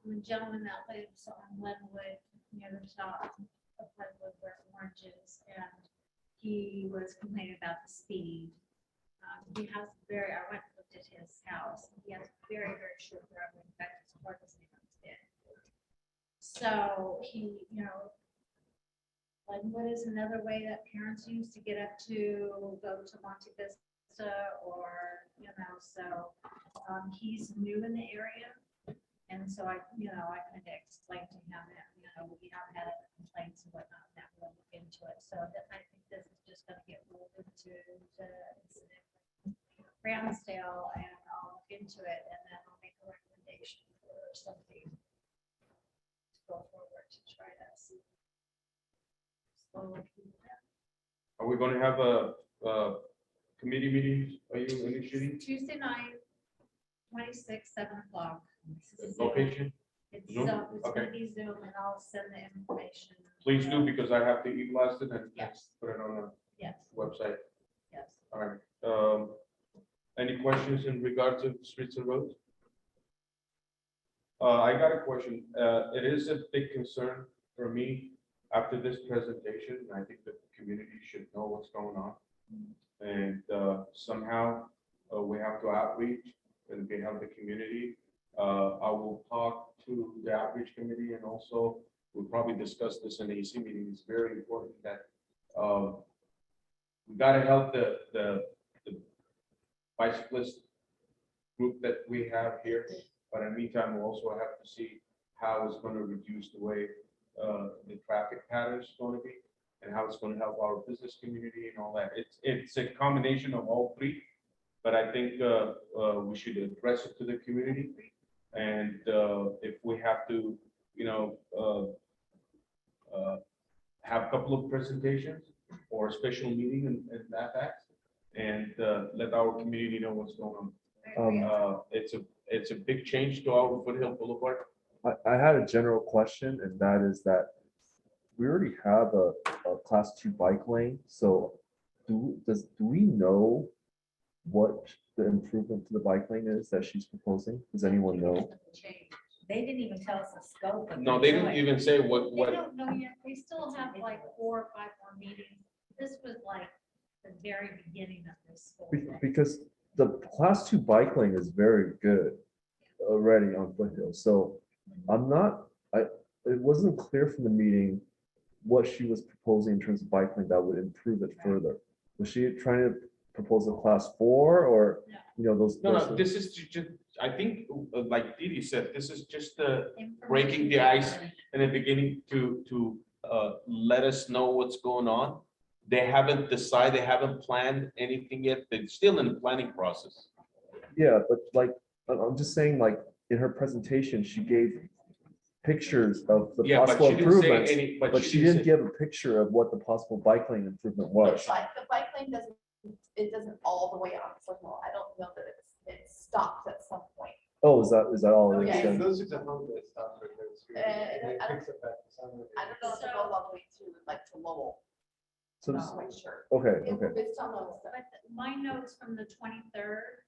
from a gentleman that lives on Glenwood, near the top of Glenwood where Orange is, and he was complaining about the speed. He has I went and looked at his house, he has very, very short driveway, in fact, his car doesn't even fit. So he, Glenwood is another way that parents use to get up to go to Monte Vista or, so he's new in the area. And so I kind of explained to him that, we have had complaints and whatnot, and that we'll look into it. So that I think this is just gonna get rolled into the incident Ramsdale, and I'll look into it and then I'll make a recommendation for something to go forward to try to see. Are we gonna have a committee meeting? Are you initiating? Tuesday night, 26, 7 o'clock. Location? It's Zoom? it's Okay. gonna be Zoom, and I'll send the information. Please do, because I have to e-blast it and Yes. put it on the Yes, website. yes. All right. Any questions in regard to streets and roads? I got a question. It is a big concern for me after this presentation. I think that the community should know what's going on. And somehow we have to outreach and we have the community. I will talk to the outreach committee, and also we'll probably discuss this in the AC meeting. It's very important that we got to help the bicyclist group that we have here. But in the meantime, we'll also have to see how it's going to reduce the way the traffic pattern is going to be, and how it's going to help our business community and all that. It's a combination of all three, but I think we should address it to the community. And if we have to, have a couple of presentations or a special meeting in that fact, and let our community know what's going on. It's a big change to our Foothill Boulevard. I had a general question, and that is that we already have a class 2 bike lane. So do we know what the improvement to the bike lane is that she's proposing? Does anyone know? They didn't even tell us the scope of. No, they didn't even say what. They don't know yet. They still have like 4 or 5 more meetings. This was like the very beginning of this school day. Because the class 2 bike lane is very good already on Foothill. So it wasn't clear from the meeting what she was proposing in terms of bike lane that would improve it further. Was she trying to propose a class 4 or, those? No, this is just, I think, like Didi said, this is just breaking the ice in the beginning to let us know what's going on. They haven't decided, they haven't planned anything yet. They're still in the planning process. Yeah, but like, I'm just saying, like, in her presentation, she gave pictures of the Yeah, but possible she didn't say improvements, any- but she didn't give a picture of what the possible bike lane improvement was. The bike lane doesn't all the way on Foothill. I don't know that it stops at some point. Oh, is that all? it is Okay. then? Those examples that stop right there. I don't- Fix it back to some of it. I don't know if it goes all the way to like to Lowell. So I'm this- not quite sure. Okay, It- okay. It's on Lowell. But my notes from the 23rd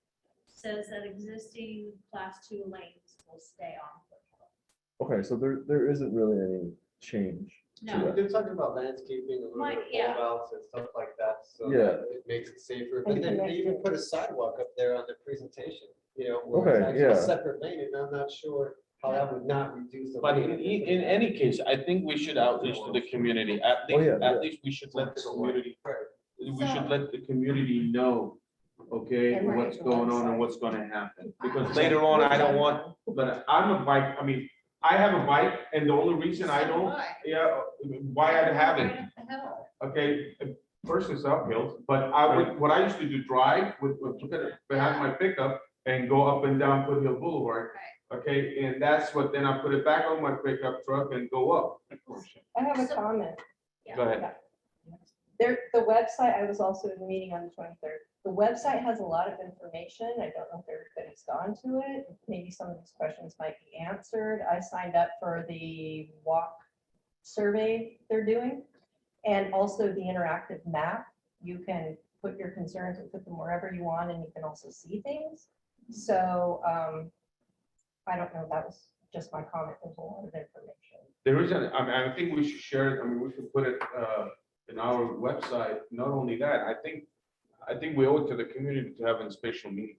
says that existing class 2 lanes will stay on Foothill. Okay, so there isn't really any change. We did talk about landscaping, a little Might- bit of yeah. bulb outs and stuff like that, so Yeah. that it makes it safer. But then they even put a sidewalk up there on the presentation, where it's Okay, actually yeah. a separate lane, and I'm not sure how that would not reduce the. But weight. in any case, I think we should outreach to the community. At Oh, yeah, least, at least we should let the community, we should let the community know, okay, And what's the going on website. and what's gonna happen. Because later on, I don't want, but I'm a bike, I mean, I have a bike, and the only reason I don't, why I have it. Okay, first it's uphill, but what I used to do, drive with behind my pickup and go up and down Foothill Boulevard. Okay, and that's what, then I put it back on my pickup truck and go up. I have a comment. Go ahead. The website, I was also in the meeting on the 23rd. The website has a lot of information. I don't know if everybody's gone to it. Maybe some of these questions might be answered. I signed up for the walk survey they're doing. And also the interactive map. You can put your concerns and put them wherever you want, and you can also see things. So I don't know, that was just my comment. There's a lot of information. There is I think we should share it. I mean, we should put it in our website. Not only that, I think we owe it to the community to have a special meeting.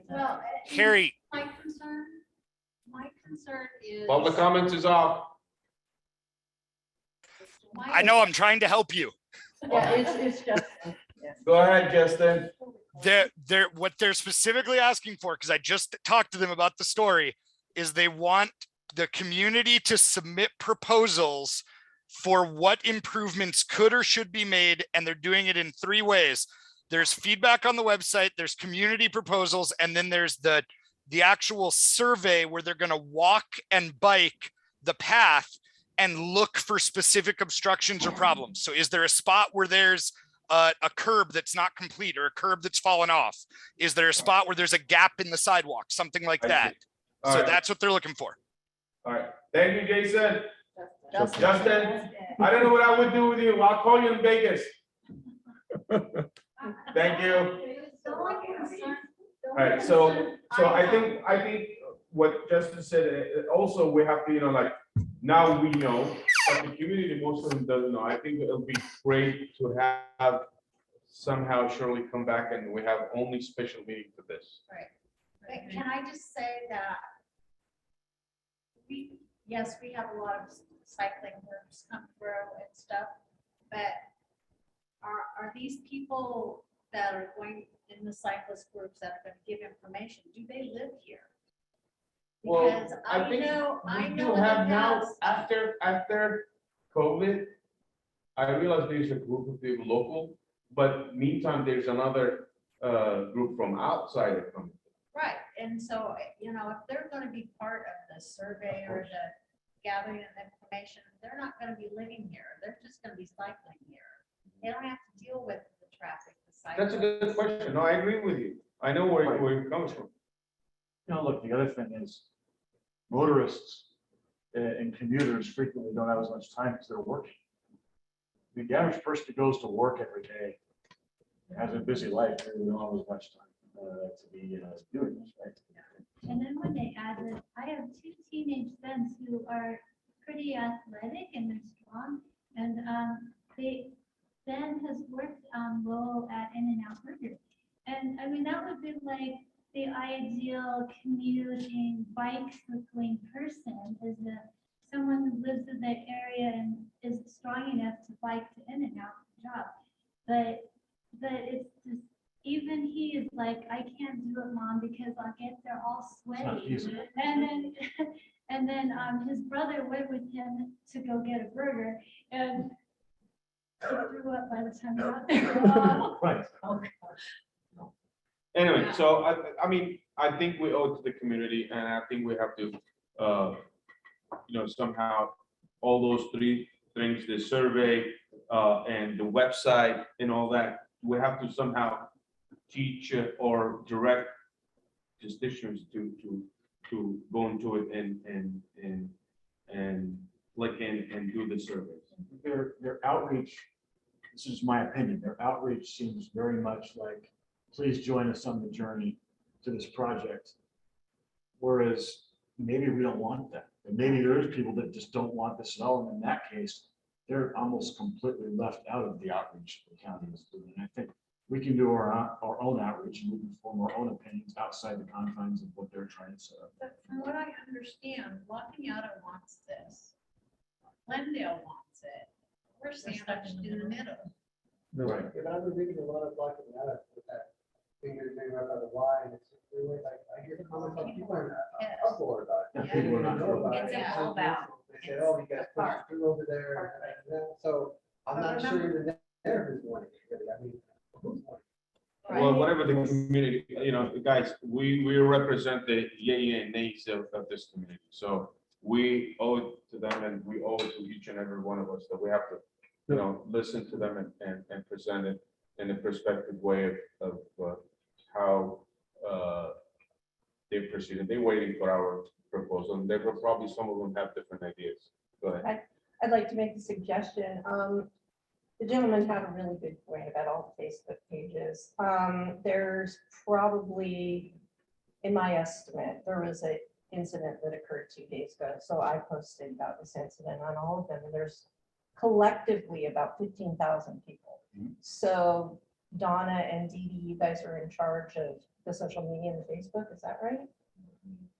Well, Harry, my concern is. Public comments is off. I know I'm trying to help you. Yeah, it's just. Go ahead, Justin. What they're specifically asking for, because I just talked to them about the story, is they want the community to submit proposals for what improvements could or should be made, and they're doing it in 3 ways. There's feedback on the website, there's community proposals, and then there's the actual survey where they're going to walk and bike the path and look for specific obstructions or problems. So is there a spot where there's a curb that's not complete or a curb that's fallen off? Is there a spot where there's a gap in the sidewalk, something like that? All So right. that's what they're looking for. All right, thank you, Jason. Justin, I don't know what I would do with you. I'll call you in Vegas. Thank you. All right, so I think what Justin said, also we have to, now we know, but the community, most of them doesn't know. I think it'll be great to have somehow Shirley come back and we have only special meeting for this. Right. But can I just say that yes, we have a lot of cycling groups come through and stuff, but are these people that are going in the cyclist groups that are going to give information, do they live here? Well, Because I think I we know do in the have now, past- after COVID, I realize there's a group of people local, but meantime, there's another group from outside that come. Right, and so, if they're gonna be part of the survey or the gathering of information, they're not gonna be living here, they're just gonna be cycling here. They don't have to deal with the traffic, the That's a cycling. good question. No, I agree with you. I know where it comes from. Look, the other thing is motorists and commuters frequently don't have as much time because they're working. The average person who goes to work every day has a busy life, they don't have as much time to be doing this, right? And then when they added, I have 2 teenage sons who are pretty athletic and they're strong. And Ben has worked Lowell at In-N-Out Burger. And I mean, that would be like the ideal commuting, bike cycling person is someone who lives in that area and is strong enough to bike to In-N-Out job. But it's just, even he is like, I can't do it, Mom, because I'll get there all sweaty. And then his brother went with him to go get a burger and he threw up by the time he got there. Right. Oh, Anyway, so I think we owe it to the community, and I think we have to, somehow, all those 3 things, the survey, and the website and all that, we have to somehow teach or direct constituents to go into it and click in and do the surveys. Their outreach, this is my opinion, their outreach seems very much like, please join us on the journey to this project. Whereas maybe we don't want that. And maybe there's people that just don't want this at all. And in that case, they're almost completely left out of the outreach the county is doing. And I think we can do our own outreach and we can form our own opinions outside the confines of what they're trying to set up. But from what I understand, Lafayette wants this. Glendale wants it. We're sandwiched in the middle. Right. Yeah, but I've been reading a lot of like with that thing you're saying about the Y, and it's really like, I hear the comments about people are uproar about it. Yeah, people are not They know about It's it. a whole about. They say, oh, you guys push through over there, and that. So I'm not sure even there who's wanting it, really. I mean, who's wanting it? Well, whatever the community, guys, we represent the yay and nays of this community. So we owe it to them and we owe it to each and every one of us that we have to, listen to them and present it in a perspective way of how they proceeded. They're waiting for our proposal. And there will probably, some of them have different ideas. Go ahead. I'd like to make a suggestion. The gentleman had a really good point about all the Facebook pages. There's probably, in my estimate, there was an incident that occurred 2 days ago. So I posted about this incident on all of them. And there's collectively about 15,000 people. So Donna and Dee Dee, you guys are in charge of the social media and the Facebook, is that right?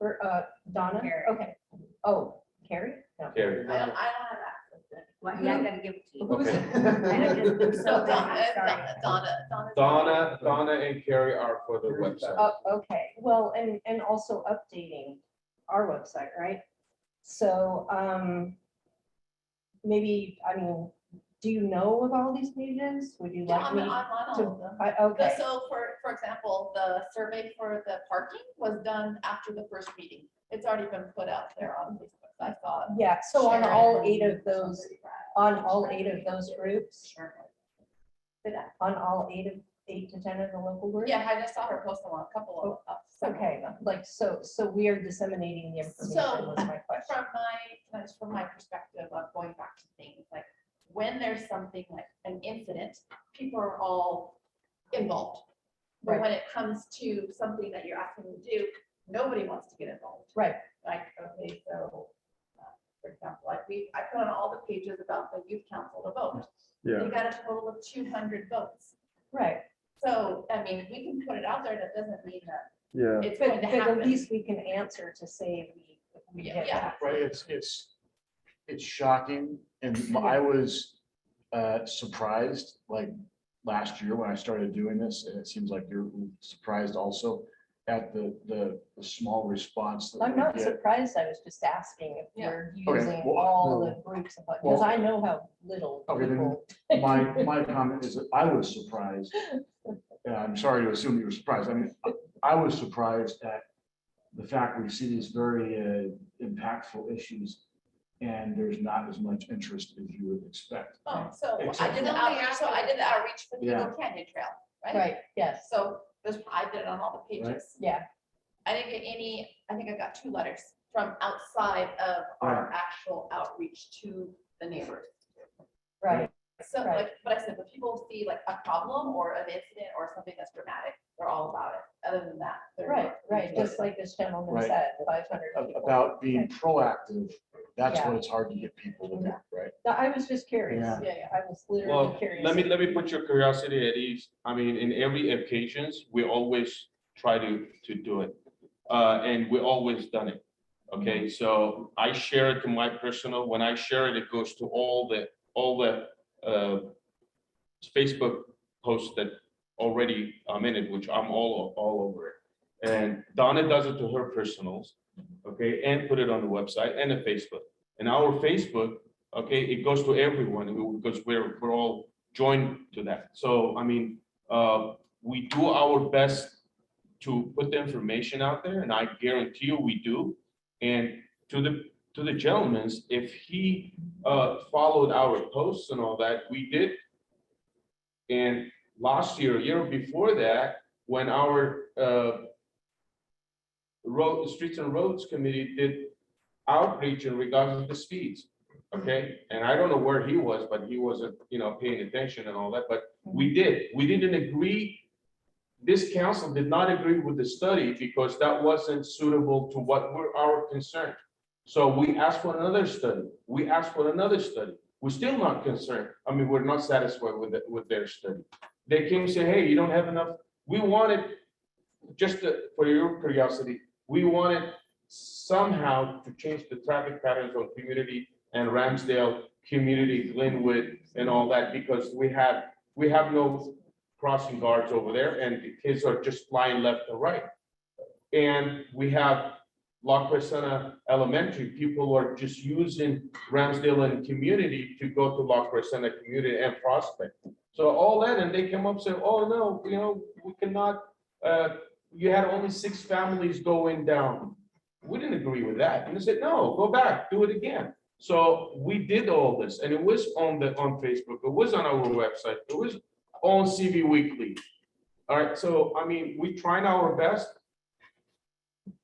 Or Donna? Carrie. Okay. Oh, Carrie? No. Carrie. I don't have access to it. Well, yeah, I gotta give it to you. Who's- I don't just- So Donna and Carrie are for the website. Oh, okay, well, and also updating our website, right? So, maybe, I mean, do you know of all these pages? Would you Yeah, like I'm me on all to? of them. Okay, So for example, the survey for the parking was done after the first meeting. It's already been put out there on Facebook. I saw it. yeah, so on Sharon. all 8 of those, groups, on all 8 to 10 of the local groups? Yeah, I just saw her post them on a couple of them. Okay, like, so we are disseminating the information So was my question. from my perspective of going back to things, like when there's something like an incident, people are all involved. But Right. when it comes to something that you're asking them to do, nobody wants to get involved. Right. Like, okay, so, for example, like I put on all the pages about the youth council to vote. Yeah. We got a total of 200 votes. Right, So, I mean, we can put it out there, that doesn't mean that Yeah. it's but going to at happen. least we can answer to say we Yeah, get yeah. that. Right, it's shocking, and I was surprised, like, last year when I started doing this, and it seems like you're surprised also at the small response. that I'm we not get. surprised, I was just asking if you're Okay, using well, all no. the groups, because Well, I know how little Okay, then people. my comment is that I was surprised. And I'm sorry to assume you were surprised. I mean, I was surprised at the fact we see these very impactful issues and there's not as much interest as you would expect. Oh, so I Except- did the outreach for the Yeah. Eagle Canyon Trail, right? Right, yes, So I did it on all the pages. yeah, I didn't get any, I think I got 2 letters from outside of our actual outreach to the neighbors. right, So Right. like, but I said, when people see like a problem or an incident or something that's dramatic, they're all about it. Other than that. they're right, not. right, just like this gentleman Right. said, 500 people. About being proactive, that's Yeah. what it's hard to get people to do, right? No, I was just curious, Yeah. yeah, I was literally Well, curious. let me put your curiosity at ease. I mean, in every occasions, we always try to do it. And we always done it. Okay, so I share it to my personal, when I share it, it goes to all the Facebook posts that already I'm in it, which I'm all over it. And Donna does it to her personals, okay, and put it on the website and the Facebook. And our Facebook, okay, it goes to everyone because we're all joined to that. So, I mean, we do our best to put the information out there, and I guarantee you we do. And to the gentleman's, if he followed our posts and all that, we did. And last year, a year before that, when our Streets and Roads Committee did outreach in regards to the speeds, okay? And I don't know where he was, but he wasn't, paying attention and all that, but we didn't agree this council did not agree with the study because that wasn't suitable to what were our concern. So we asked for another study. We asked for another study. We're still not concerned. I mean, we're not satisfied with it, with their study. They came and say, hey, you don't have enough. We wanted, for your curiosity, we wanted somehow to change the traffic patterns on community and Ramsdale, community, Glenwood, and all that, because we have no crossing guards over there, and the kids are just flying left and right. And we have La Crescenta Elementary, people are just using Ramsdale and community to go to La Crescenta community and Prospect. So all that, and they come up and say, oh, no, you know, we cannot, you had only 6 families going down. We didn't agree with that. And they said, no, go back, do it again. So we did all this, and it was on Facebook, it was on our website, it was on CV Weekly. All right, so I mean, we tried our best.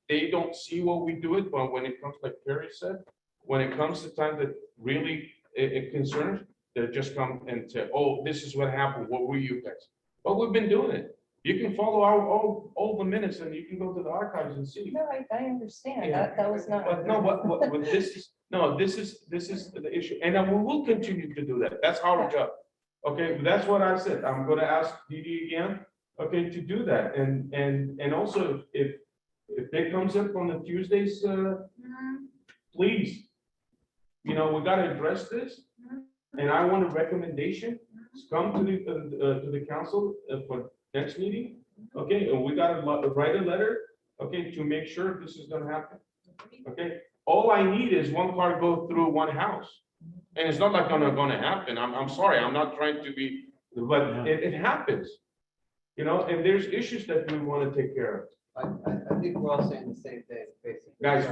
They don't see what we do it, but when it comes, like Perry said, when it comes to time that really it concerns, they just come and say, oh, this is what happened, what were you guys? But we've been doing it. You can follow our all the minutes, and you can go to the archives and see. No, I understand. Yeah. That was not. But no, what this is, no, this is the issue, and then we will continue to do that. That's our job. Okay, that's what I said. I'm gonna ask Didi again, okay, to do that, and also if that comes up on the Tuesdays, please, you know, we gotta address this, and I want a recommendation. Come to the council for next meeting, okay, and we gotta write a letter, okay, to make sure this is gonna happen. Okay, all I need is one car go through one house. And it's not like gonna happen. I'm sorry, I'm not trying to be, but it happens. You know, and there's issues that we want to take care of. I think we're all saying the same thing, basically. Guys,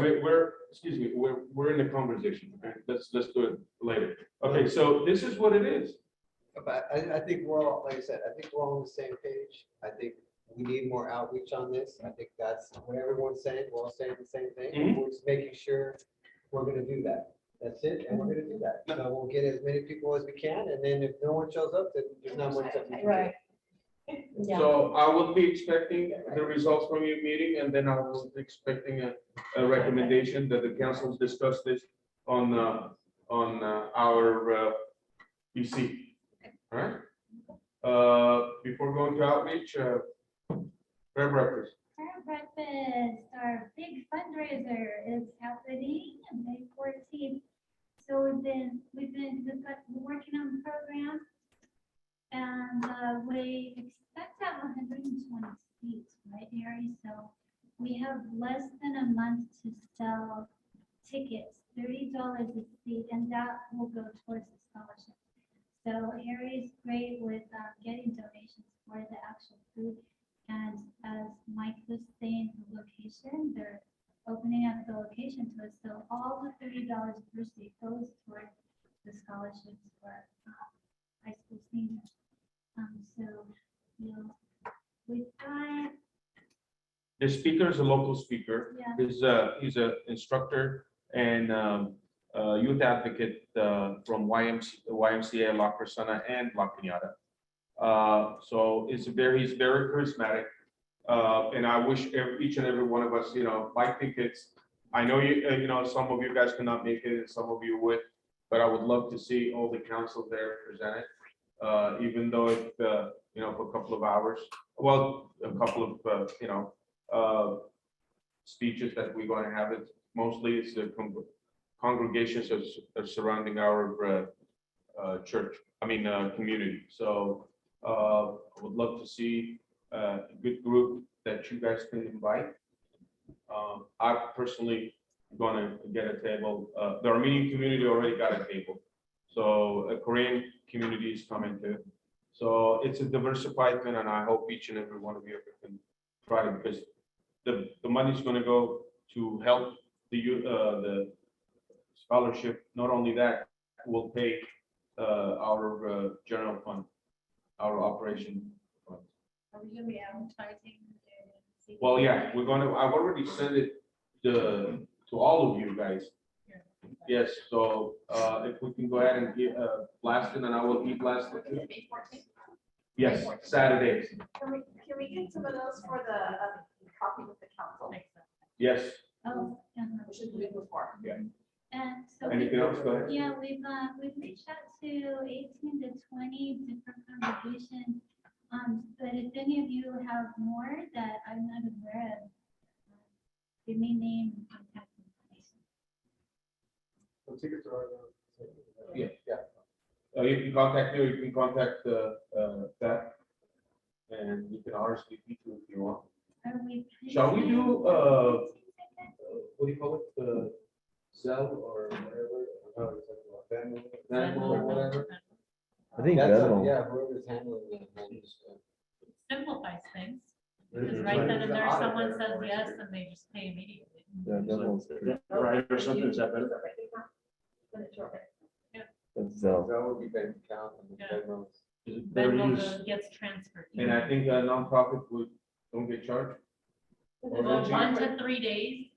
excuse me, we're in a conversation. Okay? Let's do it later. Okay, so this is what it is. But I think we're all, like I said, I think we're all on the same page. I think we need more outreach on this. I think that's what everyone's saying. We're all saying the same thing. We're just making sure we're gonna do that. That's it, and we're gonna do that. So we'll get as many people as we can, and then if no one shows up, then there's not much that we can do. Right. Yeah. So I will be expecting the results from your meeting, and then I will be expecting a recommendation that the council discuss this on our PC. All right? Before going to outreach, prayer breakfast. Prayer breakfast, our big fundraiser is happening on May 14th. So we've been working on the program, and we expect to have 120 seats, right, Harry? So we have less than a month to sell tickets, $30 a seat, and that will go towards the scholarship. So Harry's great with getting donations for the actual food. And as Mike was saying, the location, they're opening up the location to us. So all the $30 per seat goes toward the scholarships for high school seniors. So, you know, with that. The speaker is a local speaker. Yeah. He's a instructor and youth advocate from YMCA La Crescenta and La Cañada. So he's very charismatic. And I wish each and every one of us, you know, buy tickets. I know you know, some of you guys cannot make it and some of you would, but I would love to see all the council there presented. Even though if, you know, for a couple of hours, well, a couple of, you know, speeches that we're going to have, it mostly it's the congregations are surrounding our church, community. So I would love to see a good group that you guys can invite. I personally going to get a table. The Armenian community already got a table. So a Korean community is coming too. So it's a diversified thing, and I hope each and every one of you can try to, because the money is going to go to help the scholarship. Not only that, will pay our general fund, our operation fund. Are we gonna be advertising? Well, yeah, we're going to. I've already sent it to all of you guys. Yes, so if we can go ahead and get blasted, and I will be blasted too. Yes, Saturdays. Can we get some of those for the copy with the council? Yes. Oh, We should do it before. Yeah. and so. Anything else? Go ahead. Yeah, we've reached out to 18 to 20 different congregations. But if any of you have more that I'm not aware of, give me name and contact information. Yeah. You can contact me, or you can contact that. And you can RSVP too if you want. Are we? Shall we do, what do you call it, the Zell or whatever? Venmo or whatever? I think That's Venmo. Yeah, whoever's handling the names. Simplifies things. Really? Because right then and there, someone says yes and they just pay immediately. Yeah, Venmo's good. Right, or something, is that better? That's That would be bank account and Yeah. Venmo's. Is it better Venmo use? gets transferred. And I think nonprofit don't get charged. Well, 1 to 3 days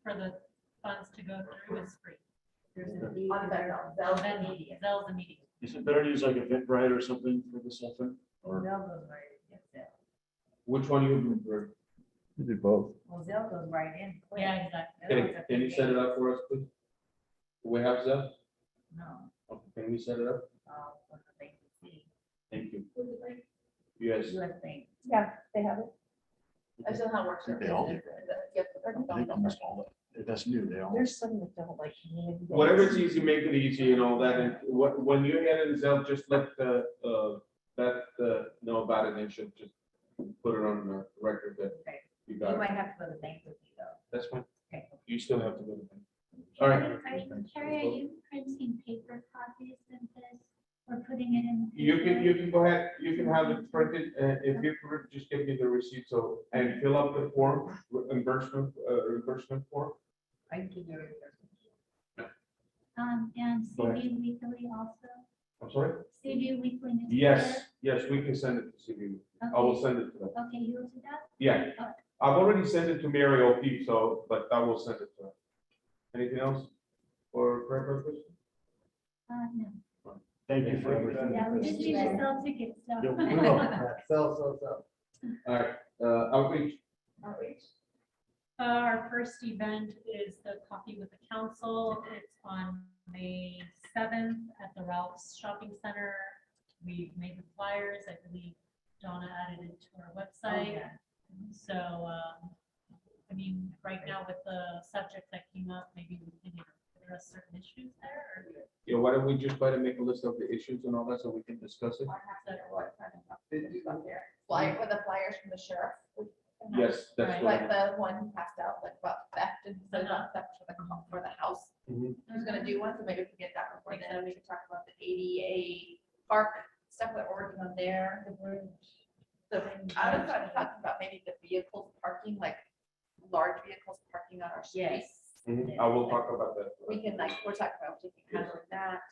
for the funds to go through is free. On Venmo, Zell's immediate. Zell's immediate. Is it better to use like Eventbrite or something for this whole thing? Or Zell goes right, yeah. Which one you prefer? You do both. Well, Zell goes right in. quick. Yeah, exactly. Can you set it up for us, please? Do we have Zell? No, Okay, can we set it up? what's the thing to see? Thank you. Yes. US Bank. Yeah, they have it. I still have work. They all do. I think almost all of it. That's new, they all. There's some that don't like community. banks. Whatever's easy, make it easy and all that. And when you get it Zell, just let know about it and she'll just put it on the record that Okay. you You got it. might have to go to the bank with you though. That's fine. Okay. You still have to go to the bank. All right. Carrie, are you printing paper copies of this or putting it in? You can go ahead, you can have it printed, if you prefer, just give me the receipt, so, and fill out the form, reimbursement form. I can do it. And Go ahead. CV Weekly also, I'm sorry? CV Weekly newsletter? Yes, we can send it to CV. I will send it to them. Okay, you will do that? Yeah, I've already sent it to Mary O'Keefe, so, but I will send it to her. Anything else for purpose? No. Thank you for everything. Yeah, we just need to sell tickets, so. Sell. All right, outreach. Our first event is the Coffee with the Council. It's on May 7th at the Ralph's Shopping Center. We've made the flyers. I believe Donna added it to our website. So, I mean, right now with the subject that came up, maybe we can address certain issues there. Or Yeah, why don't we just try to make a list of the issues and all that so we can discuss it? Flyer with the flyers from the sheriff. Yes, that's what. Like the one passed out, like about theft and so not theft for the house. Mhm. Who's gonna do one, so maybe we can get that before then, we can talk about the ADA park stuff that we're working on there, the bridge. So I was kind of talking about maybe the vehicles parking, like large vehicles parking on our streets. I will talk about that. We can like, we're talking about taking kind of that.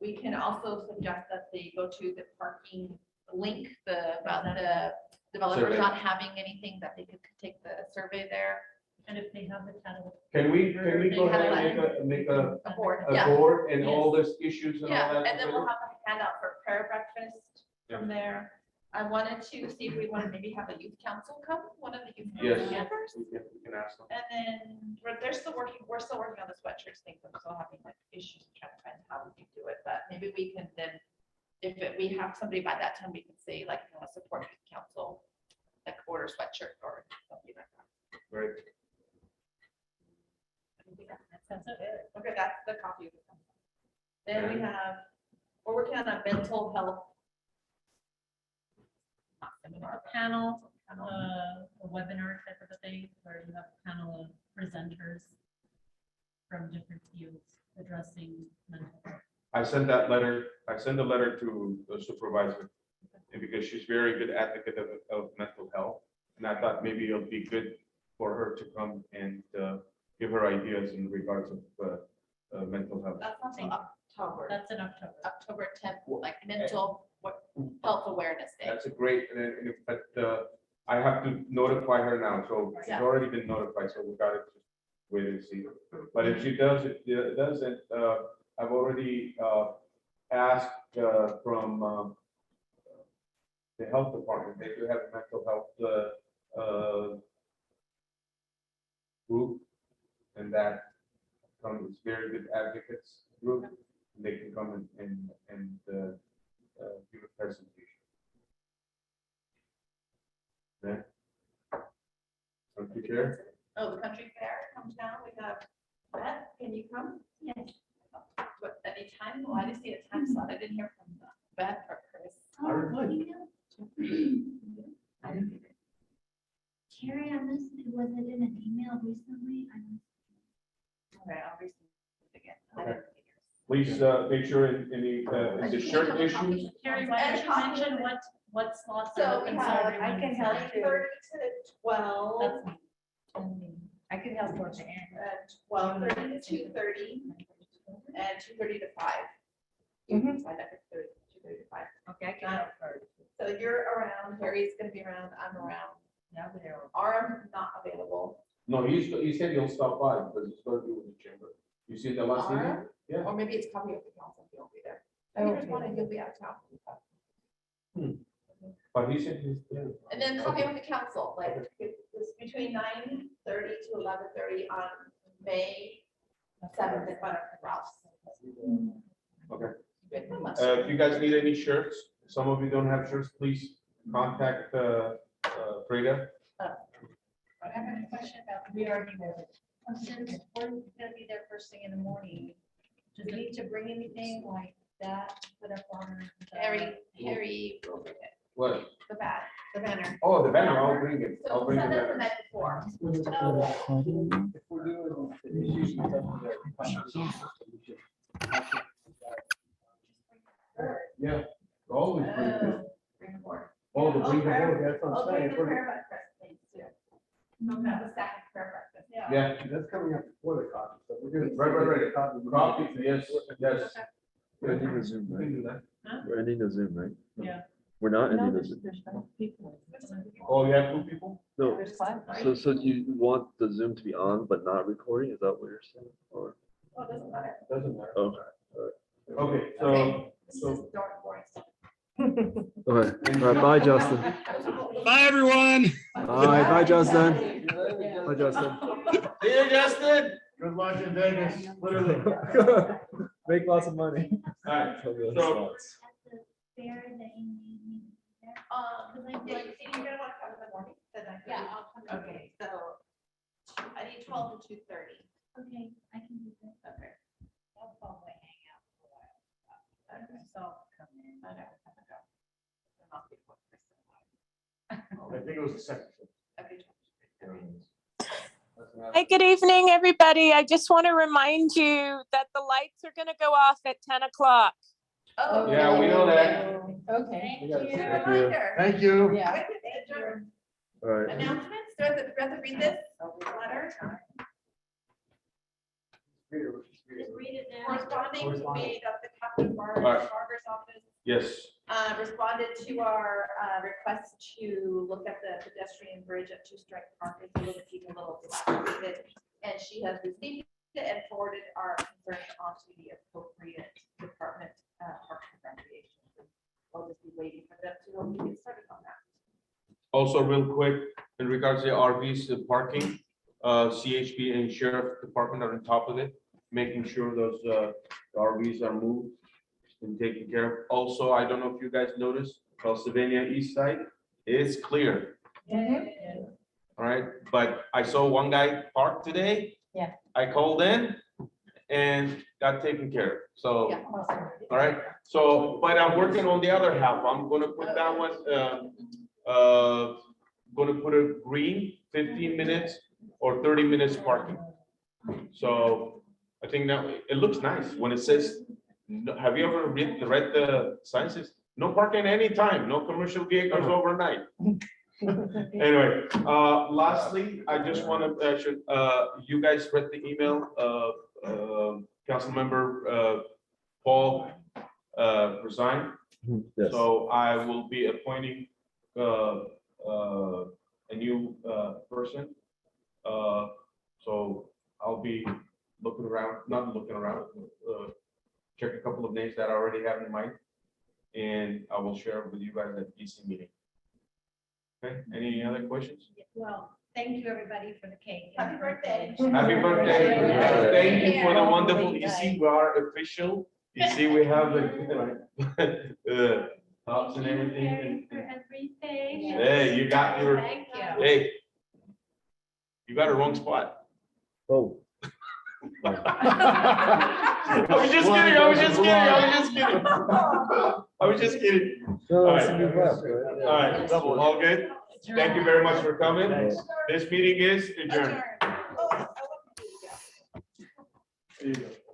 We can also suggest that they go to the parking link, about the developers Survey. not having anything, that they could take the survey there. And if they have the title. Can we go ahead and make a A board, a yeah. board and all these issues and all Yeah, that? and then we'll have a handout for prayer breakfast from there. I wanted to see if we want to maybe have a youth council come, one of the youth Yes, council members. we can ask them. And then we're still working on the sweatshirts thing, I'm still having like issues trying to find how we can do it, but maybe we can then, we have somebody by that time, we can say like, you know, support youth council, like order sweatshirt or something like that. Right. That's it. Okay, that's the copy of the council. Then we have, we're working on a mental health seminar. A panel, a webinar type of a thing, where you have a panel of presenters from different fields addressing mental health. I sent a letter to the supervisor, and because she's very good advocate of mental health, and I thought maybe it'll be good for her to come and give her ideas in regards of mental health. That's not until October. That's in October. October 10th, like mental health awareness day. That's a great, but I have to notify her now, so she's Yeah. already been notified, so we gotta just wait and see. But if she does, it doesn't, I've already asked from the health department. They do have a mental health, group, and that comes very good advocates group. They can come and give a presentation. Then, country fair. Oh, the country fair comes down. We have Beth. Can you come? Yes. What, any time? Well, I didn't see a time slot. I didn't hear from Beth or Chris. I didn't either. Carrie, I missed, was it in an email recently? Okay, I'll resend it again. Okay. Please make sure in the shirt issues. Carrie, why don't you mention what slots are So we open so have, everyone I can can help sign? 30 to 12. That's me. I could help towards the end. 12:30 to 2:30 and 2:30 to 5. You can sign up at 2:30 to 5. Okay, I can help her. So you're around, Harry's gonna be around, I'm around. Yeah, but they're all- Arm not available. No, he said he'll stop by because he's going to be with the chamber. You see the last email? Arm? Yeah. Or maybe it's copy of the council, he won't be there. I I won't just be wanted, he'll be out of town. But he said he's. Yeah. And then copy of the council, like, it's between 9:30 to 11:30 on May 7th in front of Ralph's. Okay. Good much. If you guys need any shirts, some of you don't have shirts, please contact Frida. I have a question about, we already read it. Since we're gonna be there first thing in the morning, do we need to bring anything like that, put up on? Harry will bring it, What? the banner. Oh, the banner, I'll bring it. I'll So bring the send us the banner. night before. If we're doing the issues and stuff, Yeah, always bring it. Bring the board. Oh, the bring the board, that's what I'm Oh, bring saying. the If we're- prayer breakfast, please, too. We'll have a second prayer breakfast. Yeah. That's coming up before the copy, so we're doing. Right. Copy. Copy, yes, yes. We're ending the Zoom, We right? can do that. We're ending the Zoom, right? Yeah. We're not No, ending the there's, Zoom. there's no people. Oh, you have two people? No, There's five. so you want the Zoom to be on but not recording? Is that what you're saying? Or, Oh, doesn't matter. Doesn't matter. okay, Okay, Okay. so, This is dark boring stuff. okay, all right, bye, Justin. Bye, everyone. All right, bye, Justin. Bye, Justin. See you, Justin. Good luck in Vegas, literally. Make lots of money. all right, Tell me the so, slots. At the fair that you need me there. Yeah, you're gonna want to come in the morning, then I. Yeah, I'll come in. Okay, so I need 12 to 2:30. Okay, I can do that. Okay. I'll probably hang out for a while. Okay. So I'll come in. I know, I have to go. I'm not before Chris. I think it was the second. Okay. Hi, good evening, everybody. I just want to remind you that the lights are going to go off at 10 o'clock. Oh. Yeah, we know that. Okay. Thank you. Thank you. Reminder. Thank you. Yeah. Wait, adjourn. All right. Announcements, do I have to read this letter? Just read it now. Corresponding made of the Captain Barber's All right. office. Yes, Responded to our request to look at the pedestrian bridge at Two Strike Park. It's a little, keep a little dilapidated. And she has received it and forwarded our concern onto the appropriate department, Parks and Recreation. We'll just be waiting for them to get started on that. also real quick, in regards to the RVs, the parking, CHP and Sheriff Department are on top of it, making sure those RVs are moved and taken care of. Also, I don't know if you guys noticed, Pennsylvania East Side is clear. All right, but I saw one guy parked today. Yeah. I called in and got taken care of. So, Yeah. all right, so, but I'm working on the other half. I'm gonna put that one, gonna put a green 15 minutes or 30 minutes parking. So I think now it looks nice when it says, have you ever read the sign says, no parking anytime, no commercial vehicles overnight. Anyway, lastly, I just want to mention, you guys read the email of Councilmember Paul resigned. Yes. So I will be appointing a new person. So I'll be looking around, not looking around, check a couple of names that I already have in mind. and I will share it with you guys at PC meeting. Okay, any other questions? Well, thank you, everybody, for the cake. Happy birthday. Happy birthday. Thank you for the wonderful, you see, we are official. You see, we have the tops and everything. For everything. Hey, you got your, Thank you. hey, you got a wrong spot. Oh. I was just kidding, I was just kidding, I was just kidding. I was just kidding. All right, all right, all good? Thank you very much for coming. This meeting is adjourned. Adjourned. Oh, I want to do it again. There you go.